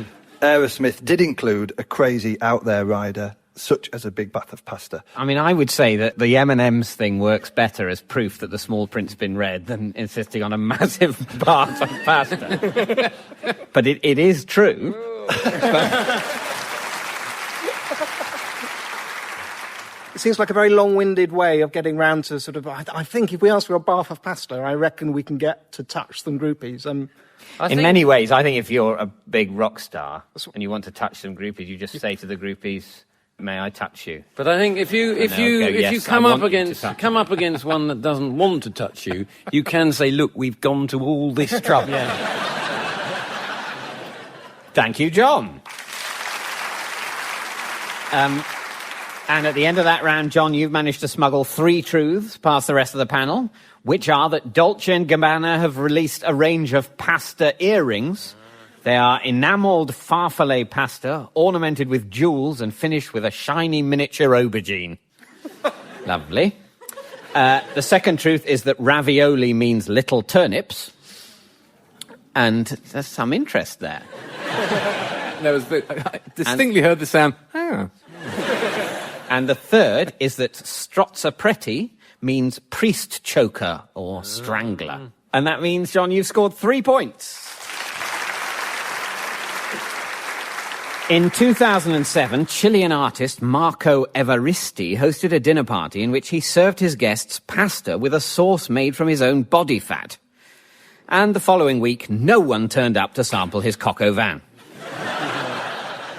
Aerosmith did include a crazy out-there rider such as a big bath of pasta. I mean, I would say that the M&M's thing works better as proof that the small print's been read than insisting on a massive bath of pasta. But it is true. It seems like a very long-winded way of getting round to sort of... I think if we ask for a bath of pasta, I reckon we can get to touch some groupies. In many ways, I think if you're a big rock star and you want to touch some groupies, you just say to the groupies, "May I touch you?" But I think if you come up against one that doesn't want to touch you, you can say, "Look, we've gone to all this trouble." Thank you, John. And at the end of that round, John, you've managed to smuggle 3 truths past the rest of the panel, which are that Dolce & Gabbana have released a range of pasta earrings. They are enamelled farfalle pasta, ornamented with jewels and finished with a shiny miniature aubergine. Lovely. The second truth is that ravioli means little turnips. And there's some interest there. I distinctly heard the sound, oh. And the third is that strozzapreti means priest choker or strangler. And that means, John, you've scored 3 points. In 2007, Chilean artist Marco Evaristi hosted a dinner party in which he served his guests pasta with a sauce made from his own body fat. And the following week, no one turned up to sample his coq au vin.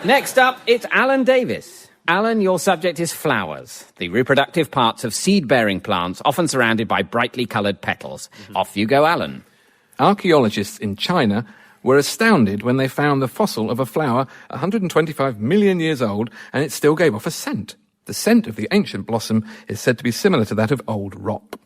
Next up, it's Alan Davis. Alan, your subject is flowers, the reproductive parts of seed-bearing plants, often surrounded by brightly coloured petals. Off you go, Alan. Archaeologists in China were astounded when they found the fossil of a flower 125 million years old, and it still gave off a scent. The scent of the ancient blossom is said to be similar to that of old rock.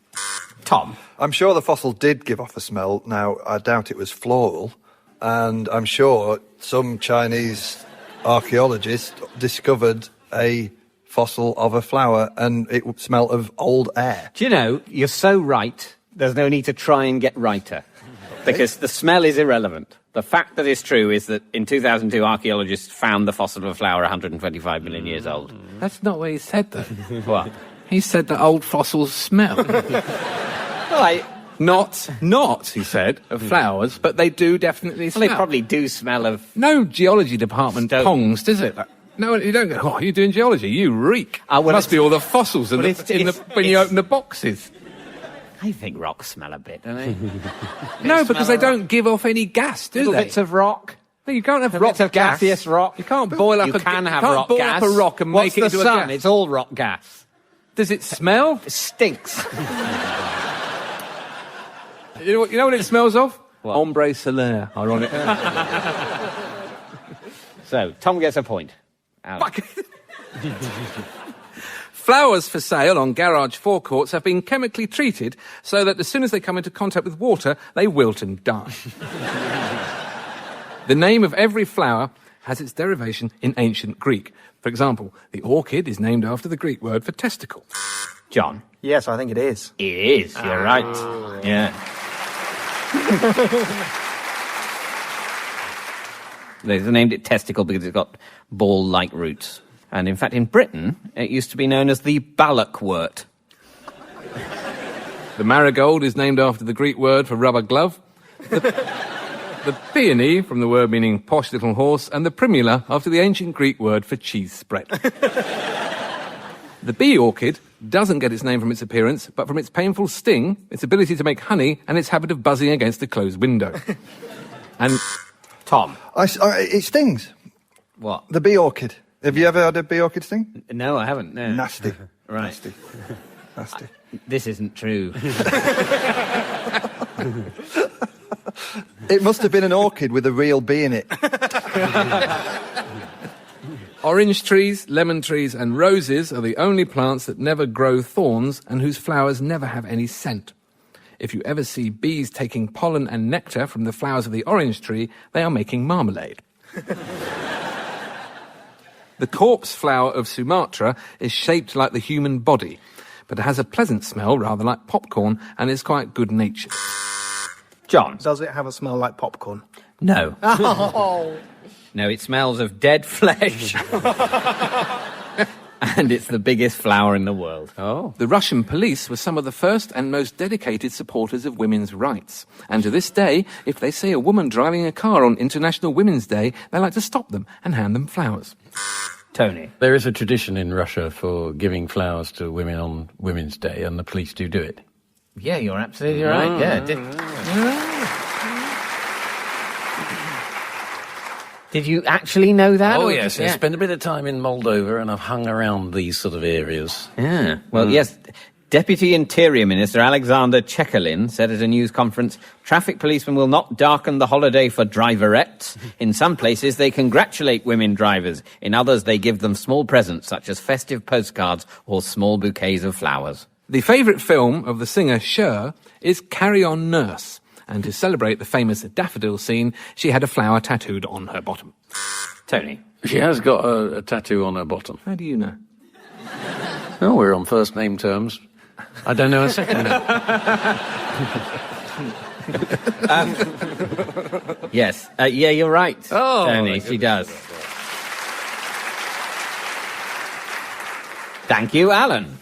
Tom? I'm sure the fossil did give off a smell. Now, I doubt it was floral, and I'm sure some Chinese archaeologist discovered a fossil of a flower and it smelled of old air. Do you know, you're so right, there's no need to try and get righter, because the smell is irrelevant. The fact that is true is that in 2002 archaeologists found the fossil of a flower 125 million years old. That's not what he said, though. What? He said that old fossils smell. Right. Not, he said, of flowers, but they do definitely smell. Well, they probably do smell of... No geology department pongs, does it? No, you don't go, oh, you're doing geology, you reek. Must be all the fossils when you open the boxes. I think rocks smell a bit, don't they? No, because they don't give off any gas, do Little they? bits of rock. No, you can't have Bits of gas. gaseous rock. You can't boil up You can have can't rock boil gas. up a rock and What's make it the into a sun? gas. It's all rock gas. Does it smell? It stinks. You know what it smells of? What? Ombre solaire, ironic. So, Tom gets a point. Flowers for sale on garage forecourts have been chemically treated so that as soon as they come into contact with water, they wilt and die. The name of every flower has its derivation in ancient Greek. For example, the orchid is named after the Greek word for testicle. John? Yes, I think it is. It is, you're right. Yeah. They named it testicle because it's got ball-like roots. And in fact, in Britain, it used to be known as the ballokwort. The marigold is named after the Greek word for rubber glove. The peony, from the word meaning posh little horse, and the primula after the ancient Greek word for cheese spread. The bee orchid doesn't get its name from its appearance, but from its painful sting, its ability to make honey, and its habit of buzzing against a closed window. And Tom? It stings. What? The bee orchid. Have you ever had a bee orchid sting? No, I haven't. No. Nasty. Right. Nasty. This isn't true. It must have been an orchid with a real bee in it. Orange trees, lemon trees, and roses are the only plants that never grow thorns and whose flowers never have any scent. If you ever see bees taking pollen and nectar from the flowers of the orange tree, they are making marmalade. The corpse flower of Sumatra is shaped like the human body, but it has a pleasant smell, rather like popcorn, and is quite good-natured. John? Does it have a smell like popcorn? No. Oh. No, it smells of dead flesh. And it's the biggest flower in the world. Oh. The Russian police were some of the first and most dedicated supporters of women's rights. And to this day, if they see a woman driving a car on International Women's Day, they like to stop them and hand them flowers. Tony? There is a tradition in Russia for giving flowers to women on Women's Day, and the police do it. Yeah, you're absolutely right. Did you actually know that? Oh, or yes. I spent a bit of time in Moldova, and I've hung around these sort of areas. Yeah. Well, yes. Deputy Interior Minister Alexander Chekalin said at a news conference, traffic policemen will not darken the holiday for driverettes. In some places, they congratulate women drivers. In others, they give them small presents, such as festive postcards or small bouquets of flowers. The favourite film of the singer Cher is Carry On Nurse. And to celebrate the famous daffodil scene, she had a flower tattooed on her bottom. Tony? She has got a tattoo on her bottom. How do you know? Oh, we're on first name terms. I don't know a second name. Yes. Yeah, you're right, Oh, Tony. She does. Thank you, Alan.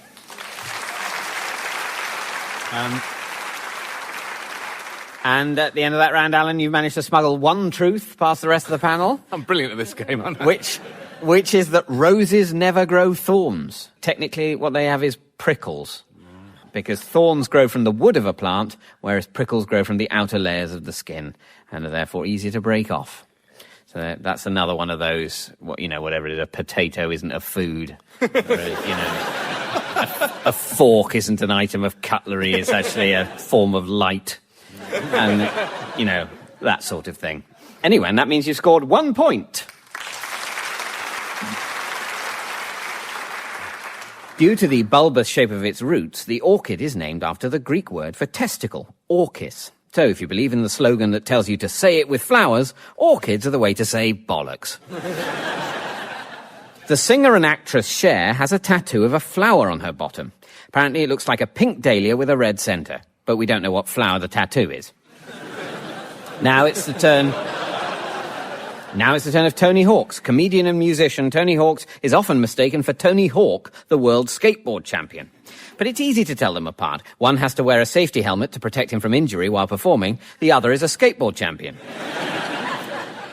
And at the end of that round, Alan, you managed to smuggle one truth past the rest of the panel. I'm brilliant at this game, aren't I? Which is that roses never grow thorns. Technically, what they have is prickles. Because thorns grow from the wood of a plant, whereas prickles grow from the outer layers of the skin, and are therefore easier to break off. So that's another one of those, whatever it is, a potato isn't a food. Whereas, a fork isn't an item of cutlery, it's actually a form of light. and, you know, that sort of thing. Anyway, and that means you scored 1 point. Due to the bulbous shape of its roots, the orchid is named after the Greek word for testicle, orchis. So if you believe in the slogan that tells you to say it with flowers, orchids are the way to say bollocks. The singer and actress Cher has a tattoo of a flower on her bottom. Apparently it looks like a pink dahlia with a red centre, but we don't know what flower the tattoo is. Now it's the turn of Tony Hawks. Comedian and musician Tony Hawks is often mistaken for Tony Hawk, the world skateboard champion. But it's easy to tell them apart. One has to wear a safety helmet to protect him from injury while performing. The other is a skateboard champion.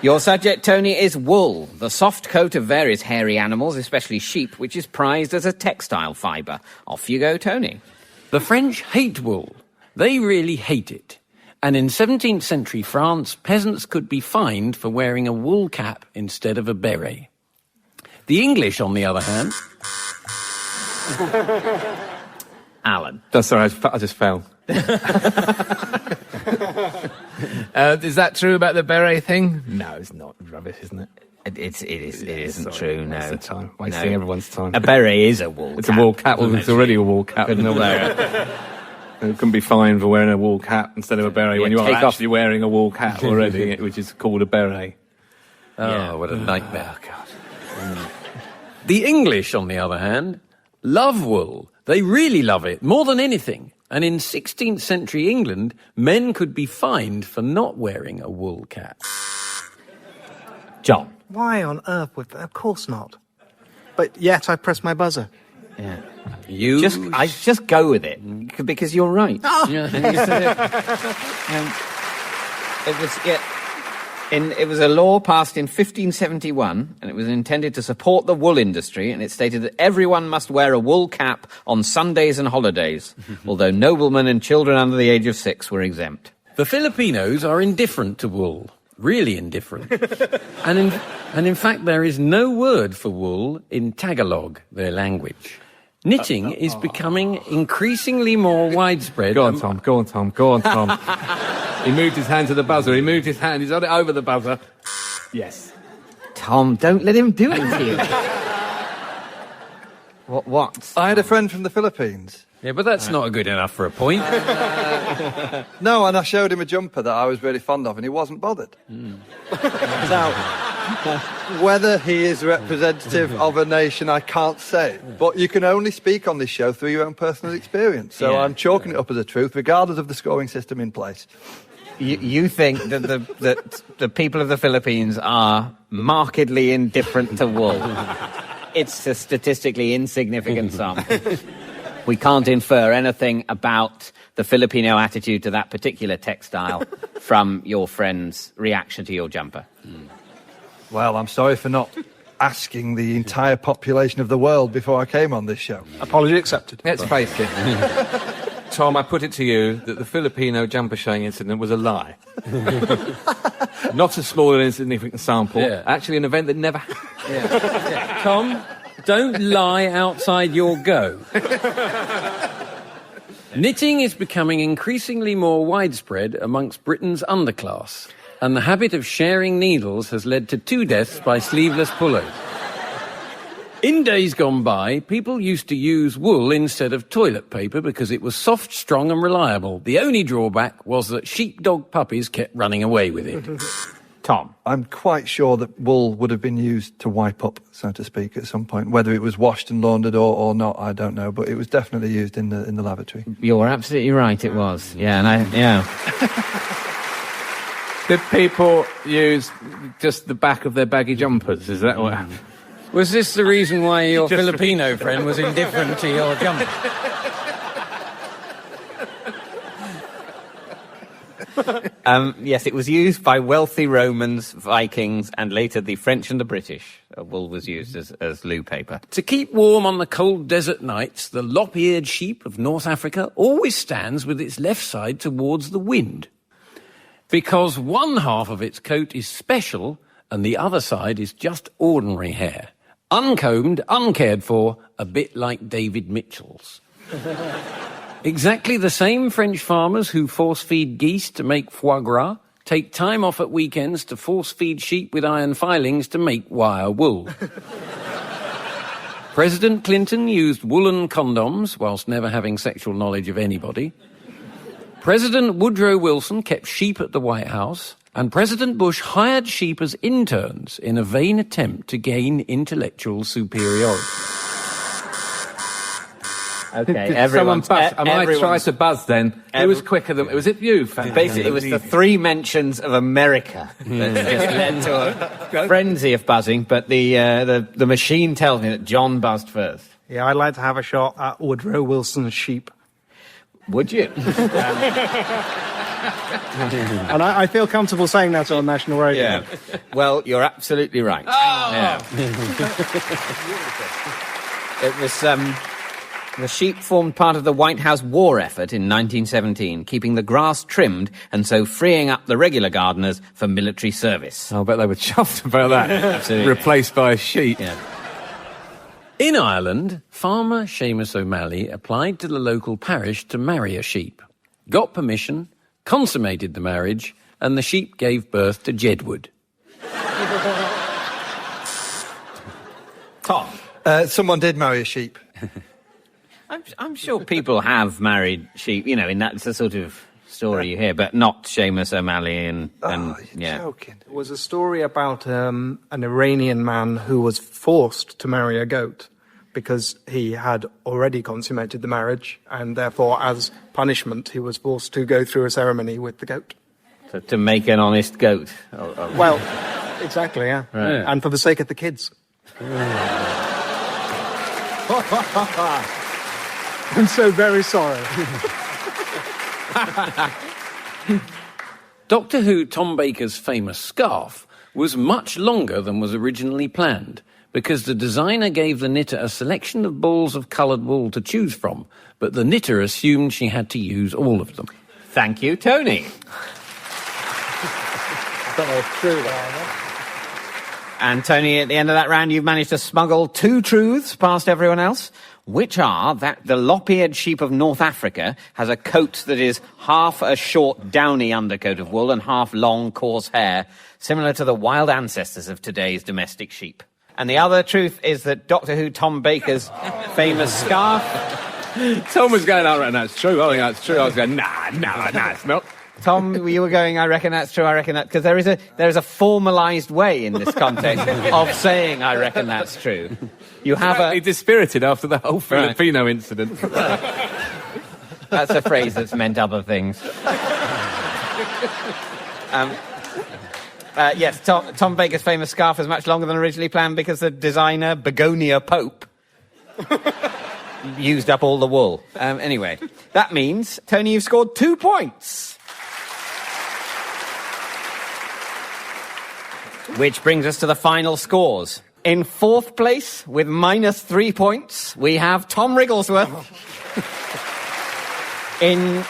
Your subject, Tony, is wool, the soft coat of various hairy animals, especially sheep, which is prized as a textile fibre. Off you go, Tony. The French hate wool. They really hate it. And in 17th century France, peasants could be fined for wearing a wool cap instead of a beret. The English, on the other hand... Alan. That's all right, I just fell. Is that true about the beret thing? No, it's not. Rubbish, isn't it? It isn't true, no. Waste of time. Wasting everyone's time. A beret is a wool cap. It's a wool cap. Well, it's already a wool cap. You couldn't be fined for wearing a wool cap instead of a beret when you are actually wearing a wool cap already, which is called a beret. Oh, what a nightmare. Oh, God. The English, on the other hand, love wool. They really love it, more than anything. And in 16th century England, men could be fined for not wearing a wool cap. John. Why on earth would... Of course not. But yet I pressed my buzzer. Yeah. I just go with it, because you're right. Oh. It was a law passed in 1571, and it was intended to support the wool industry, and it stated that everyone must wear a wool cap on Sundays and holidays, although noblemen and children under the age of 6 were exempt. The Filipinos are indifferent to wool, really indifferent. and in fact, there is no word for wool in Tagalog, their language. Knitting is becoming increasingly more widespread. Go on, Tom. He moved his hand to the buzzer. He's on it over the buzzer. Yes. Tom, don't let him do it to you. What? I had a friend from the Philippines. Yeah, but that's not good enough for a point. No, and I showed him a jumper that I was really fond of, and he wasn't bothered. Now, whether he is representative of a nation, I can't say. But you can only speak on this show through your own personal experience. So I'm chalking it up as a truth, regardless of the scoring system in place. You think that the people of the Philippines are markedly indifferent to wool? It's a statistically insignificant sum. We can't infer anything about the Filipino attitude to that particular textile from your friend's reaction to your jumper. Well, I'm sorry for not asking the entire population of the world before I came on this show. Apology accepted. Let's face it. Tom, I put it to you that the Filipino jumper showing incident was a lie. Not a small and insignificant sample. Yeah. Actually, an event that never happened. Tom, don't lie outside your go. Knitting is becoming increasingly more widespread amongst Britain's underclass, and the habit of sharing needles has led to 2 deaths by sleeveless pullos. In days gone by, people used to use wool instead of toilet paper because it was soft, strong and reliable. The only drawback was that sheepdog puppies kept running away with it. Tom. I'm quite sure that wool would have been used to wipe up, so to speak, at some point. Whether it was washed and laundered or not, I don't know, but it was definitely used in the lavatory. You're absolutely right, it was. Yeah. Did people use just the back of their baggy jumpers? Is that what happened? Was this the reason why your Filipino friend was indifferent to your jumper? Yes, it was used by wealthy Romans, Vikings, and later the French and the British. Wool was used as loo paper. To keep warm on the cold desert nights, the lop-eared sheep of North Africa always stands with its left side towards the wind, because one half of its coat is special and the other side is just ordinary hair. Uncombed, uncared for, a bit like David Mitchell's. Exactly the same French farmers who force-feed geese to make foie gras take time off at weekends to force-feed sheep with iron filings to make wire wool. President Clinton used woolen condoms whilst never having sexual knowledge of anybody. President Woodrow Wilson kept sheep at the White House, and President Bush hired sheep as interns in a vain attempt to gain intellectual superiority. Okay, everyone. I might try to buzz then. Who was quicker than... Was it you? Basically, it was the three mentions of America that just led to a frenzy of buzzing, but the machine tells me that John buzzed first. Yeah, I'd like to have a shot at Woodrow Wilson's sheep. Would you? And I feel comfortable saying that on national radio. Yeah. Well, you're absolutely right. Oh! Yeah. It was... The sheep formed part of the White House war effort in 1917, keeping the grass trimmed and so freeing up the regular gardeners for military service. I bet they were chuffed about that. Absolutely. Replaced by a sheep. Yeah. In Ireland, farmer Seamus O'Malley applied to the local parish to marry a sheep, got permission, consummated the marriage, and the sheep gave birth to Jedward. Tom? Someone did marry a sheep. I'm sure people have married sheep, you know, and that's the sort of story you hear, but not Seamus O'Malley and yeah. Joking. It was a story about an Iranian man who was forced to marry a goat because he had already consummated the marriage, and therefore, as punishment, he was forced to go through a ceremony with the goat. To make an honest goat. Well, exactly, yeah. Right. And for the sake of the kids. I'm so very sorry. Doctor Who Tom Baker's famous scarf was much longer than was originally planned because the designer gave the knitter a selection of balls of coloured wool to choose from, but the knitter assumed she had to use all of them. Thank you, Tony. I don't know if it's true, And Tony, at the end of that round, you've managed to smuggle 2 truths past everyone else, which are that the lop-eared sheep of North Africa has a coat that is half a short, downy undercoat of wool and half long, coarse hair, similar to the wild ancestors of today's domestic sheep. And the other truth is that Doctor Who Tom Baker's famous scarf... Tom was going, I reckon that's true, I think that's true. I was going, nah, it's not. Tom, you were going, I reckon that's true, I reckon that... Because there is a formalised way in this context of saying, I reckon that's true. You have a... dispirited after the whole Filipino incident. That's a phrase that's meant other things. Yes, Tom Baker's famous scarf is much longer than originally planned because the designer, Begonia Pope, used up all the wool. Anyway, that means, Tony, you've scored 2 points. Which brings us to the final scores. In 4th place, with -3 points, we have Tom Wrigglesworth. In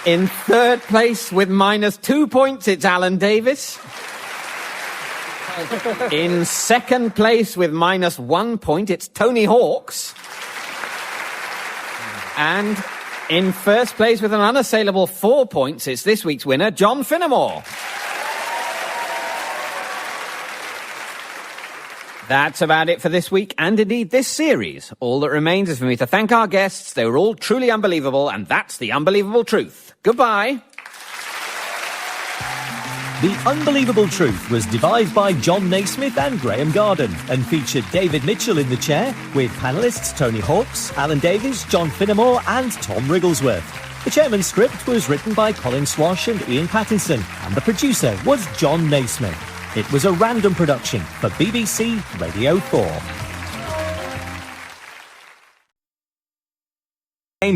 3rd place, with -2 points, it's Alan Davis. In 2nd place, with -1 point, it's Tony Hawks. And in 1st place, with an unassailable 4 points, it's this week's winner, John Finnemore. That's about it for this week, and indeed this series. All that remains is for me to thank our guests. They were all truly unbelievable, and that's the unbelievable truth. Goodbye. The Unbelievable Truth was devised by John Naismith and Graham Garden and featured David Mitchell in the chair with panellists Tony Hawks, Alan Davies, John Finnemore and Tom Wrigglesworth. The chairman's script was written by Colin Swash and Ian Pattinson, and the producer was John Naismith. It was a random production for BBC Radio 4.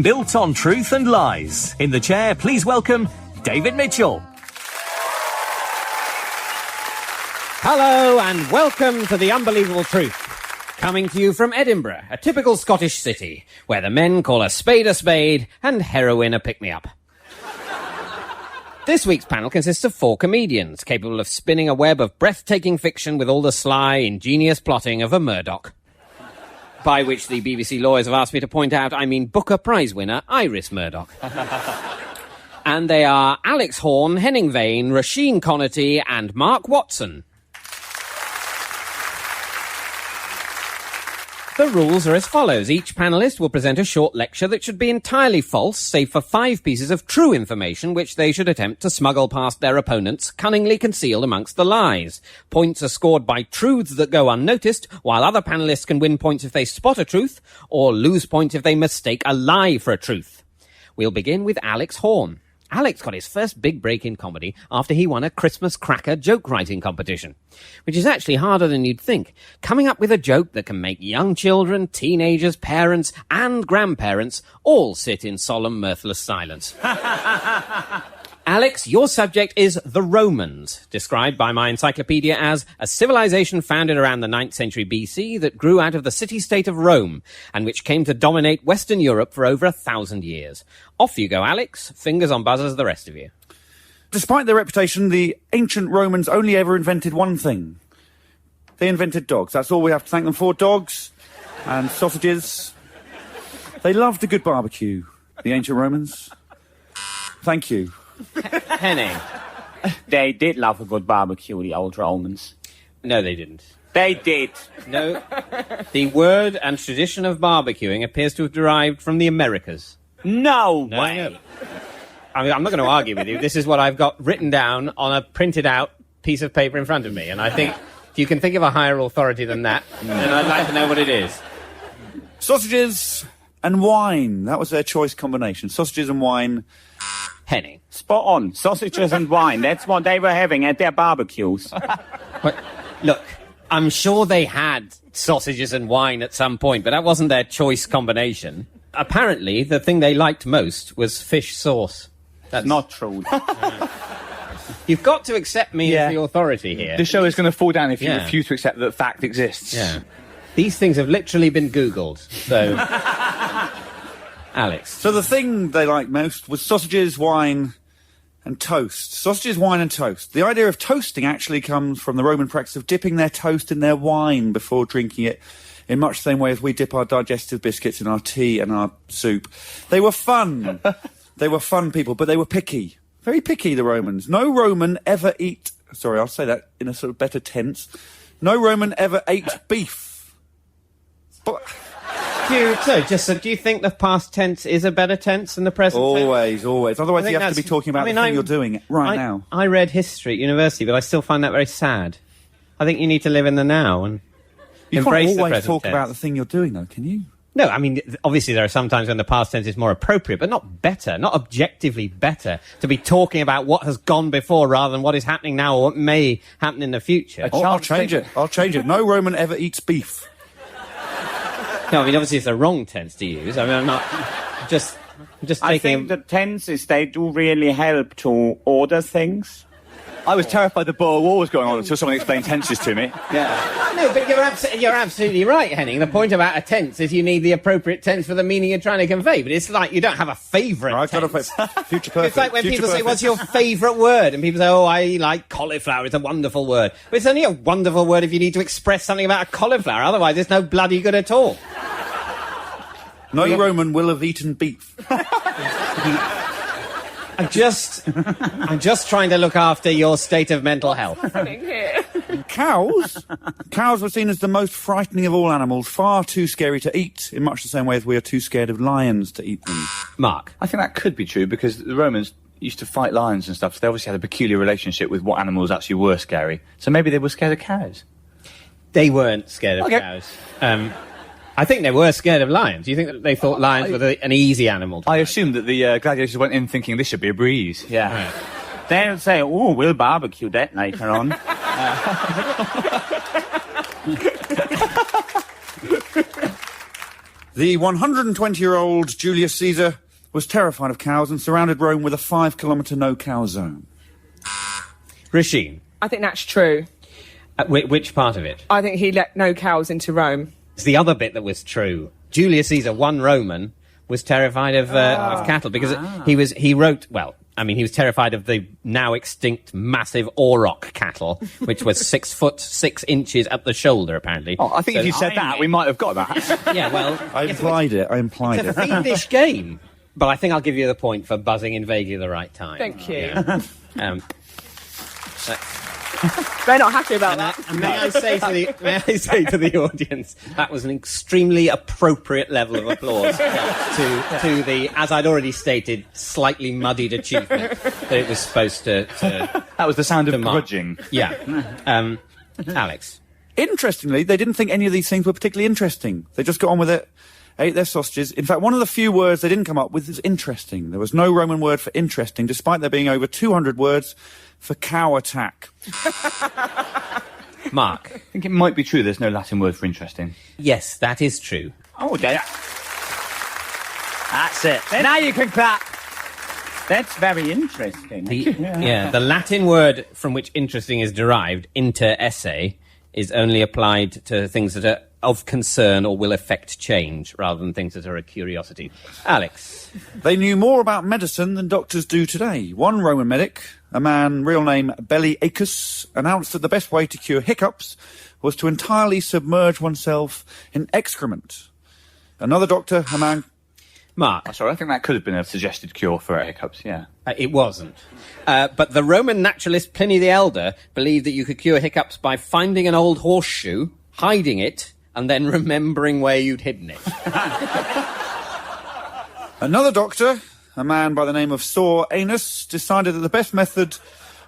Built on truth and lies. In the chair, please welcome David Mitchell. Hello and welcome to The Unbelievable Truth. Coming to you from Edinburgh, a typical Scottish city, where the men call a spade and heroin a pick-me-up. This week's panel consists of 4 comedians, capable of spinning a web of breathtaking fiction with all the sly, ingenious plotting of a Murdoch. By which the BBC lawyers have asked me to point out, I mean Booker Prize winner Iris Murdoch. And they are Alex Horne, Henning Vane, Roisin Connerty and Mark Watson. The rules are as follows. Each panellist will present a short lecture that should be entirely false, save for 5 pieces of true information which they should attempt to smuggle past their opponents, cunningly concealed amongst the lies. Points are scored by truths that go unnoticed, while other panellists can win points if they spot a truth, or lose points if they mistake a lie for a truth. We'll begin with Alex Horne. Alex got his first big break in comedy after he won a Christmas cracker joke writing competition, which is actually harder than you'd think. Coming up with a joke that can make young children, teenagers, parents and grandparents all sit in solemn, mirthless silence. Alex, your subject is the Romans, described by my encyclopedia as a civilization founded around the 9th century BC that grew out of the city-state of Rome and which came to dominate Western Europe for over 1,000 years. Off you go, Alex. Fingers on buzzers, the rest of you. Despite their reputation, the ancient Romans only ever invented one thing. They invented dogs. That's all we have to thank them for. Dogs and sausages. They loved a good barbecue, the ancient Romans. Thank you. Henning. They did love a good barbecue, the old Romans. No, they didn't. They did. No. The word and tradition of barbecuing appears to have derived from the Americas. No way. No. I mean, I'm not going to argue with you. This is what I've got written down on a printed out piece of paper in front of me. And I think if you can think of a higher authority than that, then I'd like to know what it is. Sausages and wine. That was their choice combination. Sausages and wine. Henning. Spot on. Sausages and wine. That's what they were having at their barbecues. Look, I'm sure they had sausages and wine at some point, but that wasn't their choice combination. Apparently, the thing they liked most was fish sauce. That's not true. You've got to accept me as the authority here. The show is going to fall down if you refuse to accept that fact exists. Yeah. These things have literally been Googled, so... Alex. So the thing they liked most was sausages, wine, and toast. Sausages, wine, and toast. The idea of toasting actually comes from the Roman practice of dipping their toast in their wine before drinking it, in much the same way as we dip our digestive biscuits in our tea and our soup. They were fun. They were fun people, but they were picky. Very picky, the Romans. No Roman ever eat... Sorry, I'll say that in a sort of better tense. No Roman ever ate beef. But... Do you think the past tense is a better tense than the present tense? Always. Otherwise you have to be talking about the thing you're doing now. I read history at university, but I still find that very sad. I think you need to live in the now and embrace the present tense. You can't always talk about the thing you're doing, though, can you? No, I mean, obviously there are some times when the past tense is more appropriate, but not better, not objectively better, to be talking about what has gone before rather than what is happening now or what may happen in the future. I'll change it. No Roman ever eats beef. No, I mean, obviously it's the wrong tense to use. I mean, I'm not... just taking... I think the tenses, they do really help to order things. I was terrified the Boer War was going on until someone explained tenses to me. Yeah. No, but you're absolutely right, Henning. The point about a tense is you need the appropriate tense for the meaning you're trying to convey. But it's like you don't have a favourite tense. Future perfect. It's like when people say, what's your favourite word? And people say, oh, I like cauliflower. It's a wonderful word. But it's only a wonderful word if you need to express something about a cauliflower. Otherwise, it's no bloody good at all. No Roman will have eaten beef. I'm just trying to look after your state of mental health. Cows were seen as the most frightening of all animals, far too scary to eat, in much the same way as we are too scared of lions to eat them. Mark? I think that could be true, because the Romans used to fight lions and stuff, so they obviously had a peculiar relationship with what animals actually were scary. So maybe they were scared of cows. They weren't scared of cows. I think they were scared of lions. Do you think that they thought lions were an easy animal to fight? I assumed that the gladiators went in thinking this should be a breeze. Yeah. Right. They'll say, oh, we'll barbecue that later on. The 120-year-old Julius Caesar was terrified of cows and surrounded Rome with a 5-kilometre no-cow zone. Roisin? I think that's true. Which part of it? I think he let no cows into Rome. It's the other bit that was true. Julius Caesar, one Roman, was terrified of cattle because he wrote, well, I mean, he was terrified of the now extinct massive auroch cattle, which was 6 foot 6 inches at the shoulder, apparently. Oh, I think So- if you said that, we might have got that. Yeah, well... I implied it. It's a fiendish game. But I think I'll give you the point for buzzing in vaguely the right time. Thank you. Yeah. They're not happy about that. And may I say to the audience, that was an extremely appropriate level of applause to the, as I'd already stated, slightly muddied achievement that it was supposed to That was the sound of mark. grudging. Yeah. Alex. Interestingly, they didn't think any of these things were particularly interesting. They just got on with it, ate their sausages. In fact, one of the few words they didn't come up with is interesting. There was no Roman word for interesting, despite there being over 200 words for cow attack. Mark. I think it might be true there's no Latin word for interesting. Yes, that is true. Oh, there. That's it. Now you can clap. That's very interesting. The Latin word from which interesting is derived, inter esse, is only applied to things that are of concern or will affect change, rather than things that are a curiosity. Alex. They knew more about medicine than doctors do today. One Roman medic, a man, real name Belliacus, announced that the best way to cure hiccups was to entirely submerge oneself in excrement. Another doctor, a man... Mark. Oh, sorry, I think that could have been a suggested cure for hiccups, yeah. It wasn't. But the Roman naturalist Pliny the Elder believed that you could cure hiccups by finding an old horseshoe, hiding it, and then remembering where you'd hidden it. Another doctor, a man by the name of Saw Anus, decided that the best method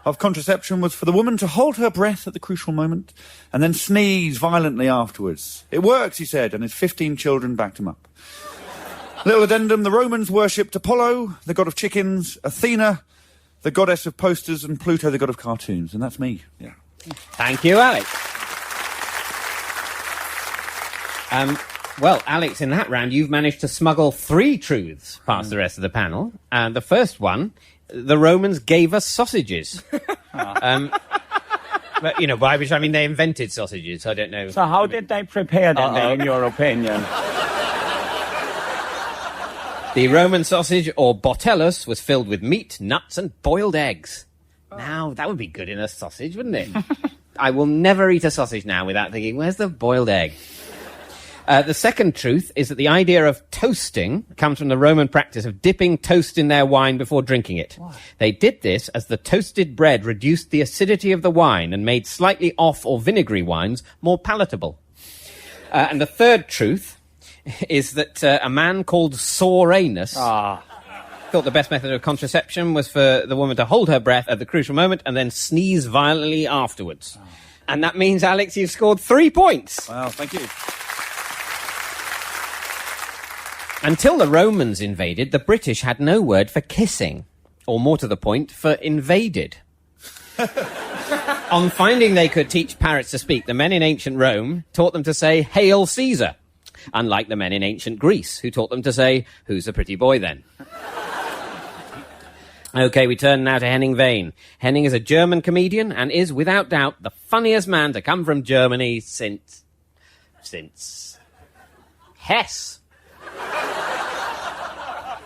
of contraception was for the woman to hold her breath at the crucial moment and then sneeze violently afterwards. It works, he said, and his 15 children backed him up. Little addendum, the Romans worshipped Apollo, the god of chickens, Athena, the goddess of posters, and Pluto, the god of cartoons. And that's me. Yeah. Thank you, Alex. Well, Alex, in that round, you've managed to smuggle 3 truths past the rest of the panel. And the first one, the Romans gave us sausages. But, you know, by which I mean they invented sausages. I don't know. So how did they prepare them, then, in your opinion? The Roman sausage, or botellus, was filled with meat, nuts, and boiled eggs. Now, that would be good in a sausage, wouldn't it? I will never eat a sausage now without thinking, where's the boiled egg? The second truth is that the idea of toasting comes from the Roman practice of dipping toast in their wine before drinking it. What? They did this as the toasted bread reduced the acidity of the wine and made slightly off or vinegary wines more palatable. And the third truth is that a man called Saw Anus thought the best method of contraception was for the woman to hold her breath at the crucial moment and then sneeze violently afterwards. And that means, Alex, you've scored 3 points. Wow, thank you. Until the Romans invaded, the British had no word for kissing, or more to the point, for invaded. On finding they could teach parrots to speak, the men in ancient Rome taught them to say, "Hail Caesar," unlike the men in ancient Greece, who taught them to say, "Who's a pretty boy then?" OK, we turn now to Henning Wehn. Henning is a German comedian and is, without doubt, the funniest man to come from Germany since Hess.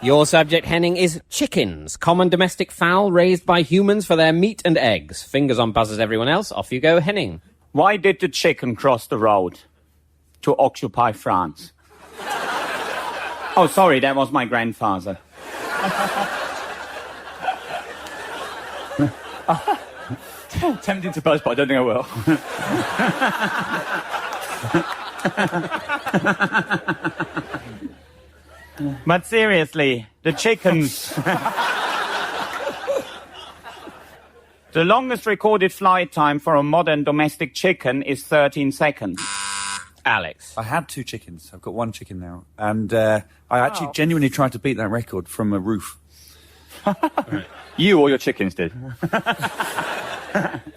Your subject, Henning, is chickens, common domestic fowl raised by humans for their meat and eggs. Fingers on buzzers, everyone else. Off you go, Henning. Why did the chicken cross the road? To occupy France. Oh, sorry, that was my grandfather. Tempting to buzz, but I don't think I will. But seriously, the chickens... The longest recorded flight time for a modern domestic chicken is 13 seconds. Alex. I had 2 chickens. I've got 1 chicken now. And I actually genuinely tried to beat that record from a roof. You or your chickens did?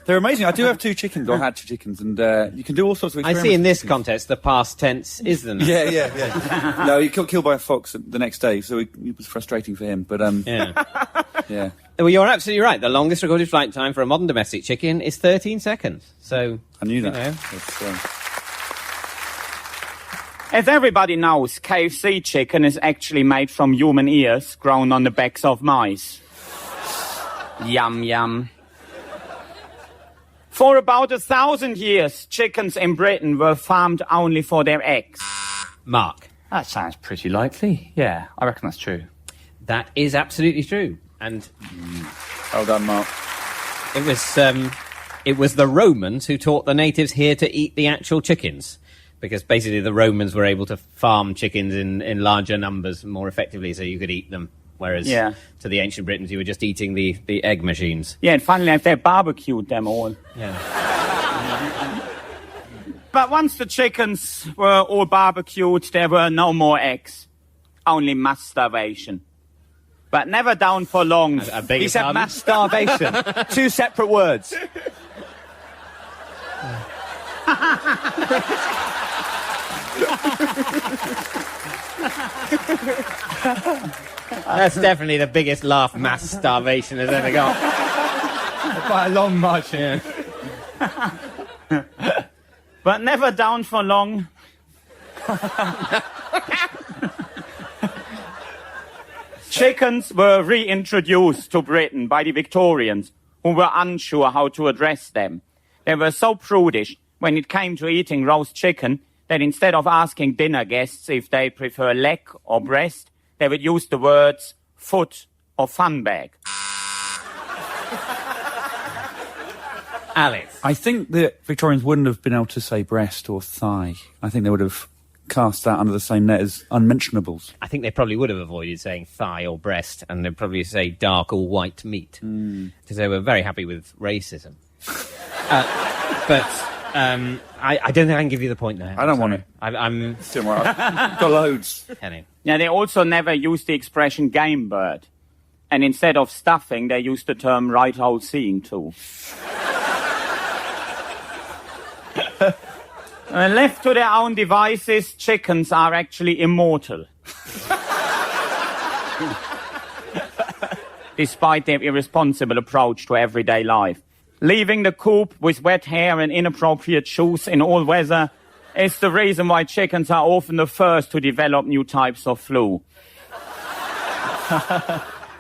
They're amazing. I do have 2 chickens, or had 2 chickens, and you can do all sorts of experiments. I see in this contest the past tense is the noun. Yeah. No, he got killed by a fox the next day, so it was frustrating for him. But yeah. Well, you're absolutely right. The longest recorded flight time for a modern domestic chicken is 13 seconds. So I knew that. You know. As everybody knows, KFC chicken is actually made from human ears grown on the backs of mice. Yum, yum. For about 1,000 years, chickens in Britain were farmed only for their eggs. Mark. That sounds pretty likely. Yeah, I reckon that's true. That is absolutely true. And well done, Mark. It was the Romans who taught the natives here to eat the actual chickens, because basically the Romans were able to farm chickens in larger numbers more effectively, so you could eat them. Whereas to the ancient Britons, you were just eating the egg machines. Yeah, and finally they barbecued them all. Yeah. But once the chickens were all barbecued, there were no more eggs. Only mass starvation. But never down for long. He said mass starvation. Two separate words. That's definitely the biggest laugh mass starvation has ever got. Quite a long march, yeah. But never down for long. Chickens were reintroduced to Britain by the Victorians, who were unsure how to address them. They were so prudish when it came to eating roast chicken that instead of asking dinner guests if they prefer leg or breast, they would use the words foot or fun bag. Alex. I think the Victorians wouldn't have been able to say breast or thigh. I think they would have cast that under the same net as unmentionables. I think they probably would have avoided saying thigh or breast, and they'd probably say dark or white meat, because they were very happy with racism. But I don't think I can give you the point there. I don't want to. I'm still I've got loads. Henning. Yeah, they also never used the expression game bird. And instead of stuffing, they used the term right old seeing too. Left to their own devices, chickens are actually immortal. Despite their irresponsible approach to everyday life. Leaving the coop with wet hair and inappropriate shoes in all weather is the reason why chickens are often the first to develop new types of flu.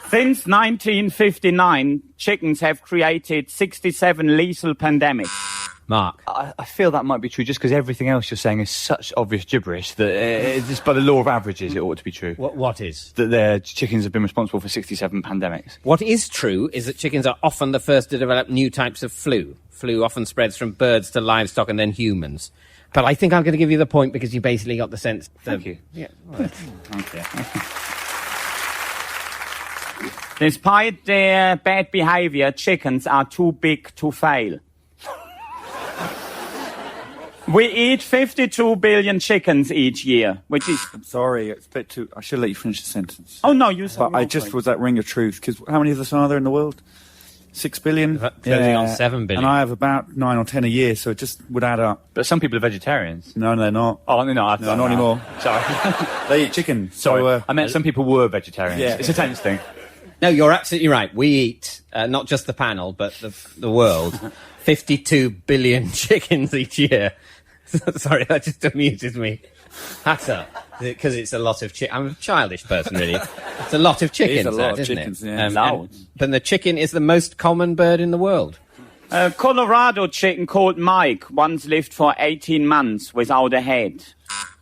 Since 1959, chickens have created 67 lethal pandemics. Mark. I feel that might be true just because everything else you're saying is such obvious gibberish that just by the law of averages it ought to be true. What is? That their chickens have been responsible for 67 pandemics. What is true is that chickens are often the first to develop new types of flu. Flu often spreads from birds to livestock and then humans. But I think I'm going to give you the point because you basically got the sense. Thank you. Yeah. Well, okay. Despite their bad behavior, chickens are too big to fail. We eat 52 billion chickens each year, which is... I'm sorry, it's a bit too... I should let you finish the sentence. Oh, no, you said... But I just was that ring of truth, because how many of us are there in the world? 6 billion? Closing on 7 billion. And I have about 9 or 10 a year, so it just would add up. But some people are vegetarians. No, they're not. Oh, they're not. No, not anymore. Sorry. They eat chicken. Sorry, So, I meant some people were vegetarians. Yeah. It's a tense thing. No, you're absolutely right. We eat, not just the panel, but the world, 52 billion chickens each year. Sorry, that just amuses me. That's up. Because it's a lot of chicken. I'm a childish person, really. It's a lot of chickens, It is a lot of isn't chickens, it? yeah. But the chicken is the most common bird in the world. A Colorado chicken called Mike once lived for 18 months without a head.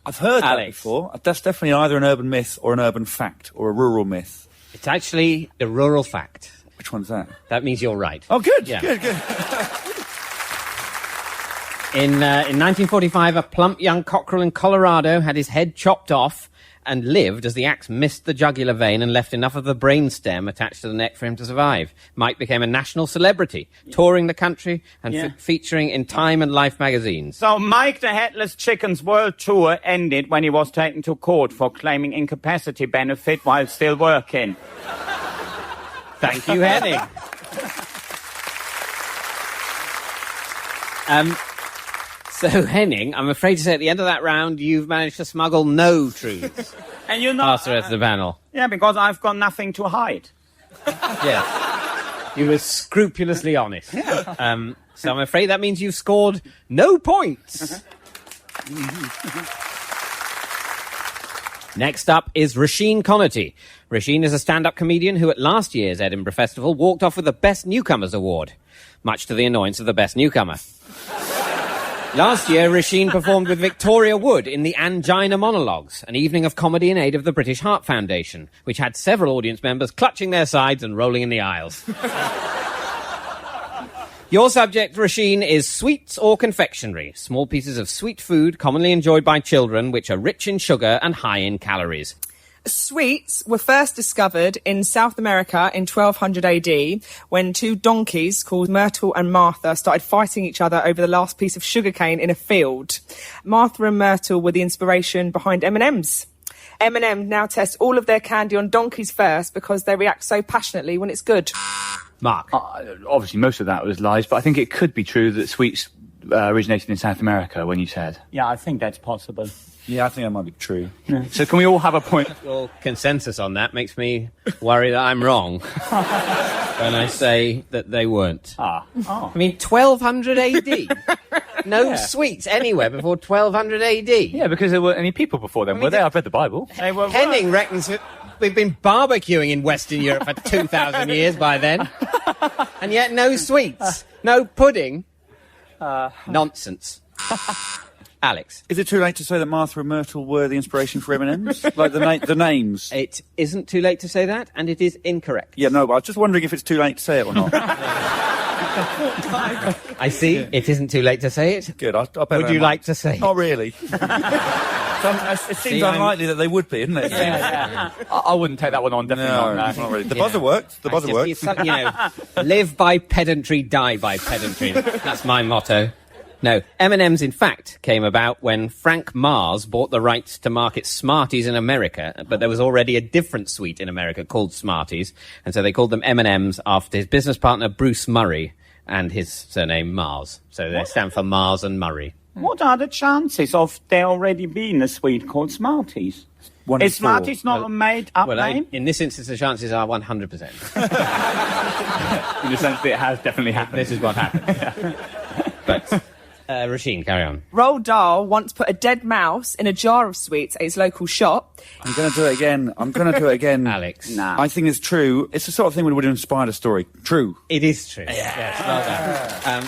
I've heard that Alex. before. That's definitely either an urban myth or an urban fact or a rural myth. It's actually a rural fact. Which one's that? That means you're right. Oh, good, Yeah. good. In 1945, a plump young cockerel in Colorado had his head chopped off and lived as the axe missed the jugular vein and left enough of the brainstem attached to the neck for him to survive. Mike became a national celebrity, touring the country and featuring in Time and Life magazines. So Mike the Headless Chicken's world tour ended when he was taken to court for claiming incapacity benefit while still working. Thank you, Henning. So, Henning, I'm afraid to say at the end of that round, you've managed to smuggle no truths And you know... past the rest of the panel. Yeah, because I've got nothing to hide. Yes. You were scrupulously honest. So I'm afraid that means you've scored no points. Next up is Roisin Connerty. Roisin is a stand-up comedian who at last year's Edinburgh Festival walked off with the Best Newcomers Award, much to the annoyance of the Best Newcomer. Last year, Roisin performed with Victoria Wood in the Angina Monologues, an evening of comedy in aid of the British Heart Foundation, which had several audience members clutching their sides and rolling in the aisles. Your subject, Roisin, is sweets or confectionery, small pieces of sweet food commonly enjoyed by children which are rich in sugar and high in calories. Sweets were first discovered in South America in 1200 AD when two donkeys called Myrtle and Martha started fighting each other over the last piece of sugarcane in a field. Martha and Myrtle were the inspiration behind M&Ms. M&M now test all of their candy on donkeys first because they react so passionately when it's good. Mark? Obviously, most of that was lies, but I think it could be true that sweets originated in South America when you said. Yeah, I think that's possible. Yeah, I think that might be true. So can we all have a point? Well, consensus on that makes me worry that I'm wrong when I say that they weren't. I mean, 1200 AD? No sweets anywhere before 1200 AD? Yeah, because there weren't any people before then, were there? I've read the Bible. Henning reckons that we've been barbecuing in Western Europe for 2,000 years by then. And yet no sweets, no pudding. Nonsense. Alex. Is it too late to say that Martha and Myrtle were the inspiration for M&Ms? Like the names? It isn't too late to say that, and it is incorrect. Yeah, no, but I was just wondering if it's too late to say it or not. I see. It isn't too late to say it. Good. I bet would you like to say it? Not really. It seems unlikely that they would be, isn't it? Yeah. I wouldn't take that one on, definitely not. Not really. The buzzer worked. The buzzer worked. You know, live by pedantry, die by pedantry. That's my motto. No, M&M's, in fact, came about when Frank Mars bought the rights to market Smarties in America, but there was already a different sweet in America called Smarties, and so they called them M&M's after his business partner Bruce Murray and his surname Mars. So they stand for Mars and Murray. What are the chances of there already being a sweet called Smarties? Is Smarties not a made-up name? In this instance, the chances are 100%. In the sense that it has definitely happened. This is what happened. But... Roisin, carry on. Roald Dahl once put a dead mouse in a jar of sweets at his local shop. I'm going to do it again. Alex. Nah. I think it's true. It's the sort of thing that would have inspired a story. True. It is true. Yes, well done.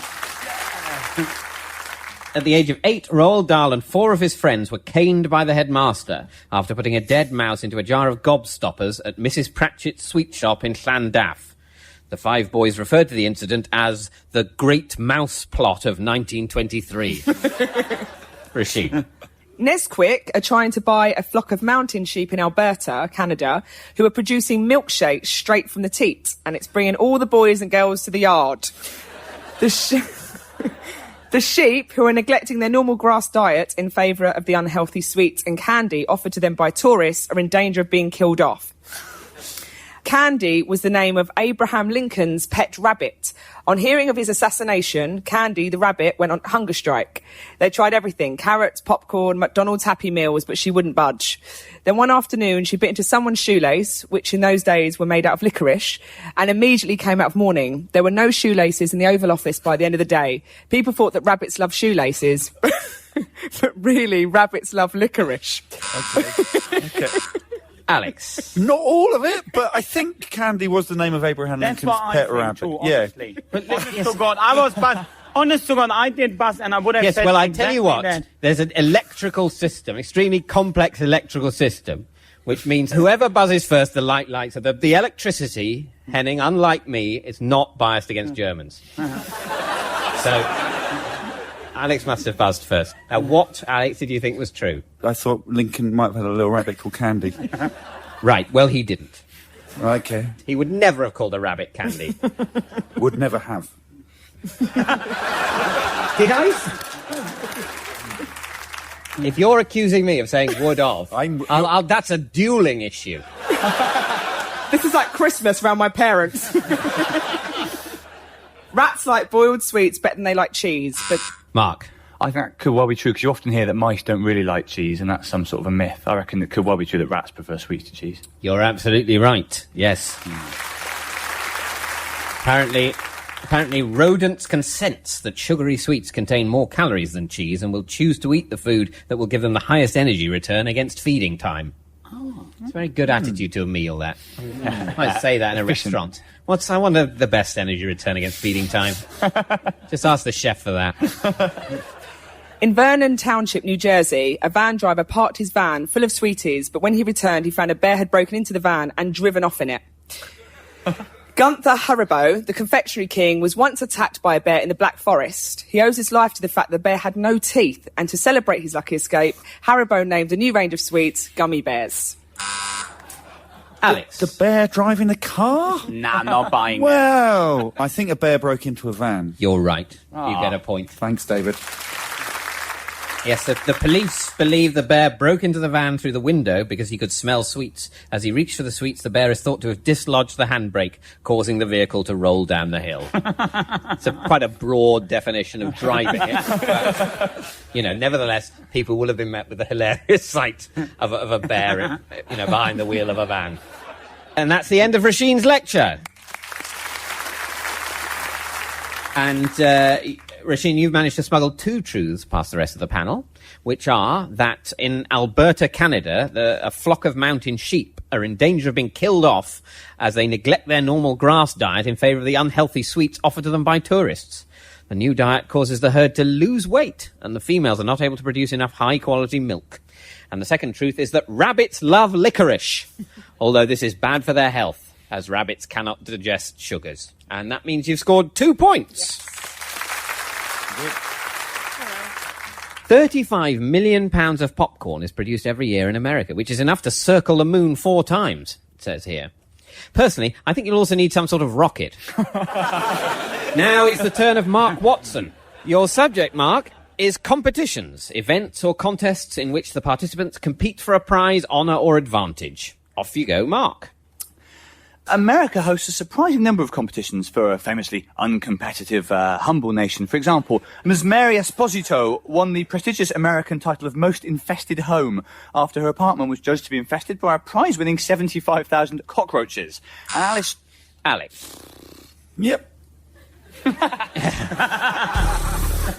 At the age of 8, Roald Dahl and 4 of his friends were caned by the headmaster after putting a dead mouse into a jar of gobstoppers at Mrs. Pratchett's sweet shop in Llandaff. The 5 boys referred to the incident as the Great Mouse Plot of 1923. Roisin. Nesquik are trying to buy a flock of mountain sheep in Alberta, Canada, who are producing milkshakes straight from the teat, and it's bringing all the boys and girls to the yard. The sheep, who are neglecting their normal grass diet in favour of the unhealthy sweets and candy offered to them by tourists, are in danger of being killed off. Candy was the name of Abraham Lincoln's pet rabbit. On hearing of his assassination, Candy, the rabbit, went on hunger strike. They tried everything, carrots, popcorn, McDonald's Happy Meals, but she wouldn't budge. Then one afternoon, she bit into someone's shoelace, which in those days were made out of licorice, and immediately came out of mourning. There were no shoelaces in the Oval Office by the end of the day. People thought that rabbits love shoelaces, but really, rabbits love licorice. Okay. Alex. Not all of it, but I think Candy was the name of Abraham Lincoln's pet rabbit. Too, honestly. But honest to God, honest to God, I did buzz and I would have said well, I exactly tell you what, that. There's an electrical system, extremely complex electrical system, which means whoever buzzes first, the light lights. So the electricity, Henning, unlike me, is not biased against Germans. So... Alex must have buzzed first. Now, what, Alex, did you think was true? I thought Lincoln might have had a little rabbit called Candy. Right, well, he didn't. Okay. He would never have called a rabbit Candy. Would never have. Did I? If you're accusing me of saying would have, that's a dueling issue. This is like Christmas around my parents. Rats like boiled sweets better than they like cheese, but... Mark. I think that could well be true, because you often hear that mice don't really like cheese, and that's some sort of a myth. I reckon it could well be true that rats prefer sweets to cheese. You're absolutely right, yes. Apparently rodents can sense that sugary sweets contain more calories than cheese and will choose to eat the food that will give them the highest energy return against feeding time. It's a very good attitude to a meal, that. I might say that in a restaurant. I wonder the best energy return against feeding time. Just ask the chef for that. In Vernon Township, New Jersey, a van driver parked his van full of sweeties, but when he returned, he found a bear had broken into the van and driven off in it. Gunther Haribo, the confectionery king, was once attacked by a bear in the Black Forest. He owes his life to the fact the bear had no teeth, and to celebrate his lucky escape, Haribo named a new range of sweets Gummy Bears. Alex. The bear driving the car? Nah, not buying Well, I think a bear broke into a van. You're right. You Aw. get a point. Thanks, David. Yes, the police believe the bear broke into the van through the window because he could smell sweets. As he reached for the sweets, the bear is thought to have dislodged the handbrake, causing the vehicle to roll down the hill. It's quite a broad definition of driving it. But, nevertheless, people will have been met with the hilarious sight of a bear, behind the wheel of a van. And that's the end of Rasheen's lecture. And Rasheen, you've managed to smuggle 2 truths past the rest of the panel, which are that in Alberta, Canada, a flock of mountain sheep are in danger of being killed off as they neglect their normal grass diet in favour of the unhealthy sweets offered to them by tourists. The new diet causes the herd to lose weight, and the females are not able to produce enough high-quality milk. And the second truth is that rabbits love licorice, although this is bad for their health, as rabbits cannot digest sugars. And that means you've scored 2 points. Yes. 35 million pounds of popcorn is produced every year in America, which is enough to circle the moon 4 times, it says here. Personally, I think you'll also need some sort of rocket. Now it's the turn of Mark Watson. Your subject, Mark, is competitions, events or contests in which the participants compete for a prize, honour or advantage. Off you go, Mark. America hosts a surprising number of competitions for a famously uncompetitive, humble nation. For example, Ms. Mary Esposito won the prestigious American title of Most Infested Home after her apartment was judged to be infested by a prize-winning 75,000 cockroaches. And Alex. Yep.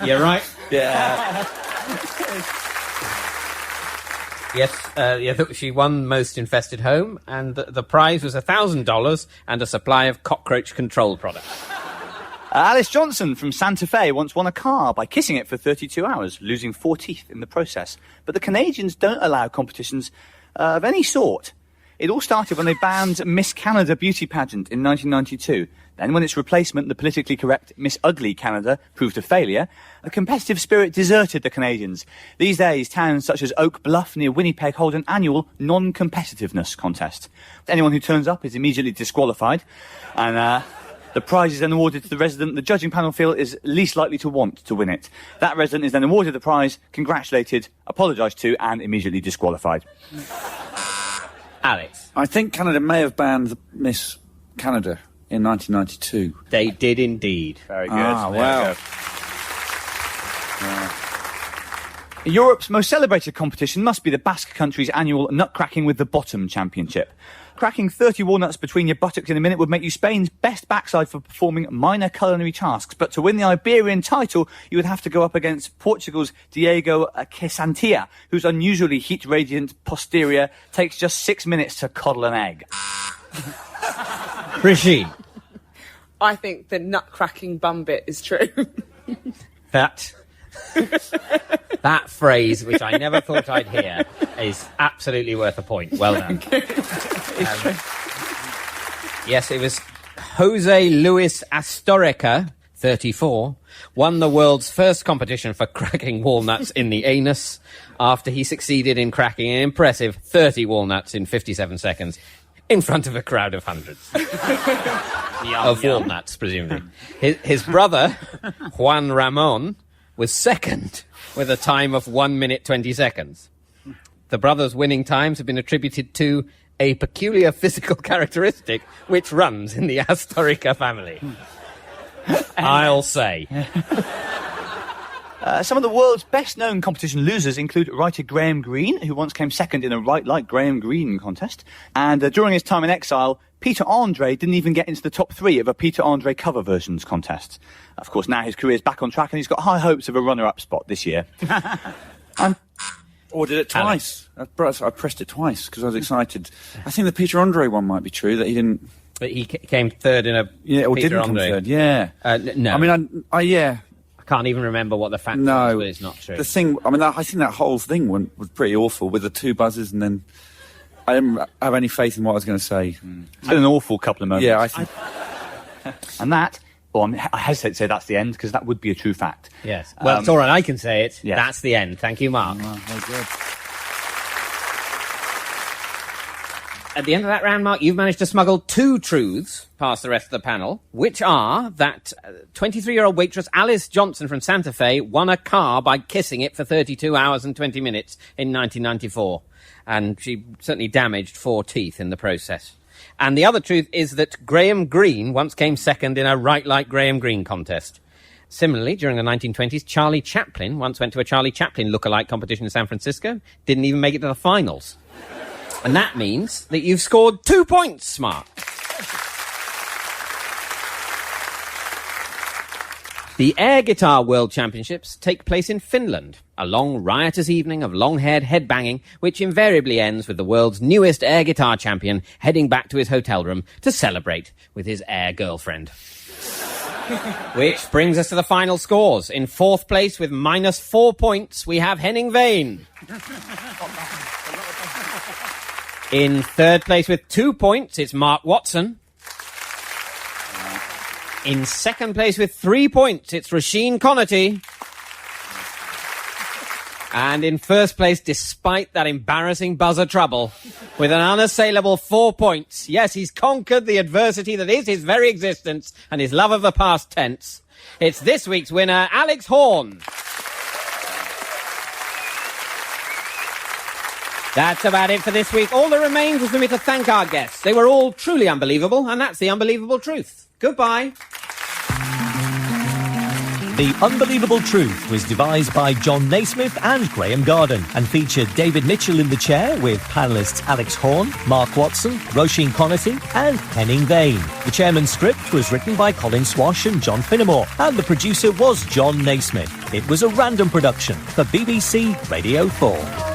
You're right. Yeah. Yes, she won Most Infested Home, and the prize was $1,000 and a supply of cockroach control products. Alice Johnson from Santa Fe once won a car by kissing it for 32 hours, losing 4 teeth in the process. But the Canadians don't allow competitions of any sort. It all started when they banned Miss Canada beauty pageant in 1992. Then, when its replacement, the politically correct Miss Ugly Canada, proved a failure, the competitive spirit deserted the Canadians. These days, towns such as Oak Bluff near Winnipeg hold an annual non-competitiveness contest. Anyone who turns up is immediately disqualified, and the prize is then awarded to the resident the judging panel feel is least likely to want to win it. That resident is then awarded the prize, congratulated, apologised to, and immediately disqualified. Alex. I think Canada may have banned Miss Canada in 1992. They did indeed. Very good. Ah, wow. Europe's most celebrated competition must be the Basque Country's annual Nutcracking with the Bottom Championship. Cracking 30 walnuts between your buttocks in a minute would make you Spain's best backside for performing minor culinary tasks. But to win the Iberian title, you would have to go up against Portugal's Diego Quesantia, whose unusually heat-radiant posterior takes just 6 minutes to coddle an egg. Rasheen. I think the nut-cracking bum bit is true. That phrase, which I never thought I'd hear, is absolutely worth a point. Well done. Yes, it was Jose Luis Astorga, 34, won the world's first competition for cracking walnuts in the anus after he succeeded in cracking an impressive 30 walnuts in 57 seconds in front of a crowd of hundreds. Of walnuts, presumably. His brother, Juan Ramon, was second with a time of 1 minute 20 seconds. The brothers' winning times have been attributed to a peculiar physical characteristic which runs in the Astorga family. I'll say. Some of the world's best-known competition losers include writer Graham Greene, who once came second in a Write Like Graham Greene contest. And during his time in exile, Peter Andre didn't even get into the top 3 of a Peter Andre cover versions contest. Of course, now his career's back on track and he's got high hopes of a runner-up spot this year. Or did it twice. I pressed it twice because I was excited. I think the Peter Andre one might be true, that he didn't... But he came third in a or Peter didn't Andre. come third, yeah. No. I mean, yeah. I can't even remember what the fact No. was, but it's not true. The thing, I mean, I think that whole thing was pretty awful with the 2 buzzers, and then I didn't have any faith in what I was going to say. It's been an awful couple of moments. Yeah, I think... And that, well, I hesitate to say that's the end, because that would be a true fact. Yes. Well, it's all right, I can say it. Yes. That's the end. Thank you, Mark. Very good. At the end of that round, Mark, you've managed to smuggle 2 truths past the rest of the panel, which are that 23-year-old waitress Alice Johnson from Santa Fe won a car by kissing it for 32 hours and 20 minutes in 1994. And she certainly damaged 4 teeth in the process. And the other truth is that Graham Greene once came second in a Write Like Graham Greene contest. Similarly, during the 1920s, Charlie Chaplin once went to a Charlie Chaplin lookalike competition in San Francisco, didn't even make it to the finals. And that means that you've scored 2 points, Mark. The Air Guitar World Championships take place in Finland, a long, riotous evening of long-haired headbanging, which invariably ends with the world's newest air guitar champion heading back to his hotel room to celebrate with his air girlfriend. Which brings us to the final scores. In 4th place with -4 points, we have Henning Wehn. In 3rd place with 2 points, it's Mark Watson. In 2nd place with 3 points, it's Roisin Conaty. And in 1st place, despite that embarrassing buzzer trouble, with an unassailable 4 points, yes, he's conquered the adversity that is his very existence and his love of the past tense. It's this week's winner, Alex Horne. That's about it for this week. All that remains is for me to thank our guests. They were all truly unbelievable, and that's the unbelievable truth. Goodbye. The Unbelievable Truth was devised by John Naismith and Graham Garden and featured David Mitchell in the chair with panellists Alex Horne, Mark Watson, Roisin Conaty and Henning Wehn. The chairman's script was written by Colin Swash and John Finnemore, and the producer was John Naismith. It was a random production for BBC Radio 4.